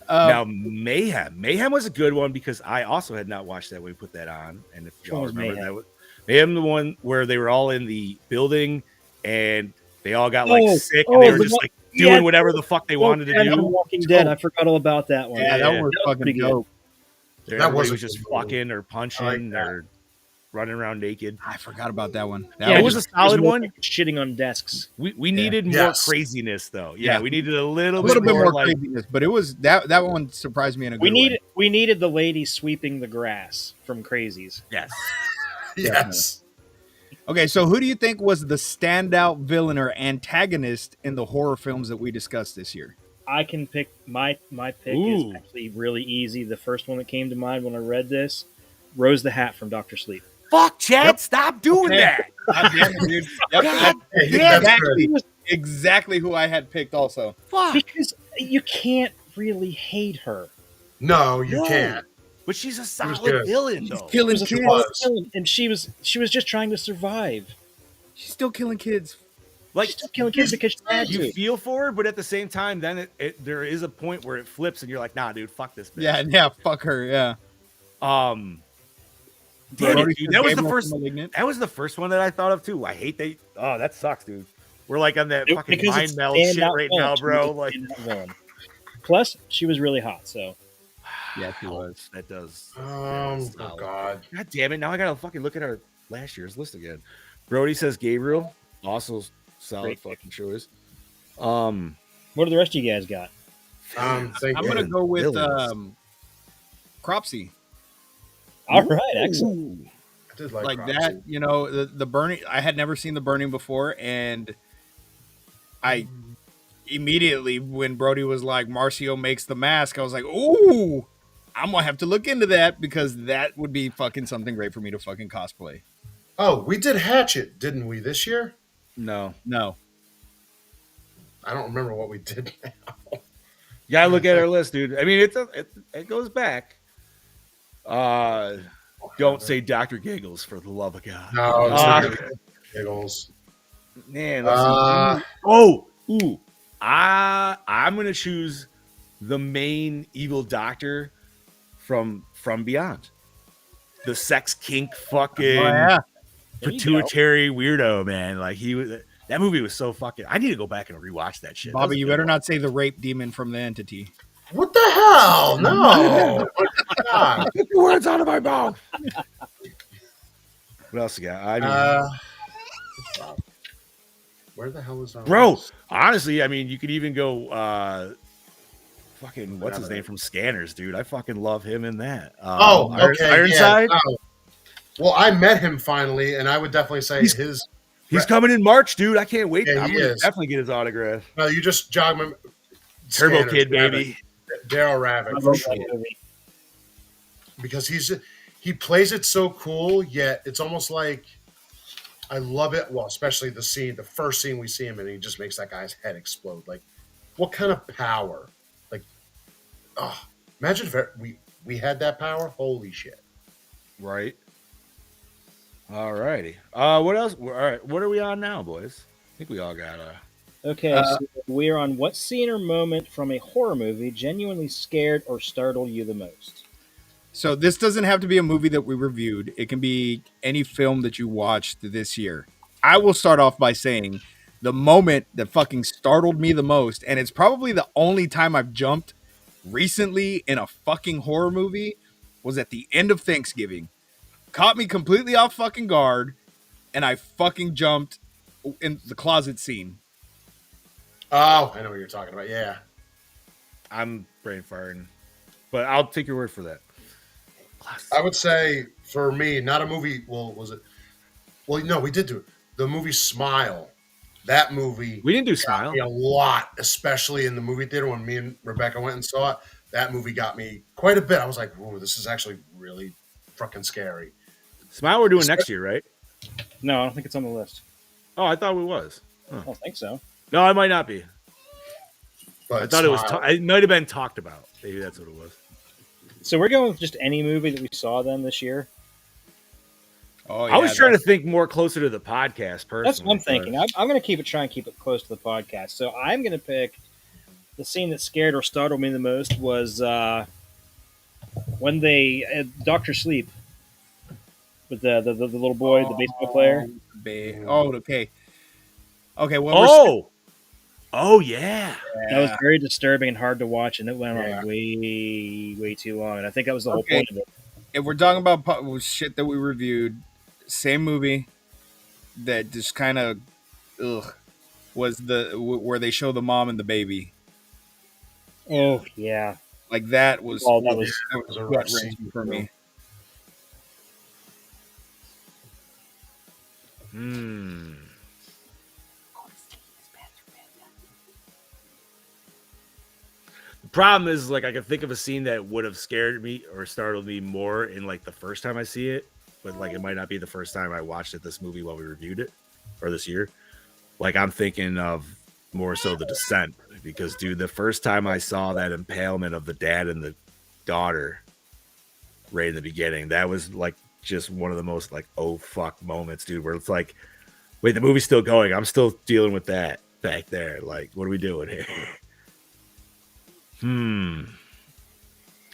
Now, Mayhem was a good one because I also had not watched that when we put that on. And if y'all was remember, Mayhem? that was Mayhem, the one where they were all in the building and they all got like sick and they were the just one- like doing yeah, whatever the fuck they wanted to And do. Walking Dead. I forgot all about that one. Yeah, that was pretty fucking good. dope. Everybody was a was just good movie. fucking or I punching like that. or running around naked. I forgot about that one. Yeah, it was a solid more one. Shitting on desks. We needed more Yes. craziness though. Yeah, Yeah. we needed a little a little bit more like, craziness, but it was that one surprised me in a good way. We needed the lady sweeping the grass from Crazies. yes. Yes. Okay, so who do you think was the standout villain or antagonist in the horror films that we discussed this year? I can pick my pick Ooh. is actually really easy. The first one that came to mind when I read this, Rose the Hat from Doctor Sleep. Fuck, Chad, stop doing that. God damn it, dude. Yep, God Hey, damn that's it. good. exactly who I had picked also. Fuck. Because you can't really hate her. No, you No. can't. But she's a solid good. villain, though. Killing She kids. was. and she was just trying to survive. She's still killing kids. Like, She's still killing kids because she had you to. feel for her, but at the same time, then there is a point where it flips, and you're like, nah, dude, fuck this bitch. Yeah, fuck her, yeah. Damn Brody it, dude. That was the Gabriel first. from Malignant. That was the first one that I thought of too. I hate that. Oh, that sucks, dude. We're like on that fucking Because mind it's meld shit standout right villain. now, She bro. was a Like, standout villain. Plus, she was really hot. So Yeah, she was. that does. Oh God. God damn it! Now I gotta fucking look at our last year's list again. Brody says Gabriel, also solid Great fucking choice. what do the rest of you guys got? Thank I'm you. gonna go with Villains. Cropsy. All right, excellent. Ooh. I did like, Like Roxy. that, you know, the burning. I had never seen the burning before, and I immediately, when Brody was like, Marcio makes the mask, I was like, ooh, I'm gonna have to look into that because that would be fucking something great for me to fucking cosplay. Oh, we did Hatchet, didn't we, this year? No. No, I don't remember what we did now. You gotta look at our list, dude. I mean, it goes back. Don't say Dr. Giggles for the love of God. No, it's not gonna be Giggles. Man, let's see. Ooh. I'm gonna choose the main evil doctor from Beyond. The sex kink fucking pituitary weirdo, man. Like that movie was so fucking. I need to go back and rewatch that shit. Bobby, you better not say the rape demon from The Entity. What the hell? No. God. Get the words out of my mouth. What else you got? I mean, where the hell is our bro? list? Honestly, I mean, you could even go. Fucking what's his name from Scanners, dude? I fucking love him in that. Okay. Ironside. Yeah, no. Well, I met him finally, and I would definitely say he's coming in March, dude. I can't wait. Yeah, I'm gonna definitely get his autograph. No, you just jog him. Turbo Scanners, Kid, baby. Daryl Ravik for sure. Because he plays it so cool, yet it's almost like I love it. Well, especially the first scene we see him in, he just makes that guy's head explode. Like, what kind of power? Like, imagine if we had that power. Holy shit! Right. All righty. What else? All right. What are we on now, boys? I think we all got Okay, so we're on what scene or moment from a horror movie genuinely scared or startled you the most? So this doesn't have to be a movie that we reviewed. It can be any film that you watched this year. I will start off by saying the moment that fucking startled me the most, and it's probably the only time I've jumped recently in a fucking horror movie, was at the end of Thanksgiving. Caught me completely off fucking guard, and I fucking jumped in the closet scene. Oh, I know what you're talking about. Yeah. I'm brain farting, but I'll take your word for that. I would say for me, not a movie. Well, was it? Well, no, we did do it. The movie Smile. That movie. We didn't do Smile. Me a lot, especially in the movie theater when me and Rebecca went and saw it. That movie got me quite a bit. I was like, "Whoa, this is actually really fucking scary." Smile we're doing next year, right? No, I don't think it's on the list. Oh, I thought it was. I don't think so. No, it might not be. But I thought it was. It might have been talked about. Maybe that's what it was. So we're going with just any movie that we saw then this year. Oh, yeah, I was trying to think more closer to the podcast. Personally, that's what I'm thinking. I'm going to try and keep it close to the podcast. So I'm going to pick the scene that scared or startled me the most was when they Doctor Sleep with the little boy, the baseball player. Okay. Okay. Well, Oh yeah. That was very disturbing and hard to watch, and it went on way too long. And I think that was the whole point of it. If we're talking about shit that we reviewed, same movie that just kind of was where they show the mom and the baby. Oh yeah, like that was that was a rough scene for me. The problem is, like, I can think of a scene that would have scared me or startled me more in like the first time I see it, but like it might not be the first time I watched this movie while we reviewed it or this year. Like I'm thinking of more so The Descent, because dude, the first time I saw that impalement of the dad and the daughter right in the beginning, that was like just one of the most like oh fuck moments, dude, where it's like, wait, the movie's still going, I'm still dealing with that back there, like what are we doing here? I'm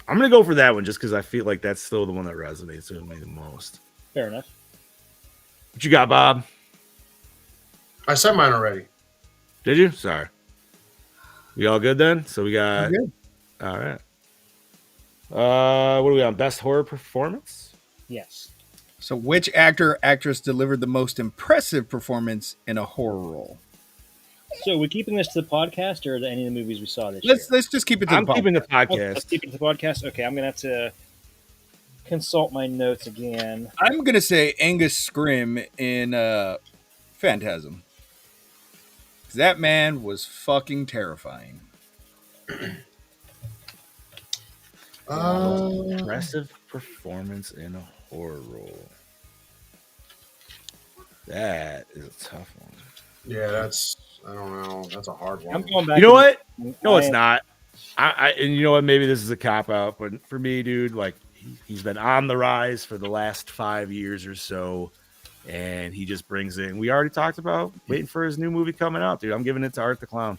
gonna go for that one just because I feel like that's still the one that resonates with me the most. Fair enough. What you got, Bob? I said mine already. Did you? Sorry. We all good then? So we got. All right. What are we on? Best horror performance? Yes. So, which actor or actress delivered the most impressive performance in a horror role? So, we're keeping this to the podcast, or any of the movies we saw this year? Let's just keep it to the podcast. Keeping the podcast. Okay, let's keep it to the podcast. Okay, I'm gonna have to consult my notes again. I'm gonna say Angus Scrimm in Phantasm. That man was fucking terrifying. Impressive performance in a horror role. That is a tough one. Yeah, I don't know. That's a hard one. I'm going back. You know what? No, it's not. And you know what? Maybe this is a cop out, but for me, dude, like he's been on the rise for the last 5 years or so, and he just brings in. We already talked about waiting for his new movie coming out, dude. I'm giving it to Art the Clown.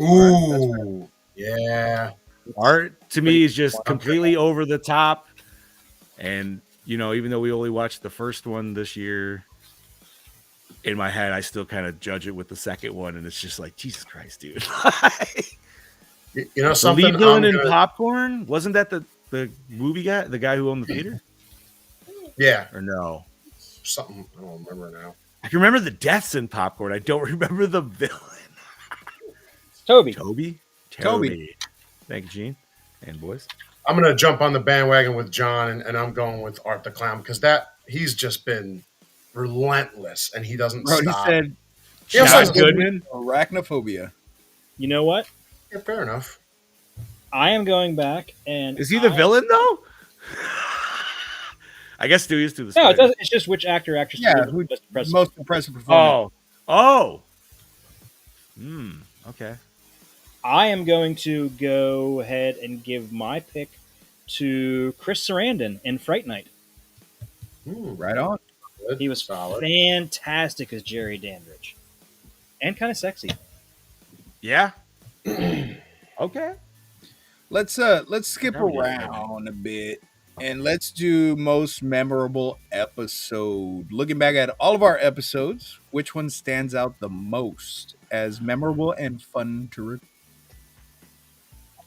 Ooh, yeah. Art to me is just completely over the top, and even though we only watched the first one this year, in my head, I still kind of judge it with the second one, and it's just like Jesus Christ, dude. You know The something? lead villain in Popcorn, wasn't that the movie guy, the guy who owned the theater? Yeah, Or no? something I don't remember now. I can remember the deaths in Popcorn. I don't remember the villain. Toby. Toby. Thank you, Gene and boys. I'm gonna jump on the bandwagon with John, and I'm going with Art the Clown because he's just been relentless, and he doesn't Bro, stop. he said He also has John Goodman. arachnophobia. You know what? Yeah, fair enough. I am going back, and Is he the villain though? I guess Stewie's to the No, spider. it doesn't. It's just which actor, actress. Yeah, who most impressive. Most impressive performance. Oh. Okay. I am going to go ahead and give my pick to Chris Sarandon in Fright Night. Right on. Good. He was solid. fantastic as Jerry Dandridge, and kind of sexy. Yeah. Okay. Let's skip Now we get it. around a bit and let's do most memorable episode. Looking back at all of our episodes, which one stands out the most as memorable and fun to review?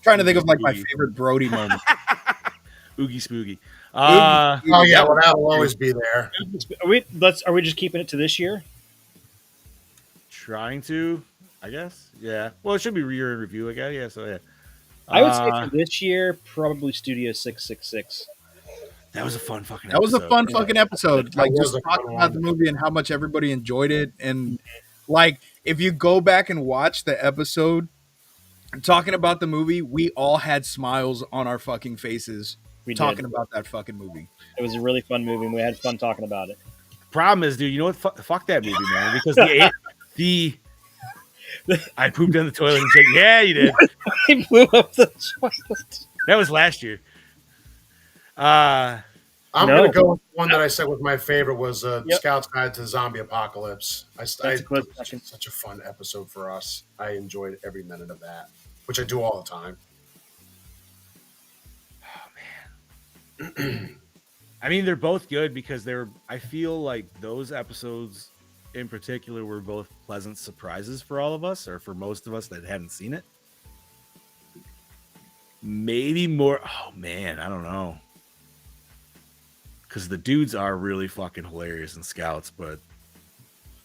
Trying to think of like my favorite Brody moment. Oogie spooky. Oh yeah, well that'll always be there. Are we just keeping it to this year? Trying to, I guess. Yeah. Well, it should be year in review again. Yeah. So yeah. I would say for this year, probably Studio 666. That was a fun fucking. That was a episode. fun fucking episode. Like was just a talking fun about one. the movie and how much everybody enjoyed it, and like if you go back and watch the episode talking about the movie, we all had smiles on our fucking faces We talking did. about that fucking movie. It was a really fun movie, and we had fun talking about it. Problem is, dude, you know what? Fuck that movie, man. Because the I pooped in the toilet and said, "Yeah, you did." He blew up the toilet. That was last year. I'm No. gonna go with one that I said was my favorite was Yep. Scout's Guide to Zombie Apocalypse. That's a close it was second. such a fun episode for us. I enjoyed every minute of that, which I do all the time. I mean, they're both good because I feel like those episodes in particular were both pleasant surprises for all of us, or for most of us that hadn't seen it. Maybe more. Oh man, I don't know. Because the dudes are really fucking hilarious in Scouts, but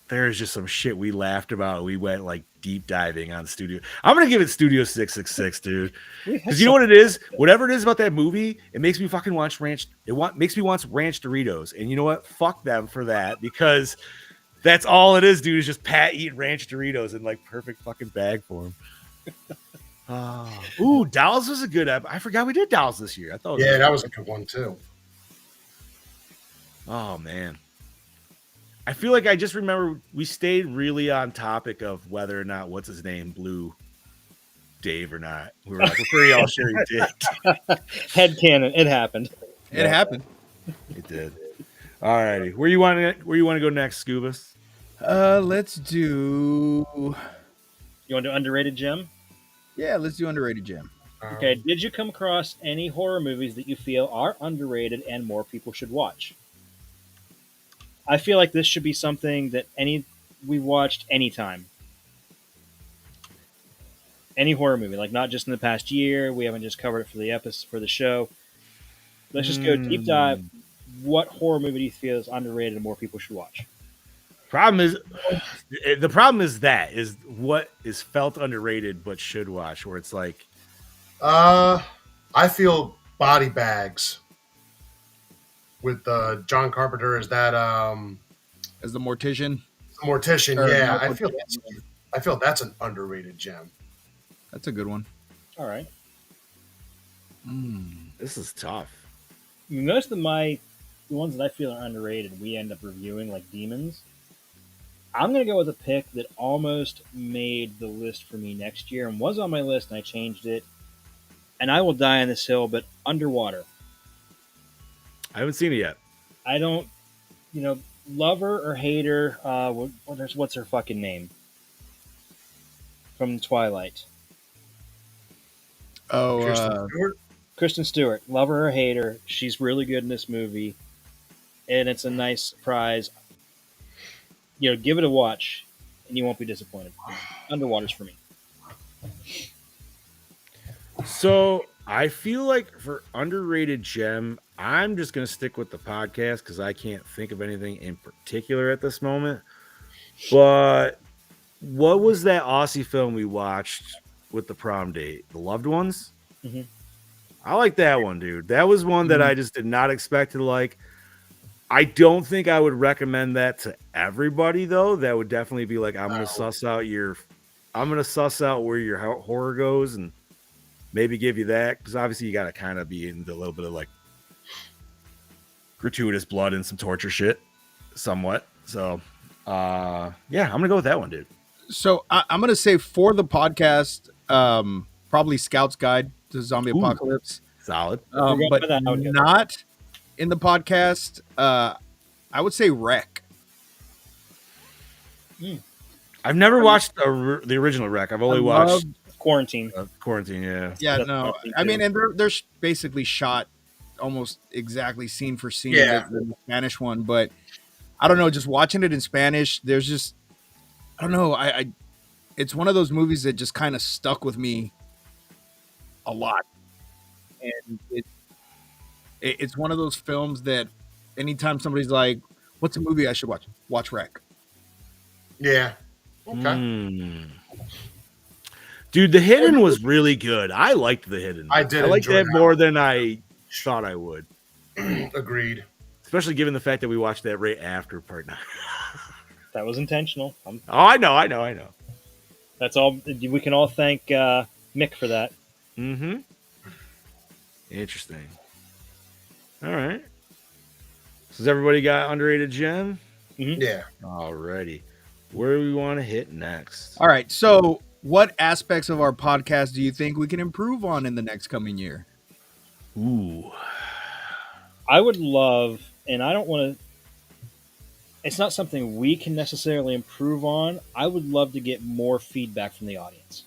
there's just some shit we laughed about. We went like deep diving on Studio. I'm gonna give it Studio 666, dude. Because you know what it is? Whatever it is about that movie, it makes me fucking watch ranch. Makes me want ranch Doritos. And you know what? Fuck them for that, because that's all it is, dude. Is just Pat eating ranch Doritos in like perfect fucking bag form. Ooh, Dolls was a good episode. I forgot we did Dolls this year. I thought. Yeah, that was a good one too. Oh man. I feel like I just remember we stayed really on topic of whether or not what's his name blew Dave or not. We were like, we're pretty all sure he did. Headcanon. It happened. It happened. It did. All righty. Where you want to go next, Scubas? Let's do. You want to do underrated gem? Yeah, let's do underrated gem. Okay. Did you come across any horror movies that you feel are underrated and more people should watch? I feel like this should be something that we watched anytime. Any horror movie, like not just in the past year. We haven't just covered it for the episode for the show. Let's just go deep dive. What horror movie do you feel is underrated and more people should watch? The problem is what is felt underrated but should watch, where it's like, I feel Body Bags with John Carpenter. Is that As the mortician. Mortician? Or Yeah, no, I feel that's an underrated gem. That's a good one. All right. this is tough. Most of the ones that I feel are underrated, we end up reviewing, like Demons. I'm gonna go with a pick that almost made the list for me next year and was on my list, and I changed it. And I will die on this hill, but Underwater. I haven't seen it yet. I don't, love her or hate her. What's her fucking name from Twilight? Oh, Kirsten Stewart? Kristen Stewart. Love her or hate her, she's really good in this movie, and it's a nice surprise. Give it a watch, and you won't be disappointed. Underwater's for me. So I feel like for underrated gem, I'm just gonna stick with the podcast because I can't think of anything in particular at this moment. But what was that Aussie film we watched with the prom date? The Loved Ones? Mm-hmm. I like that one, dude. That was one that I just did not expect to like. I don't think I would recommend that to everybody though. That would definitely be like I'm gonna suss out where your horror goes and maybe give you that, because obviously you got to kind of be into a little bit of like gratuitous blood and some torture shit somewhat. So yeah, I'm gonna go with that one, dude. So I'm gonna say for the podcast, probably Scout's Guide to Zombie Apocalypse. Solid. But not in the podcast. I would say Wreck. I've never watched the original Wreck. I've only watched Quarantine. Quarantine, yeah. Yeah, That's no. something I too. mean, and they're basically shot almost exactly scene for scene Yeah. the Spanish one, but I don't know. Just watching it in Spanish, there's just I don't know. I it's one of those movies that just kind of stuck with me a lot, and it's one of those films that anytime somebody's like, "What's a movie I should watch?" Watch Wreck. Yeah. Okay. Dude, The Hidden was really good. I liked The Hidden. I did I liked enjoy that that. more than I thought I would. Agreed. Especially given the fact that we watched that right after part 9. That was intentional. I know. That's all. We can all thank Mick for that. Mm-hmm. Interesting. All right. So has everybody got underrated gem? Yeah. Alrighty. Where do we want to hit next? All right. So, what aspects of our podcast do you think we can improve on in the next coming year? Ooh. I would love, and I don't want to. It's not something we can necessarily improve on. I would love to get more feedback from the audience.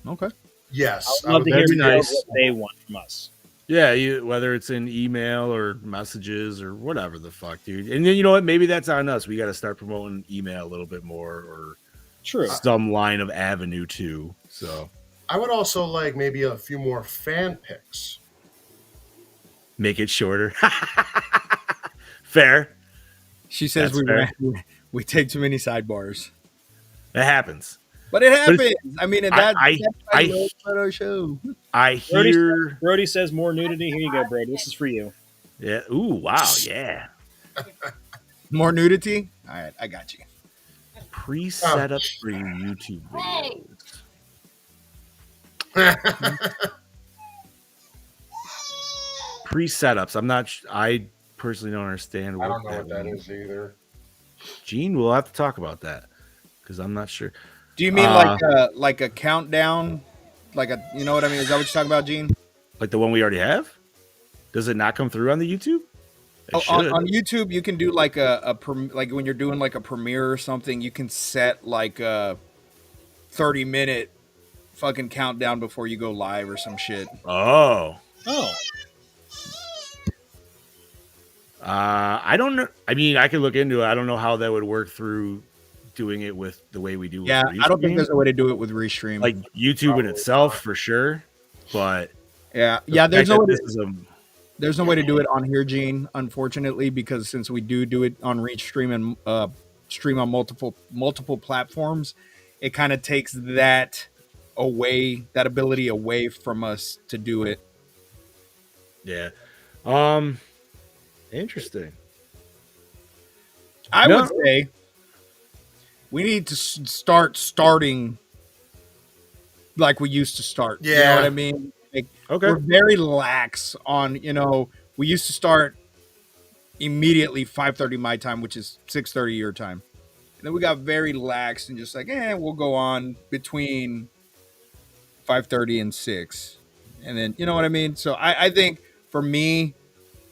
Okay. Yes. I'd love to hear that'd be nice. what they want from us. Yeah, whether it's in email or messages or whatever the fuck, dude. And then you know what? Maybe that's on us. We got to start promoting email a little bit more, or True. some line of avenue too. So I would also like maybe a few more fan picks. make it shorter. Fair. She says That's fair. we take too many sidebars, It happens. but it But happens. it's- I mean, and I- that's I- why we love our show. I hear. Brody says more nudity. Here you go, Brody. This is for you. Yeah. Ooh. Wow. Yeah. More nudity. All right, I got you. Pre-set up for your YouTube Hey. videos. Pre-setups. I'm not. I personally don't understand. I don't know what that means. is either. Gene, we'll have to talk about that because I'm not sure. Do you mean like a countdown? Like a, you know what I mean? Is that what you're talking about, Gene? Like the one we already have? Does it not come through on the YouTube? It On YouTube, you can do like like when you're doing like a premiere or something, you can set like a 30-minute fucking countdown before you go live or some shit. Oh. Oh, I don't know. I mean, I could look into it. I don't know how that would work through doing it with the way we do. Yeah, with I don't think Restream. there's a way to do it with Restream. like YouTube in itself for sure, but yeah, the there's fact no that way this is a there's no way to do it on here, Gene. Unfortunately, because since we do it on Restream and stream on multiple platforms, it kind of takes that ability away from us to do it. yeah. Interesting. I No. would say we need to starting like we used to start. You know Yeah. what I mean? Like, Okay. we're very lax on, we used to start immediately 5:30 my time, which is 6:30 your time. And then we got very lax and just like, we'll go on between 5:30 and 6. And then, you know what I mean? So I think for me,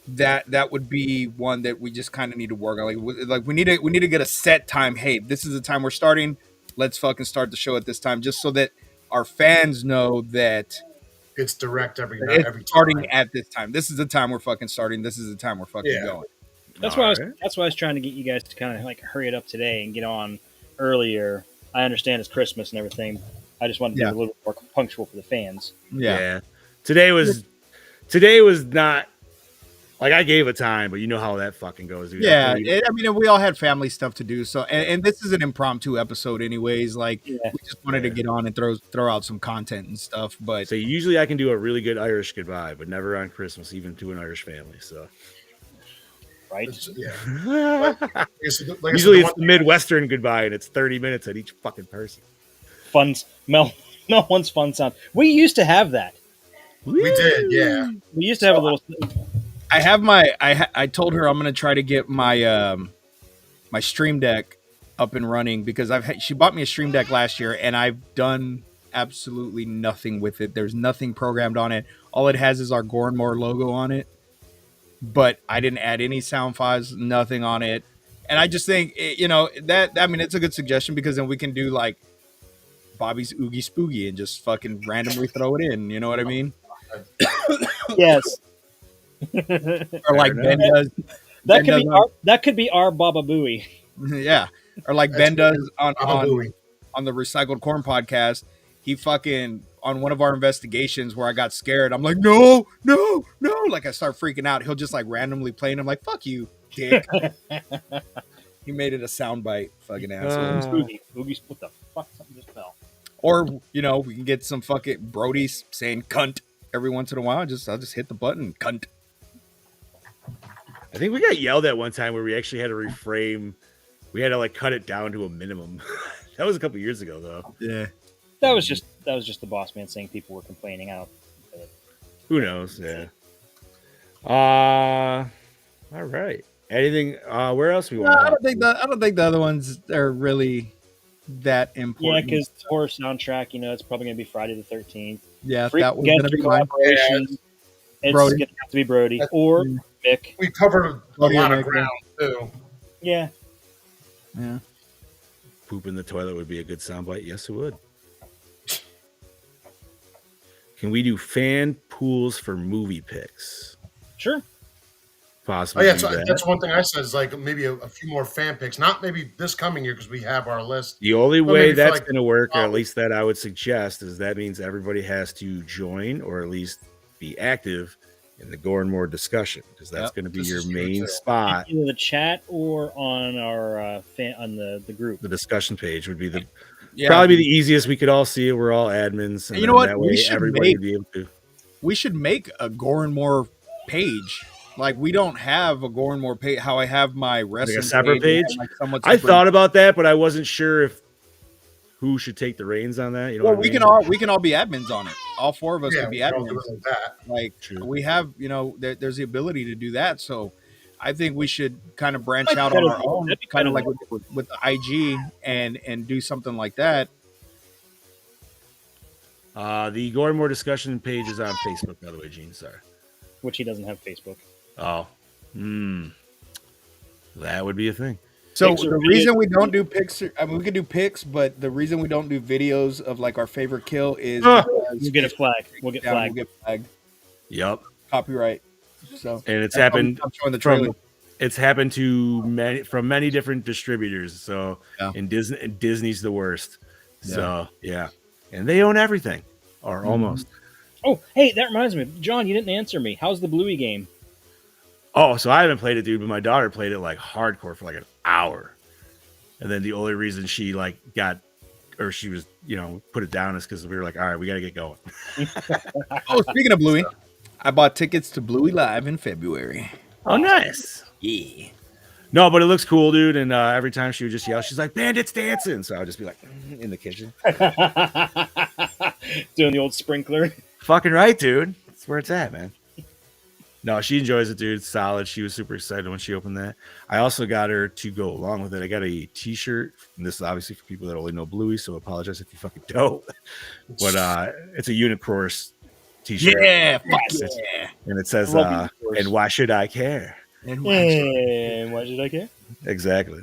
that would be one that we just kind of need to work on. Like we need to get a set time. Hey, this is the time we're starting. Let's fucking start the show at this time, just so that our fans know that It's direct every night, every starting time. at this time. This is the time we're fucking starting. This is the time we're fucking going. That's why I was trying to get you guys to kind of like hurry it up today and get on earlier. I understand it's Christmas and everything. I just wanted to be a little bit more punctual for the fans. Yeah. Today was not like I gave a time, but you know how that fucking goes. Dude. Yeah, I mean, we all had family stuff to do. So, and this is an impromptu episode, anyways. Like, we just wanted to get on and throw out some content and stuff. But so usually I can do a really good Irish goodbye, but never on Christmas, even to an Irish family. So, right? Usually it's the Midwestern goodbye, and it's 30 minutes at each fucking person. Fun, Mel wants fun sound. We used to have that. We did, yeah. We used to have a little. I have I told her I'm gonna try to get my my Stream Deck up and running because she bought me a Stream Deck last year and I've done absolutely nothing with it. There's nothing programmed on it. All it has is our Gore logo on it, but I didn't add any sound files, nothing on it. And I just think I mean it's a good suggestion because then we can do like Bobby's Oogie Spoogie and just fucking randomly throw it in. You know what I mean? Yes. Or like Ben does. That could be our Baba Booey. Yeah. Or like Ben does on the Recycled Corn podcast. He fucking on one of our investigations where I got scared. I'm like, no. Like I start freaking out. He'll just like randomly play and I'm like, fuck you, dick. He made it a soundbite, fucking asshole. Oogie, what the fuck? Something just fell. Or, we can get some fucking Brodies saying cunt every once in a while. I'll just hit the button, cunt. I think we got yelled at one time where we actually had to reframe. We had to like cut it down to a minimum. That was a couple years ago, though. Yeah, that was just the boss man saying people were complaining out. Who knows? Yeah. All right. Anything? Where else we want? I don't think the other ones are really that important. Yeah, because horror soundtrack. It's probably gonna be Friday the 13th. Yeah, that was gonna be mine. It's gonna have to be Brody or Mick. We covered a lot of ground too. Yeah. Poop in the toilet would be a good soundbite. Yes, it would. Can we do fan pools for movie picks? Sure. Possibly. Oh, yeah, so that's one thing I said is like maybe a few more fan picks. Not maybe this coming year because we have our list. The only way that's going to work, or at least that I would suggest, is that means everybody has to join or at least be active in the Gore and More discussion because that's going to be your main spot. Either the chat or on our on the group. The discussion page would be probably be the easiest. We could all see it. We're all admins. And you know what? That way everybody would be able to. We should make a Gore and More page. Like we don't have a Gore and More page. How I have my wrestling like a separate page. Like I thought about that, but I wasn't sure if who should take the reins on that. Well, we can all be admins on it. All four of us can be admins. Like we have, there's the ability to do that. So I think we should kind of branch out on our own, kind of like with the IG and do something like that. The Gore and More discussion page is on Facebook, by the way, Gene. Sorry. Which he doesn't have Facebook. Oh. That would be a thing. So the reason we don't do pics, I mean, we can do pics, but the reason we don't do videos of like our favorite kill is you get a flag. We'll get flagged. We'll get flagged. Yep. Copyright. So and it's happened. I'm showing the trailer. It's happened to many different distributors. So and Disney's the worst. So and they own everything or almost. Oh, hey, that reminds me, John. You didn't answer me. How's the Bluey game? Oh, so I haven't played it, dude, but my daughter played it like hardcore for like an hour. And then the only reason she she was, put it down is because we were like, all right, we got to get going. Oh, speaking of Bluey, I bought tickets to Bluey Live in February. Oh, nice. Yeah. No, but it looks cool, dude. And every time she would just yell, she's like, bandits dancing. So I would just be like, in the kitchen. Doing the old sprinkler. Fucking right, dude. That's where it's at, man. No, she enjoys it, dude. It's solid. She was super excited when she opened that. I also got her to go along with it. I got a T-shirt. And this is obviously for people that only know Bluey, so apologize if you fucking don't. But it's a Unicorse T-shirt. Yeah, fuck It's- yeah. and it says, Love Unicorse. "And why should I care?" And And why should I care? Exactly.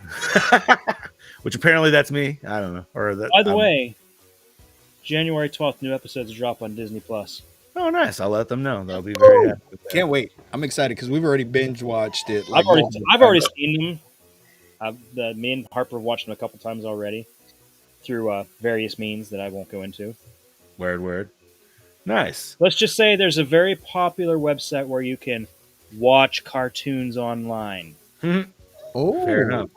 Which apparently that's me. I don't know. Or that. By the way, January 12th, new episodes drop on Disney Plus. Oh, nice. I'll let them know. They'll be very happy with that. can't wait. I'm excited because we've already binge watched it. I've already seen them. Me and Harper have watched them a couple times already through various means that I won't go into. Word. Nice. Let's just say there's a very popular website where you can watch cartoons online. Oh, Fair enough.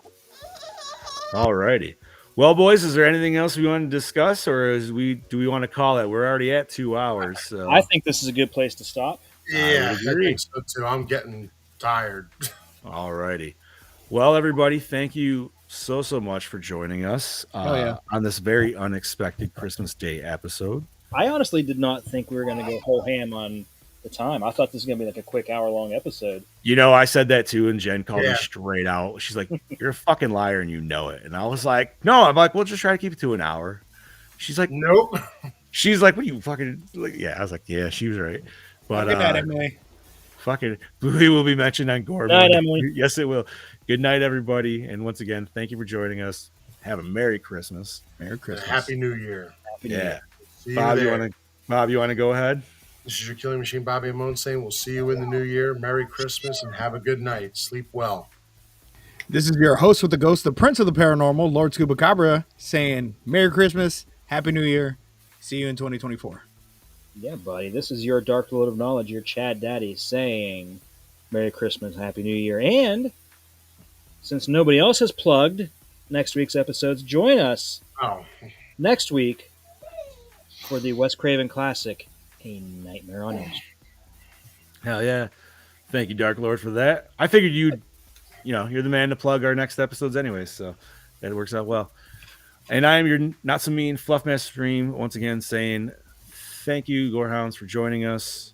Alrighty. Well, boys, is there anything else we want to discuss, or do we want to call it? We're already at 2 hours. So I think this is a good place to stop. Yeah, would I agree. think so too. I'm getting tired. Alrighty. Well, everybody, thank you so much for joining us on this very unexpected Christmas Day episode. I honestly did not think we were going to go whole ham on the time. I thought this was going to be like a quick hour-long episode. You know, I said that too, and Jen called me Yeah. straight out. She's like, "You're a fucking liar, and you know it." And I was like, "No." I'm like, "We'll just try to keep it to an hour." She's like, Nope. "What are you fucking?" Like, yeah, I was like, "Yeah, she was right." But good night, Emily. fucking Bluey will be mentioned on Gore. Night, Emily. Yes, it will. Good night, everybody, and once again, thank you for joining us. Have a Merry Christmas. Merry Christmas. Happy New Year. Happy New Yeah, Year. See you Bob, there. you want to go ahead? This is your Killing Machine, Bobby and Moan, saying we'll see you in the new year. Merry Christmas and have a good night. Sleep well. This is your host with the ghost, the prince of the paranormal, Lord Scuba Cabra, saying Merry Christmas, Happy New Year. See you in 2024. Yeah, buddy. This is your Dark Lord of Knowledge, your Chad Daddy, saying Merry Christmas, Happy New Year. And since nobody else has plugged next week's episodes, join us Oh, next week for the Wes Craven classic, A Nightmare on Elm Street. Hell yeah! Thank you, Dark Lord, for that. I figured you're the man to plug our next episodes, anyways, so that works out well. And I am your not so mean Fluffmaster Stream once again saying thank you, Gorehounds, for joining us.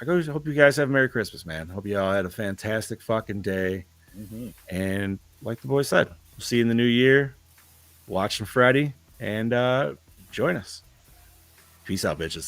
I hope you guys have a Merry Christmas, man. Hope you all had a fantastic fucking day. Mm-hmm. And like the boy said, we'll see you in the new year. Watching Freddy and join us. Peace out, bitches.